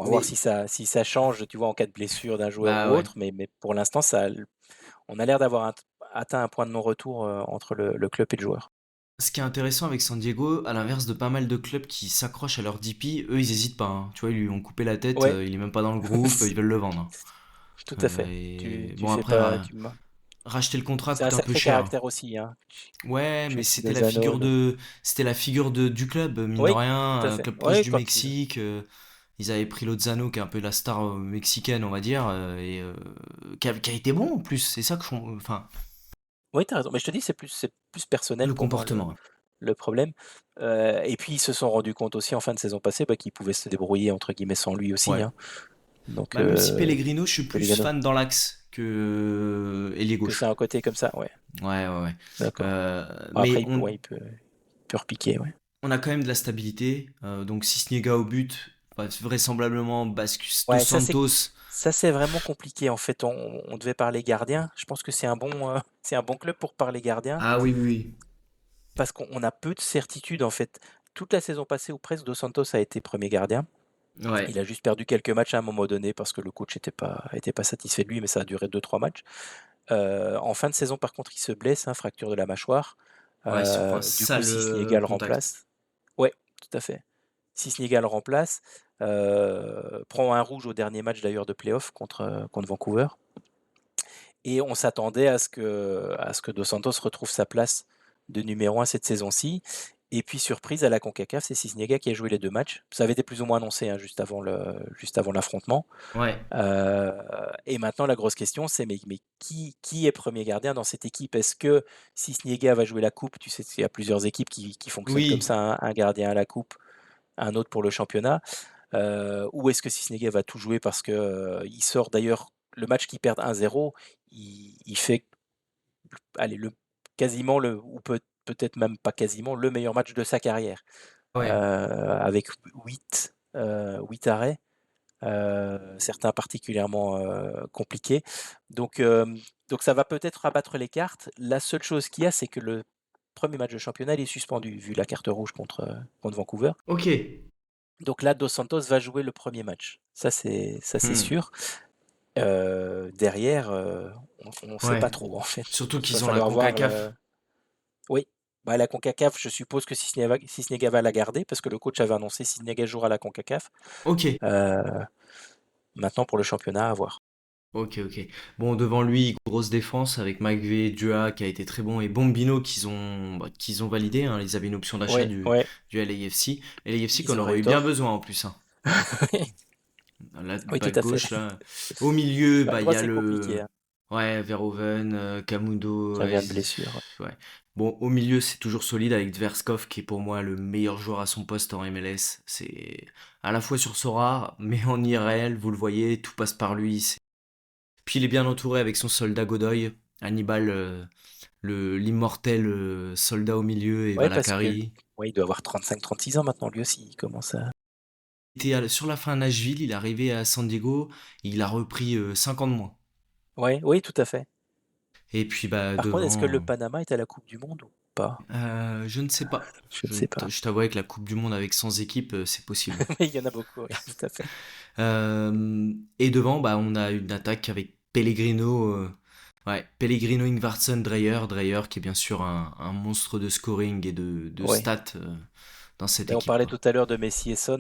à voir Mais si ça change, tu vois, en cas de blessure d'un joueur bah ou ouais. autre, mais pour l'instant, on a l'air d'avoir atteint un point de non-retour, entre le club et le joueur. Ce qui est intéressant avec San Diego, à l'inverse de pas mal de clubs qui s'accrochent à leur DP, eux ils hésitent pas, hein. Tu vois, ils lui ont coupé la tête, Ouais, il est même pas dans le groupe, ils veulent le vendre, hein. tout à fait. Et Tu bon fais après, pas racheter le contrat c'est un coûte un peu sacré cher. caractère aussi, hein, Ouais, mais Chucky Lozano, le c'était la figure du club, mine de oui, rien, tout à un fait. club proche Oui, du quand il Mexique. Ils avaient pris Lozano, qui est un peu la star mexicaine, on va dire, et qui a été bon en plus. C'est ça que enfin, oui, tu raison, mais je te dis, c'est plus personnel le pour moi comportement. le problème, et puis ils se sont rendus compte aussi en fin de saison passée, bah, qu'ils pouvaient se «débrouiller» entre guillemets sans lui aussi, Ouais. hein, donc Bah, même si Pellegrino, je suis plus Pellegrino, fan dans l'axe que ailier que c'est gauche. un côté comme ça, ouais, Ouais, ouais, ouais. d'accord. Mais Après il peut repiquer, ouais. on a quand même de la stabilité. Donc Cisniega au but, bah, vraisemblablement Bascus Dos Ouais, Santos. ça c'est vraiment compliqué en fait, on devait parler gardien. Je pense que c'est un bon club pour parler gardien Ah oui, oui, parce qu'on a peu de certitude en fait. Toute la saison passée ou presque, Dos Santos a été premier gardien. oui. Ouais. Il a juste perdu quelques matchs à un moment donné parce que le coach était pas satisfait de lui, mais ça a duré deux trois matchs. En fin de saison, par contre, il se blesse, hein, fracture de la mâchoire. Ouais, il se prend un Du coup, sale Sisniega le contact. remplace. Ouais, tout à fait. Sisniega le remplace, prend un rouge au dernier match d'ailleurs de play-off contre Vancouver et on s'attendait à ce que Dos Santos retrouve sa place de numéro 1 cette saison-ci et puis surprise à la CONCACAF, c'est Sisniega qui a joué les 2 matchs. Ça avait été plus ou moins annoncé, hein, juste avant l'affrontement. Ouais. Heu et maintenant la grosse question c'est mais qui est premier gardien dans cette équipe? Est-ce que Sisniega va jouer la coupe? Tu sais, il y a plusieurs équipes qui fonctionnent comme Oui. ça, hein, un gardien à la coupe, un autre pour le championnat. Ou est-ce que Sisniega va tout jouer parce que, il sort d'ailleurs le match qu'ils perdent 1-0, il fait allez quasiment le ou peut-être même pas quasiment, le meilleur match de sa carrière, Ouais. avec 8 arrêts. Certains particulièrement, compliqués. Donc donc ça va peut-être rabattre les cartes. La seule chose qu'il y a, c'est que le premier match de championnat, il est suspendu, vu la carte rouge contre Vancouver. Ok. Donc là, Dos Santos va jouer le premier match. Ça c'est Hmm. sûr. Derrière, on sait Ouais. pas trop, en fait. Surtout Il va qu'ils ont la falloir voir, CONCACAF. oui, bah, la CONCACAF, je suppose que Sisniega va la garder parce que le coach avait annoncé Sisniega jouera à la CONCACAF. Ok. Heu, Maintenant pour le championnat, à voir. Ok, ok. Bon, devant lui, grosse défense avec McVey, Dua qui a été très bon et Bombino qu'ils ont validé, hein. Ils avaient une option d'achat Ouais, ouais. du LAFC. LAFC qu'on Ils auraient aurait eu eu bien tort. besoin en plus, hein. La Oui, tout back à fait. gauche là. Au milieu, Bah, bah il y droite, a c'est le compliqué, hein, ouais, Verhoeven, qui Camundo, revient de blessure. ouais. Bon, au milieu, c'est toujours solide avec Dverskov qui est pour moi le meilleur joueur à son poste en MLS. C'est à la fois sur Sora, mais en IRL, vous le voyez, tout passe par lui. Puis il est bien entouré avec son soldat Godoy, Hannibal, l'immortel soldat au milieu et Ouais, parce que Valakari. ouais, il doit avoir 35-36 ans maintenant, lui aussi, il commence à Il était sur la fin à Nashville, il est arrivé à San Diego, il a repris 5 ans de moins. ouais, oui, tout à fait. Et puis bah Par contre, est-ce que le devant, Panama est à la coupe du monde ou pas? je ne sais pas. Je ne sais pas. Je t'avoue que la Coupe du Monde avec 100 équipes, c'est possible. Mais il y en a beaucoup, oui, tout à fait. Et devant, bah, on a une attaque avec Pellegrino, Pellegrino Ingvarsson, Dreyer qui est bien sûr un monstre de scoring et de Ouais. stats dans cette Mais on équipe, parlait quoi. tout à l'heure de Messi et Son.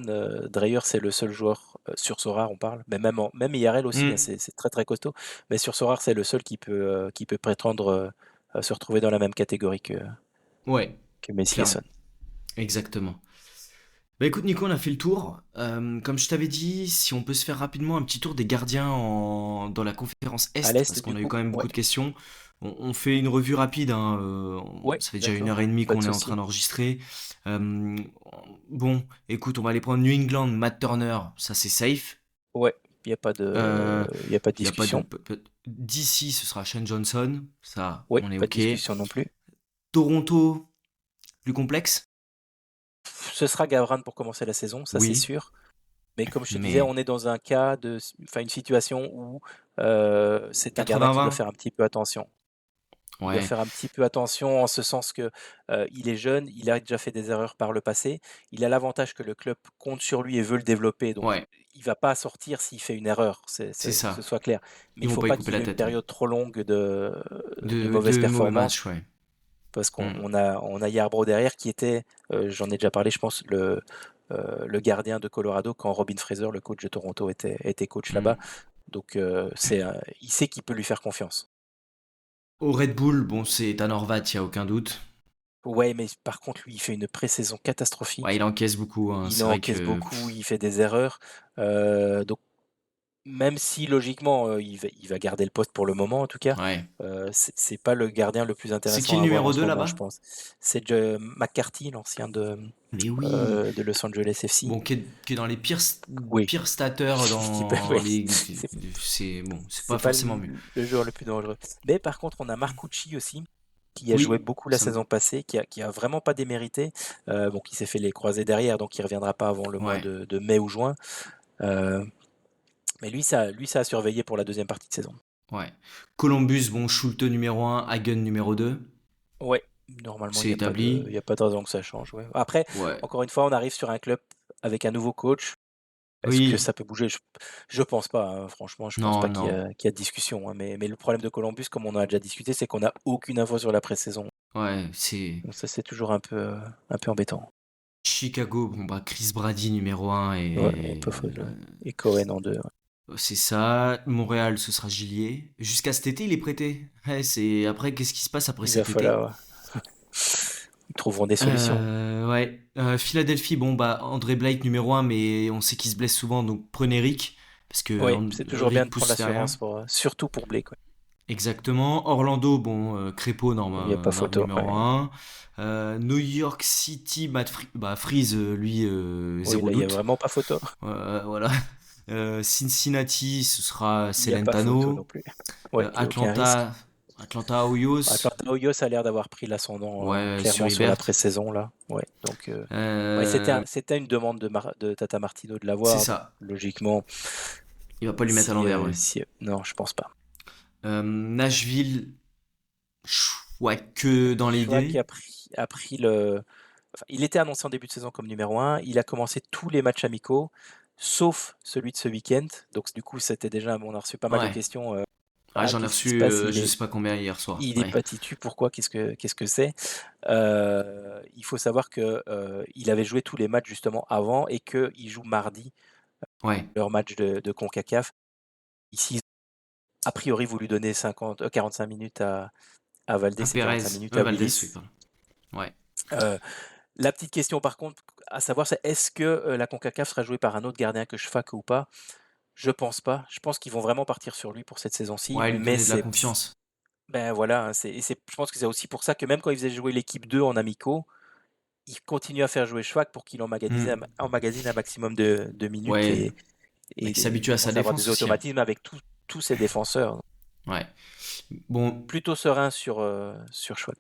Dreyer, c'est le seul joueur sur Sorare, on parle, mais même IRL aussi, hein, Hmm. c'est très très costaud. Mais sur Sorare, c'est le seul qui peut prétendre à se retrouver dans la même catégorie Ouais, que Messi et clairement, Son. exactement. Bah écoute Nico, on a fait le tour. Comme je t'avais dit, si on peut se faire rapidement un petit tour des gardiens dans la conférence À Est, parce l'Est, qu'on du a eu coup, quand même ouais, beaucoup de questions. On fait une revue rapide, hein, ouais, ça fait déjà une d'accord, heure et demie pas de qu'on est en train souci. d'enregistrer. Euh, bon, écoute, on va aller prendre New England, Matt Turner, ça c'est safe. Ouais, Euh, il y a pas de Il y a pas de... discussion. D'ici, ce sera Shane Johnson, ça, Ouais, on est pas de OK. discussion non plus. Toronto, plus complexe? Ce sera Gavran pour commencer la saison, ça c'est Oui, sûr. Mais comme je te disais, mais on est dans un cas enfin une situation où c'est un gardien qui doit 80-20? faire un petit peu attention. Il doit Ouais, faire un petit peu attention en ce sens que il est jeune, il a déjà fait des erreurs par le passé. Il a l'avantage que le club compte sur lui et veut le développer, donc ouais, il va pas sortir s'il fait une erreur, c'est que ce ça. soit clair. Mais Ils il vont faut pas y pas couper qu'il la ait une tête, ouais. période trop longue de mauvaises De mauvais performances. matchs, ouais. Parce qu'on Hmm. on a Yarbrough derrière qui était, j'en ai déjà parlé, je pense, le gardien de Colorado quand Robin Fraser, le coach de Toronto, était coach là-bas. Hmm. Donc il sait qu'il peut lui faire confiance. Au Red Bull, bon, c'est un Horvat, il y a aucun doute. Ouais, mais par contre, lui, il fait une pré-saison Ouais, il catastrophique. encaisse beaucoup, hein. Il C'est vrai encaisse que... beaucoup, il fait des erreurs. Donc même si logiquement, il va garder le poste pour le moment en tout cas, Ouais. c'est pas le gardien le plus C'est qui intéressant le à avoir en numéro ce 2 moment, je là-bas? pense. C'est McCarthy, l'ancien Mais oui! de Los Angeles FC. Bon, qui est dans les Oui, pires stateurs oui, dans les... c'est C'est bon, c'est pas c'est pas forcément mieux. le joueur le plus dangereux. Mais par contre, on a Marcucci aussi, qui a joué Oui, beaucoup la ça me... saison passée, qui a vraiment pas démérité. Bon, qui s'est fait les croisés derrière, donc il reviendra pas avant le mois Ouais, de mai ou juin. Euh, mais ça a surveillé pour la deuxième partie de saison. ouais. Columbus, bon, Schulte numéro 1, Hagen numéro 2. Ouais, normalement, C'est il établi. y a pas de raison que ça change. Ouais. Après, Ouais. encore une fois, on arrive sur un club avec un nouveau coach. Est-ce que Oui, ça peut bouger? Je pense pas, hein, franchement, je pense non, pas non. qu'il y a de discussion, hein. Mais le problème de Columbus, comme on en a déjà discuté, c'est qu'on n'a aucune info sur la pré-saison. Ouais, c'est Donc ça, c'est toujours un peu embêtant. Chicago. Bon, bah, Chris Brady numéro 1 Ouais, et... pas faute, ouais. Et Cohen en deux. Ouais. C'est ça. Montréal, ce sera Gillier. Jusqu'à cet été, il est prêté. Ouais, c'est... Après, qu'est-ce qui se passe après Il va cet été? falloir. Ils trouveront des solutions. Ouais. Philadelphie, bon, bah, André Blake numéro 1, mais on sait qu'il se blesse souvent, donc prenez Rick. Parce que Oui, c'est toujours bien Rick de prendre pousse derrière. l'assurance, surtout pour Blake. Ouais. Exactement. Orlando, bon, Crépeau, Il n'y a pas photo. numéro Ouais. 1. New York City, bah, Freeze, lui, Oui, zéro là, il n'y a doute. vraiment pas photo. Voilà. Cincinnati, ce sera Il n'y a pas photo non Celentano. plus. Ouais, il n'y a aucun risque. Atlanta Hoyos. Atlanta Hoyos a l'air d'avoir pris l'ascendant Ouais, sur clairement sur la Ibert. pré-saison là. Ouais, donc ouais, Euh, c'était une demande de Tata Martino de c'est l'avoir. Donc ça. logiquement, Il va pas lui mettre à l'envers, ouais. non, je pense pas. Nashville, ouais, que dans Schwag l'idée. a pris enfin, il était annoncé en début de saison comme numéro un. Il a commencé tous les matchs amicaux, sauf celui de ce week-end. Donc du coup, c'était déjà, on a reçu pas mal de Ouais. questions. Ah, Ah, j'en ai qu'est-ce qui se reçu passe? je sais pas combien hier soir. Il est Ouais. pas titu. Pourquoi? Qu'est-ce que c'est? Il faut savoir que il avait joué tous les matchs justement avant et qu'il joue mardi Ouais. leur match de Concacaf. Ici, ils ont a priori voulu donner 45 minutes à Valdés À et 45 Perez. minutes à Valdez, oui, Willis. pardon. Ouais. Euh, la petite question par contre à savoir, c'est est-ce que la Concacaf sera jouée par un autre gardien que Schfaka ou pas? Je pense pas. Je pense qu'ils vont vraiment partir sur lui pour cette saison-ci, Ouais, lui mais donner de la confiance. ben voilà, hein, je pense que c'est aussi pour ça que même quand ils faisaient jouer l'équipe 2 en amicaux, ils continuent à faire jouer Schwag pour qu'il Hmm. emmagasine un maximum de minutes Ouais. Bah, et qui il s'habitue à sa commence à avoir des défense aussi, hein. automatismes avec tous ses défenseurs. Ouais. Bon, Plutôt serein sur Schwag.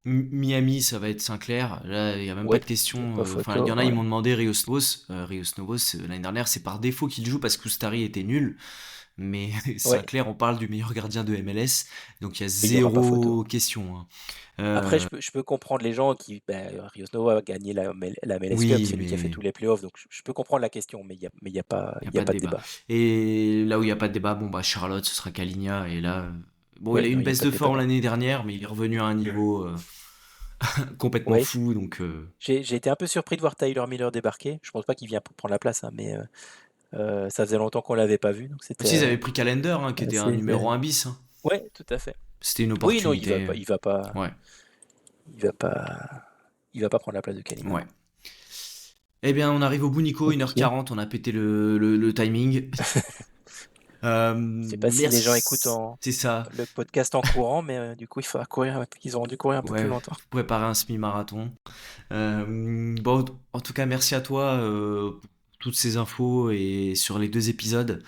Miami, ça va être Sinclair. Là, il n'y a même pas Ouais, de il n'y a question. pas Enfin, il y photo. en a, ils Ouais. m'ont demandé Rios Novos. Rios Novos, l'année dernière, c'est par défaut qu'il joue parce que Oustari était nul. mais Ouais, Sinclair, on parle du meilleur gardien de MLS, donc il y a mais il y aura pas photo. zéro question, hein. Après, Euh, je peux comprendre les gens qui, Rios Noah a gagné la MLS Cup, oui, c'est lui qui a fait mais tous les playoffs, donc je peux comprendre la question, mais il n'y a il y a pas de pas de débat. débat. Et là où il n'y a pas de débat, bon bah Charlotte, ce sera Kalinja, et là, bon, il Ouais, a eu non, une il y a baisse pas de de débat forme non l'année plus. dernière, mais il est revenu à un niveau complètement Ouais, fou, donc j'ai été un peu surpris de voir Tyler Miller débarquer. Je pense pas qu'il vient pour prendre la place, hein, mais ça faisait longtemps qu'on l'avait pas vu, donc c'était, aussi ils avaient pris Calendar, hein, qui était un assez numéro un bis, hein. ouais, tout à fait. C'était une Oui, non, opportunité. Ouais, il va pas il va pas prendre la place de Kalinga, ouais. non. Eh bien, on arrive au bout, Nico, OK. 1h40, on a pété le timing. Je sais pas si les gens écoutent Merci, c'est ça. le podcast en courant, mais du coup, ils auront dû courir un peu plus Ouais, longtemps. faut préparer un semi-marathon. Bon, en tout cas, merci à toi pour toutes ces infos et sur les 2 épisodes.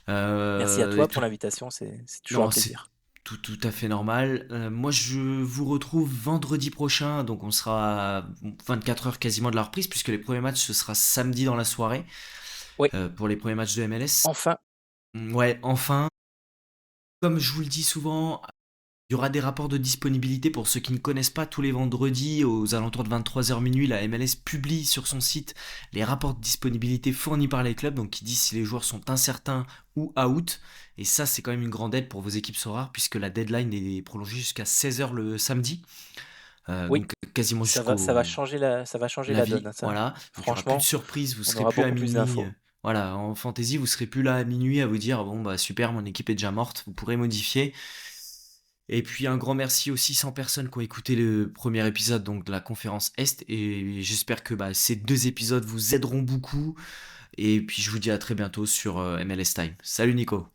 Merci à Et toi tout, pour l'invitation, c'est toujours un non, c'est plaisir. tout à fait normal. Moi, je vous retrouve vendredi prochain, donc on sera à 24 heures quasiment de la reprise, puisque les premiers matchs, ce sera samedi dans la soirée Oui, pour les premiers matchs de MLS. enfin, Ouais, enfin, comme je vous le dis souvent, il y aura des rapports de disponibilité pour ceux qui ne connaissent pas. Tous les vendredis, aux alentours de 23 h minuit, la MLS publie sur son site les rapports de disponibilité fournis par les clubs, donc qui disent si les joueurs sont incertains ou out. Et ça, c'est quand même une grande aide pour vos équipes rares, puisque la deadline est prolongée jusqu'à 16 h le samedi. oui, Donc quasiment ça va jusqu'au changer ça va changer la la donne, vie, hein, ça. voilà. Donc il y aura plus de Franchement, surprises, vous on serez aura plus à beaucoup plus minuit. d'infos. Voilà, en fantasy, vous serez plus là à minuit à vous dire bon bah super, mon équipe est déjà morte, vous pourrez modifier. Et puis un grand merci aux 600 personnes qui ont écouté le premier épisode donc de la conférence Est, et j'espère que bah, ces 2 épisodes vous aideront beaucoup, et puis je vous dis à très bientôt sur MLS Time. Salut Nico.